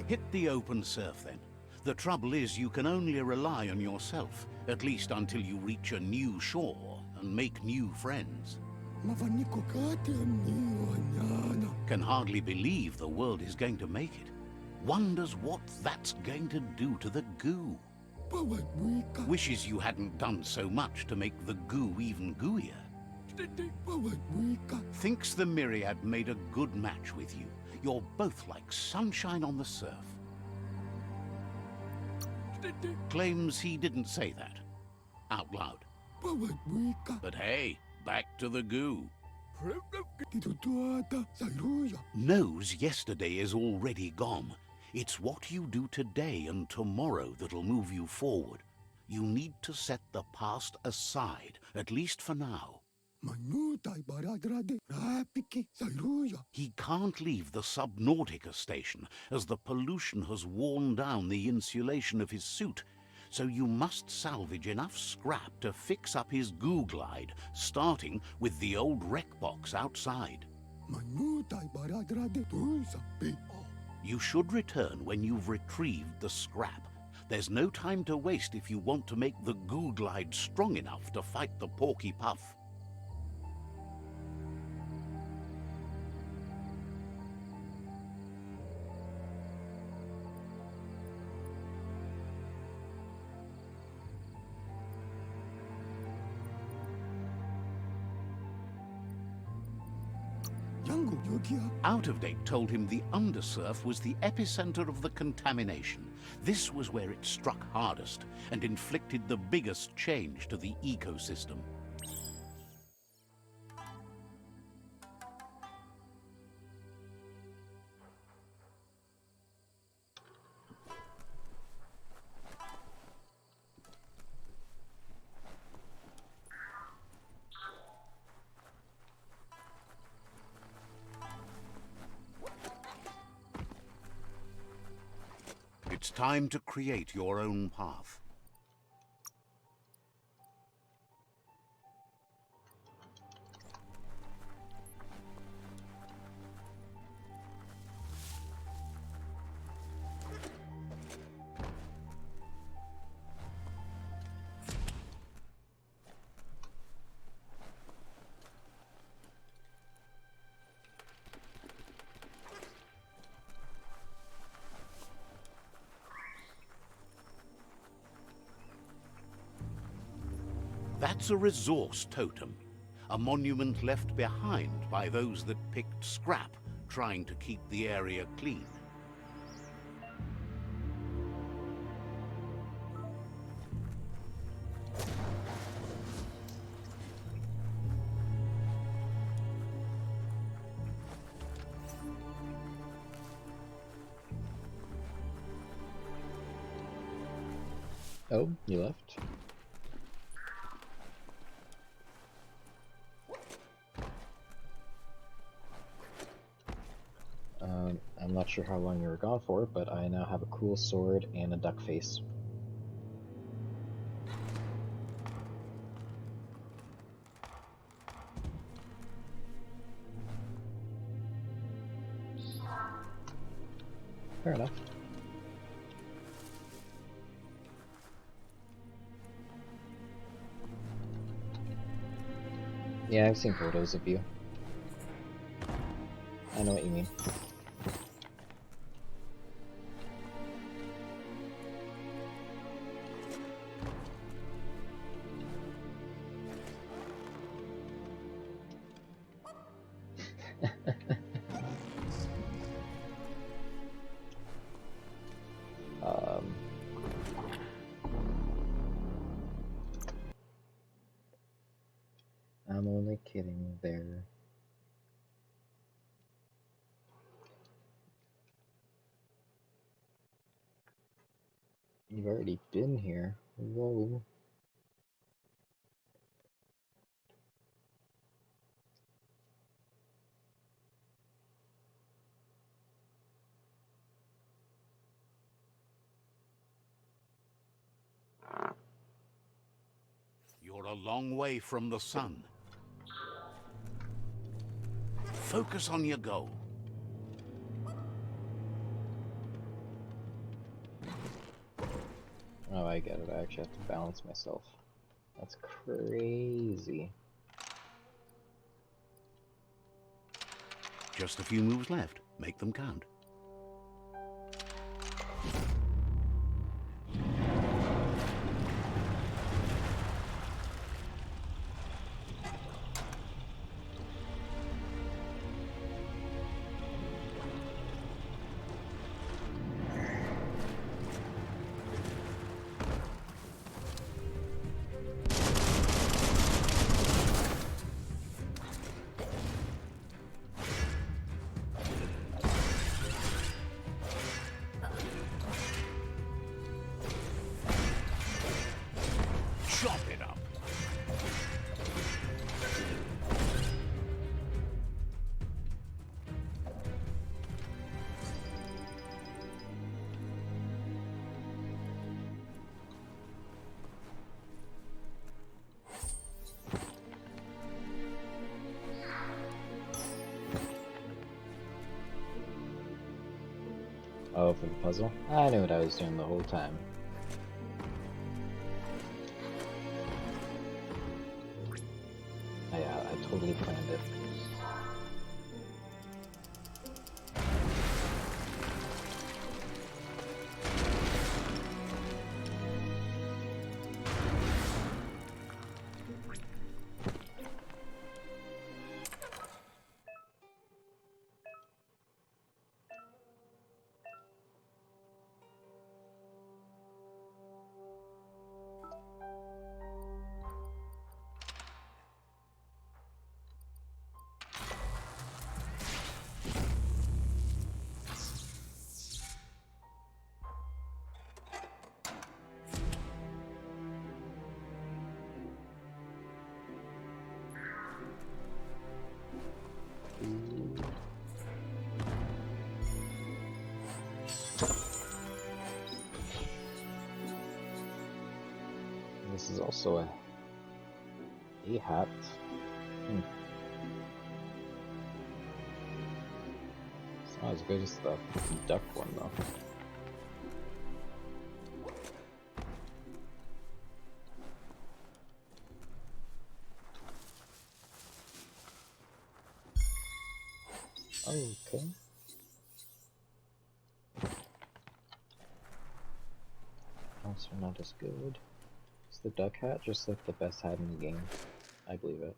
Hit the open surf, then. The trouble is you can only rely on yourself, at least until you reach a new shore and make new friends. Can hardly believe the world is going to make it. Wonders what that's going to do to the goo. Wishes you hadn't done so much to make the goo even gooier. Thinks the Myriad made a good match with you. You're both like sunshine on the surf. Claims he didn't say that out loud. But hey, back to the goo. Knows yesterday is already gone. It's what you do today and tomorrow that'll move you forward. You need to set the past aside, at least for now. He can't leave the Subnautica station, as the pollution has worn down the insulation of his suit, so you must salvage enough scrap to fix up his goo glide, starting with the old wreck box outside. You should return when you've retrieved the scrap. There's no time to waste if you want to make the goo glide strong enough to fight the Porky Puff. Out of Date told him the undersurf was the epicenter of the contamination. This was where it struck hardest and inflicted the biggest change to the ecosystem. It's time to create your own path. That's a resource totem, a monument left behind by those that picked scrap, trying to keep the area clean. Oh, you left? I'm not sure how long you were gone for, but I now have a cool sword and a duck face. Fair enough. Yeah, I've seen photos of you. I know what you mean. I'm only kidding there. You've already been here. Whoa. You're a long way from the sun. Focus on your goal. Oh, I get it. I actually have to balance myself. That's crazy. Just a few moves left. Make them count. Oh, for the puzzle? I knew what I was doing the whole time. I totally planned it. This is also a hat. It's not as good as the duck one though. Okay. Also not as good. Is the duck hat just like the best hat in the game? I believe it.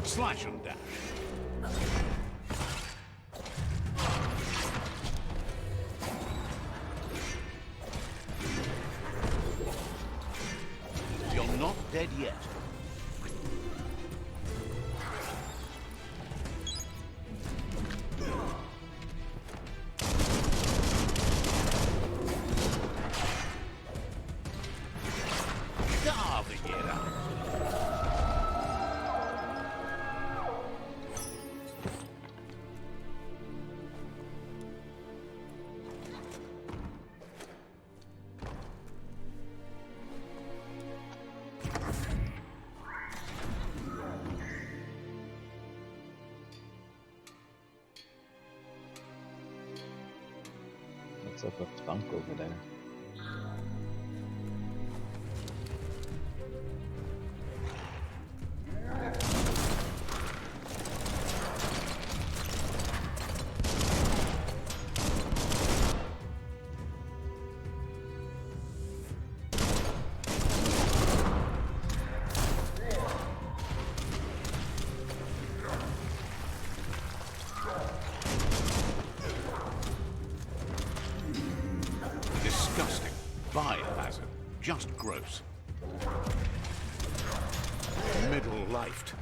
Slash and dash. You're not dead yet. Looks like a thunk over there. Disgusting. Biohazard. Just gross. Middle-lifed.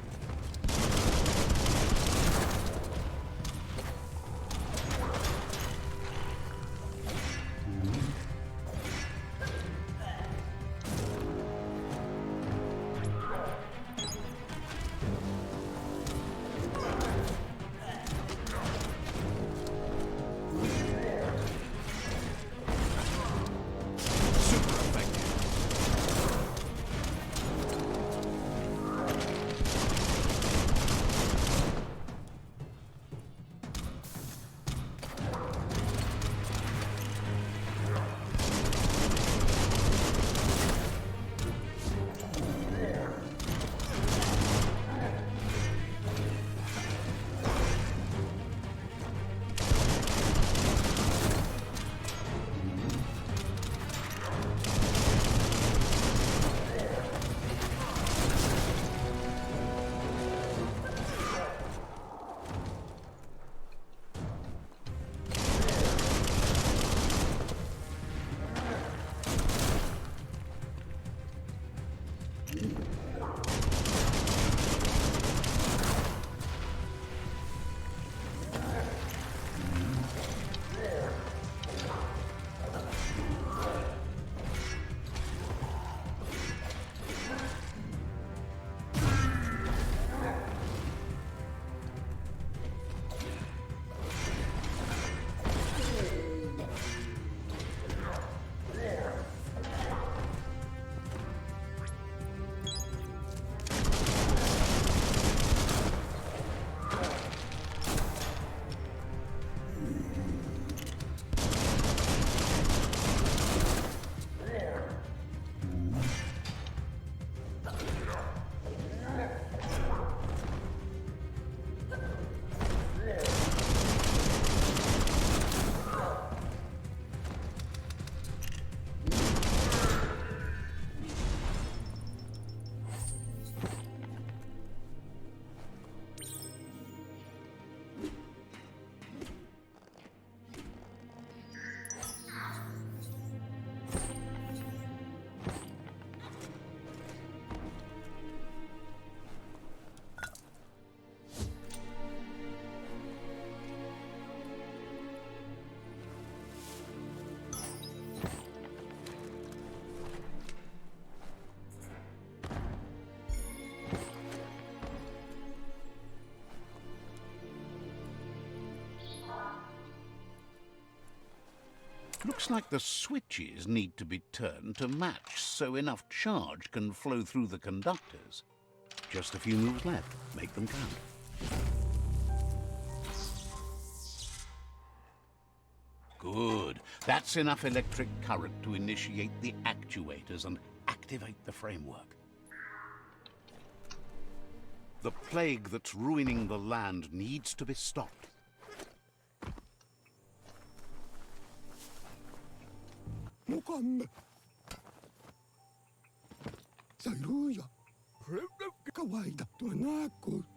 Looks like the switches need to be turned to match so enough charge can flow through the conductors. Just a few moves left. Make them count. Good. That's enough electric current to initiate the actuators and activate the framework. The plague that's ruining the land needs to be stopped.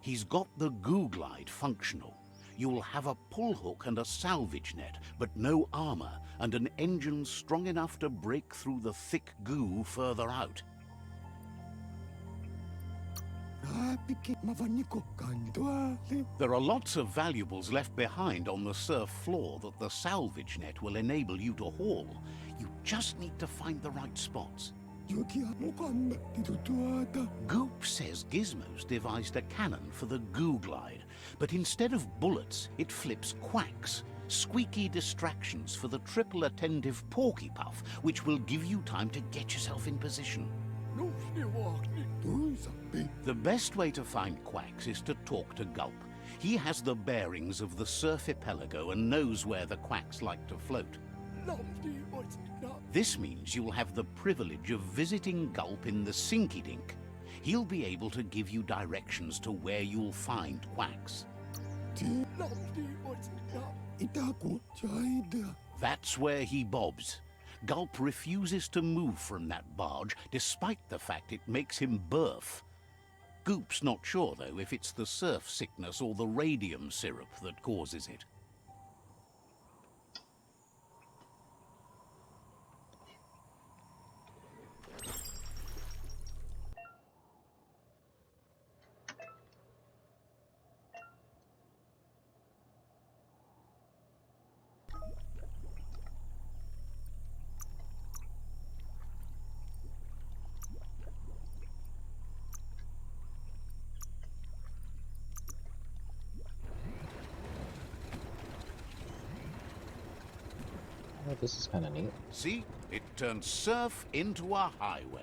He's got the goo glide functional. You'll have a pull hook and a salvage net, but no armor, and an engine strong enough to break through the thick goo further out. There are lots of valuables left behind on the surf floor that the salvage net will enable you to haul. You just need to find the right spots. Goop says Gizmo's devised a cannon for the goo glide, but instead of bullets, it flips quacks, squeaky distractions for the triple attentive Porky Puff, which will give you time to get yourself in position. The best way to find quacks is to talk to Gulp. He has the bearings of the surfipelago and knows where the quacks like to float. This means you'll have the privilege of visiting Gulp in the Sinky Dink. He'll be able to give you directions to where you'll find quacks. That's where he bobs. Gulp refuses to move from that barge, despite the fact it makes him burf. Goop's not sure, though, if it's the surf sickness or the radium syrup that causes it. Oh, this is kind of neat. See? It turns surf into a highway.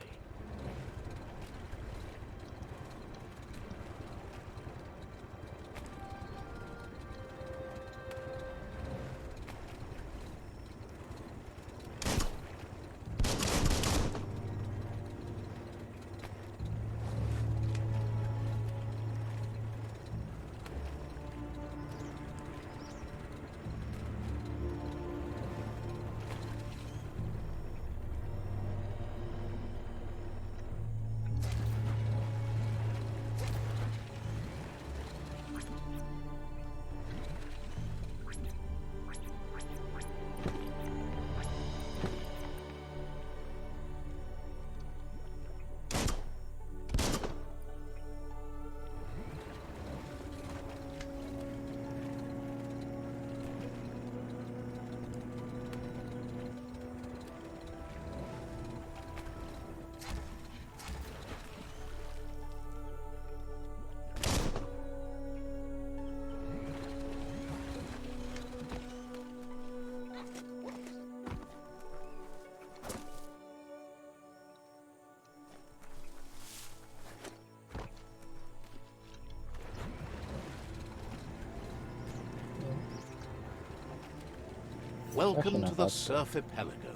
Welcome to the surfipelago,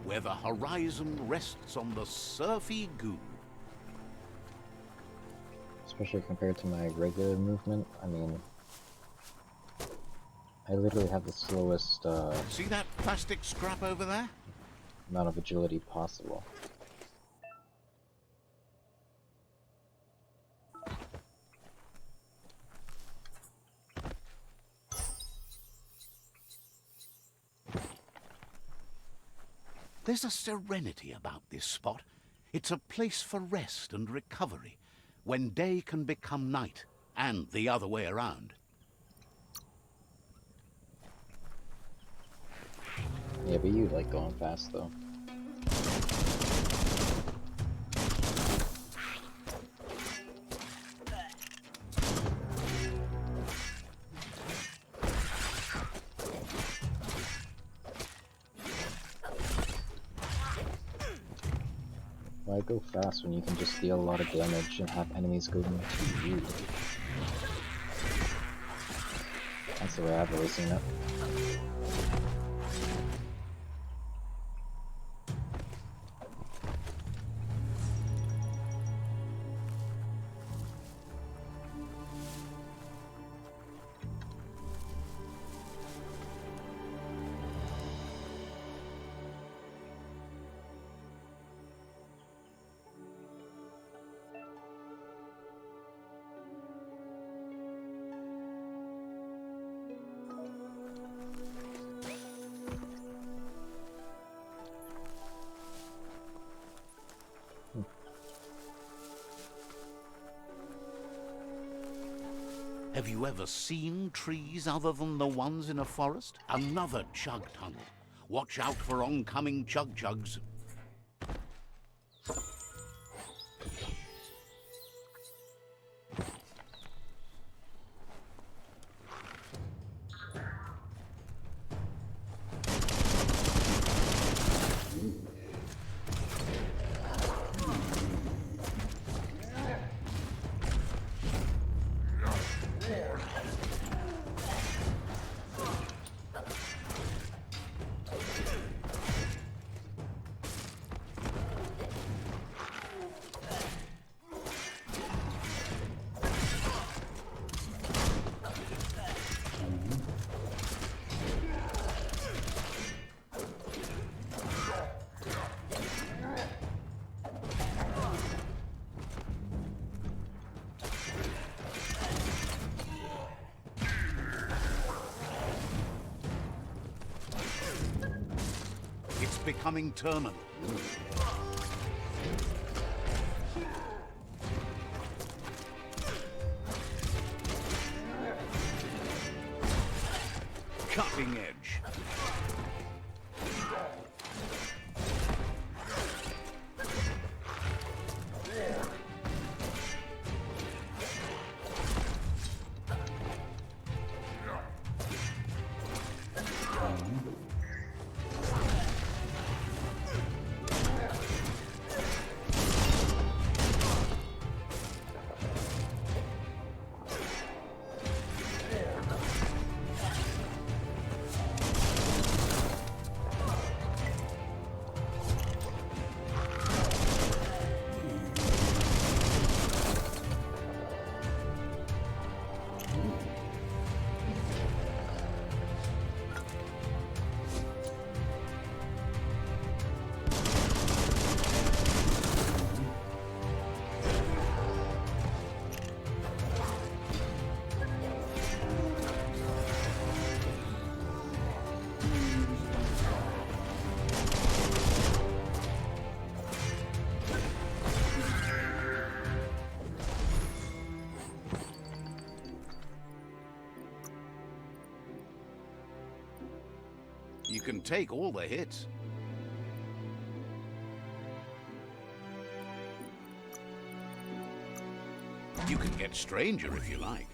where the horizon rests on the surfy goo. Especially compared to my regular movement. I mean, I literally have the slowest See that plastic scrap over there? amount of agility possible. There's a serenity about this spot. It's a place for rest and recovery, when day can become night, and the other way around. Yeah, but you like going fast, though. Why go fast when you can just deal a lot of damage and have enemies go into you? That's the way I've always seen it. Have you ever seen trees other than the ones in a forest? Another chug tunnel. Watch out for oncoming chug-chugs. It's becoming terminal. Cutting edge. You can take all the hits. You can get stranger if you like.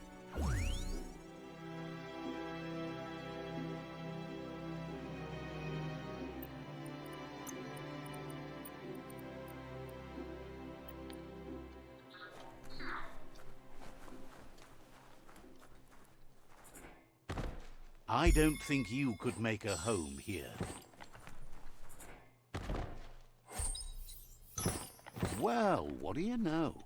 I don't think you could make a home here. Well, what do you know?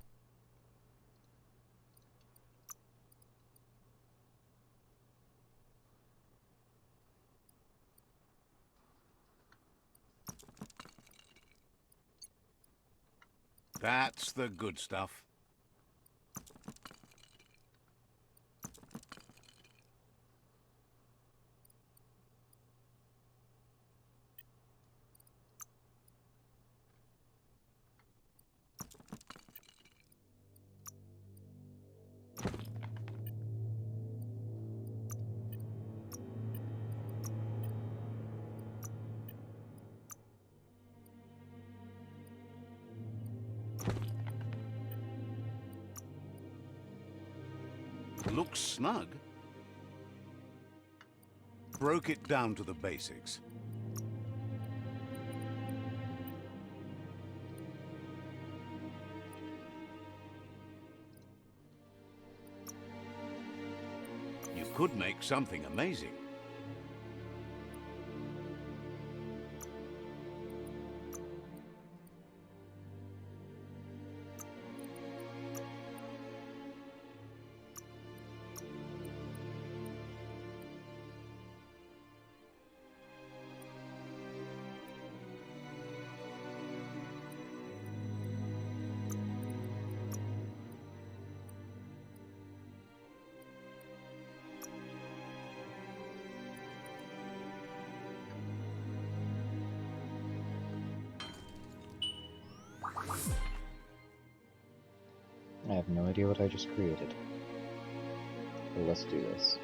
That's the good stuff. Looks snug. Broke it down to the basics. could make something amazing. I have no idea what I just created. But let's do this.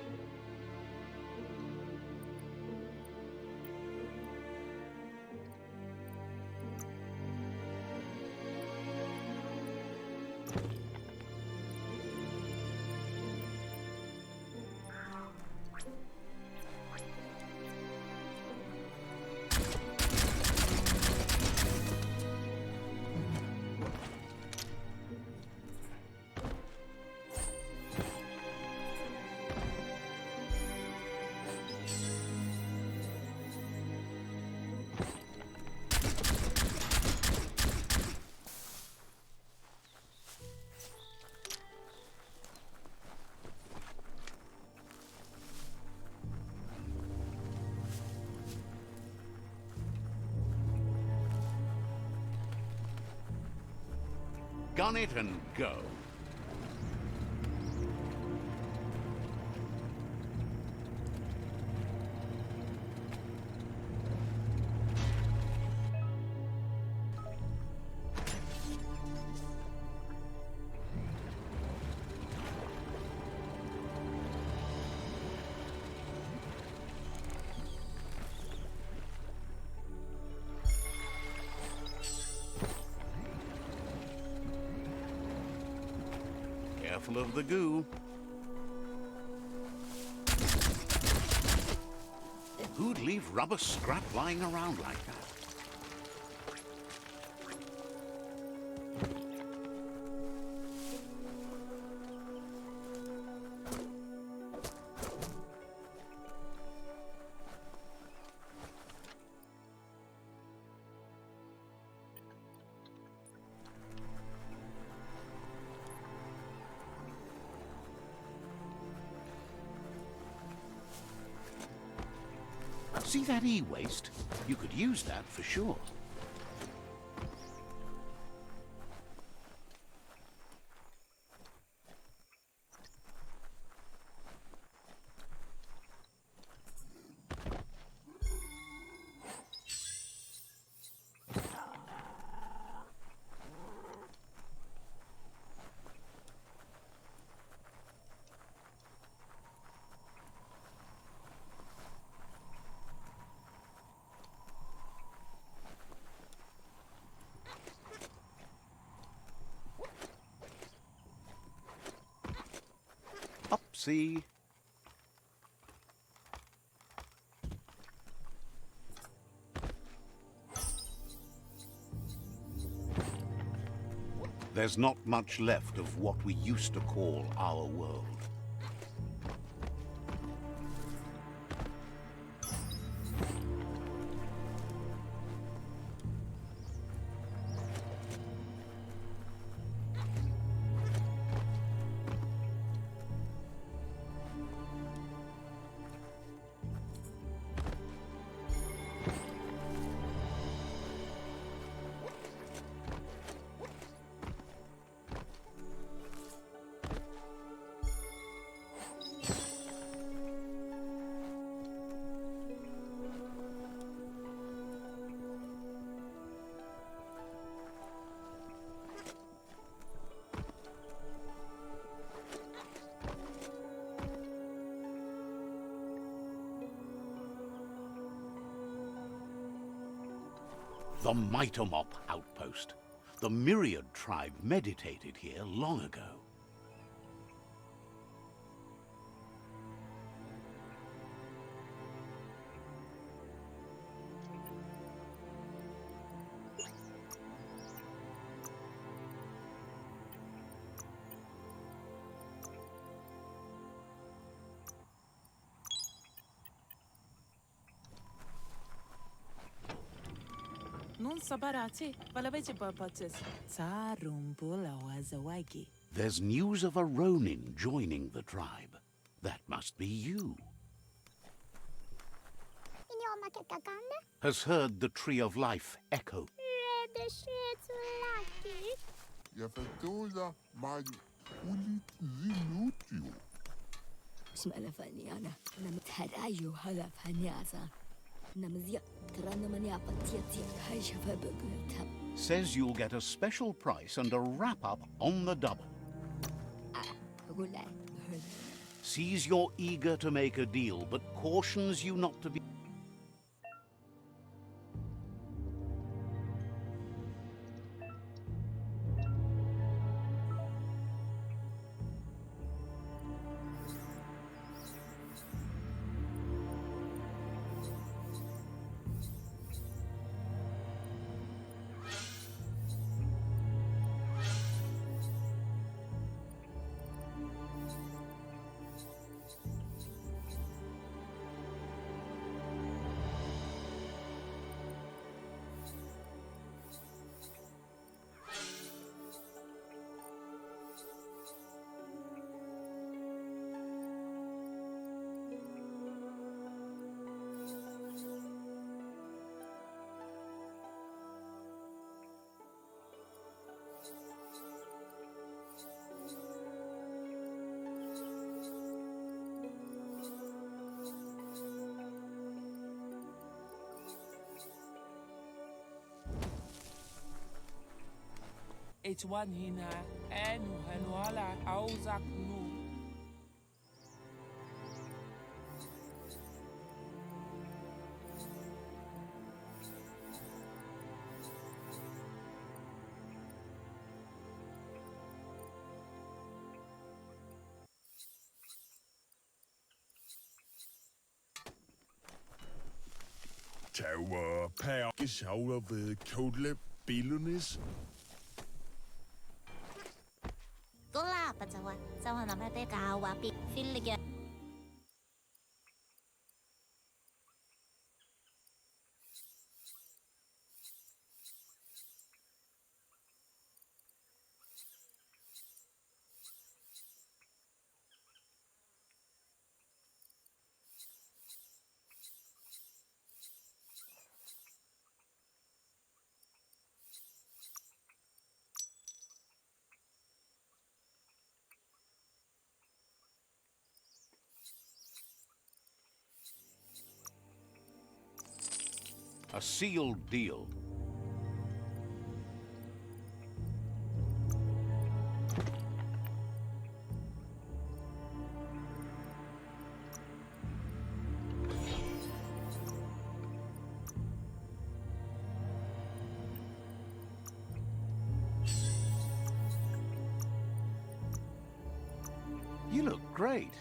Gun it and go. Careful of the goo. Who'd leave rubber scrap lying around like that? See that e-waste? You could use that for sure. Upsie. There's not much left of what we used to call our world. The Mitomop outpost. The Myriad tribe meditated here long ago. Non sabarati, valavece purposes. Sarumbula was a wagi. There's news of a Ronin joining the tribe. That must be you. Has heard the Tree of Life echo. Smalafaniana. Namtarayu halafaniasa. Namzia. Tranamania patiatia. Haishafabugutab. Says you'll get a special price and a wrap-up on the double. Gulai. Sees you're eager to make a deal, but cautions you not to be... It's one hina, enu henuala, auzak nu. Tower per gesauer ved kodle bilunis. Gola pacawa, sama nama te kawapi, filiga. A sealed deal. You look great.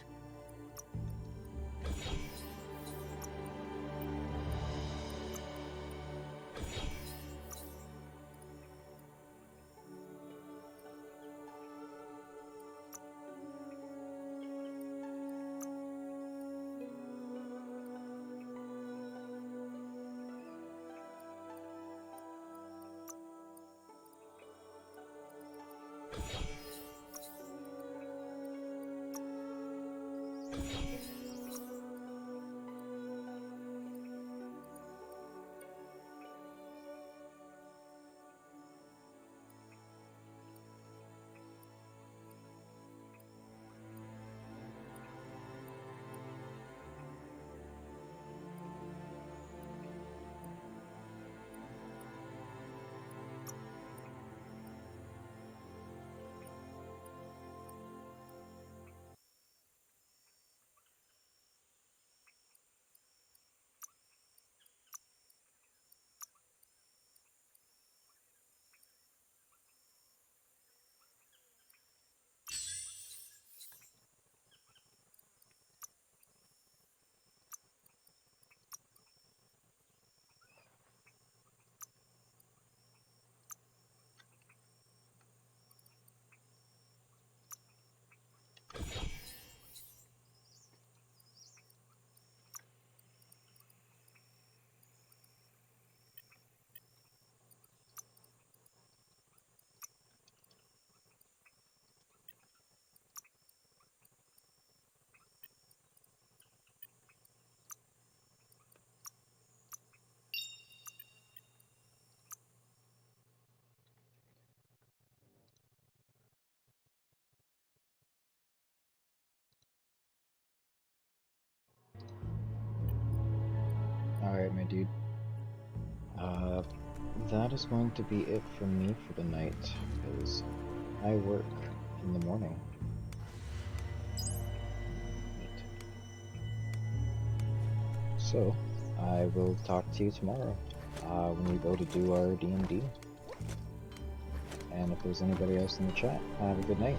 Alright, my dude. That is going to be it for me for the night, because I work in the morning. Neat. So, I will talk to you tomorrow, when we go to do our D&D. And if there's anybody else in the chat, have a good night.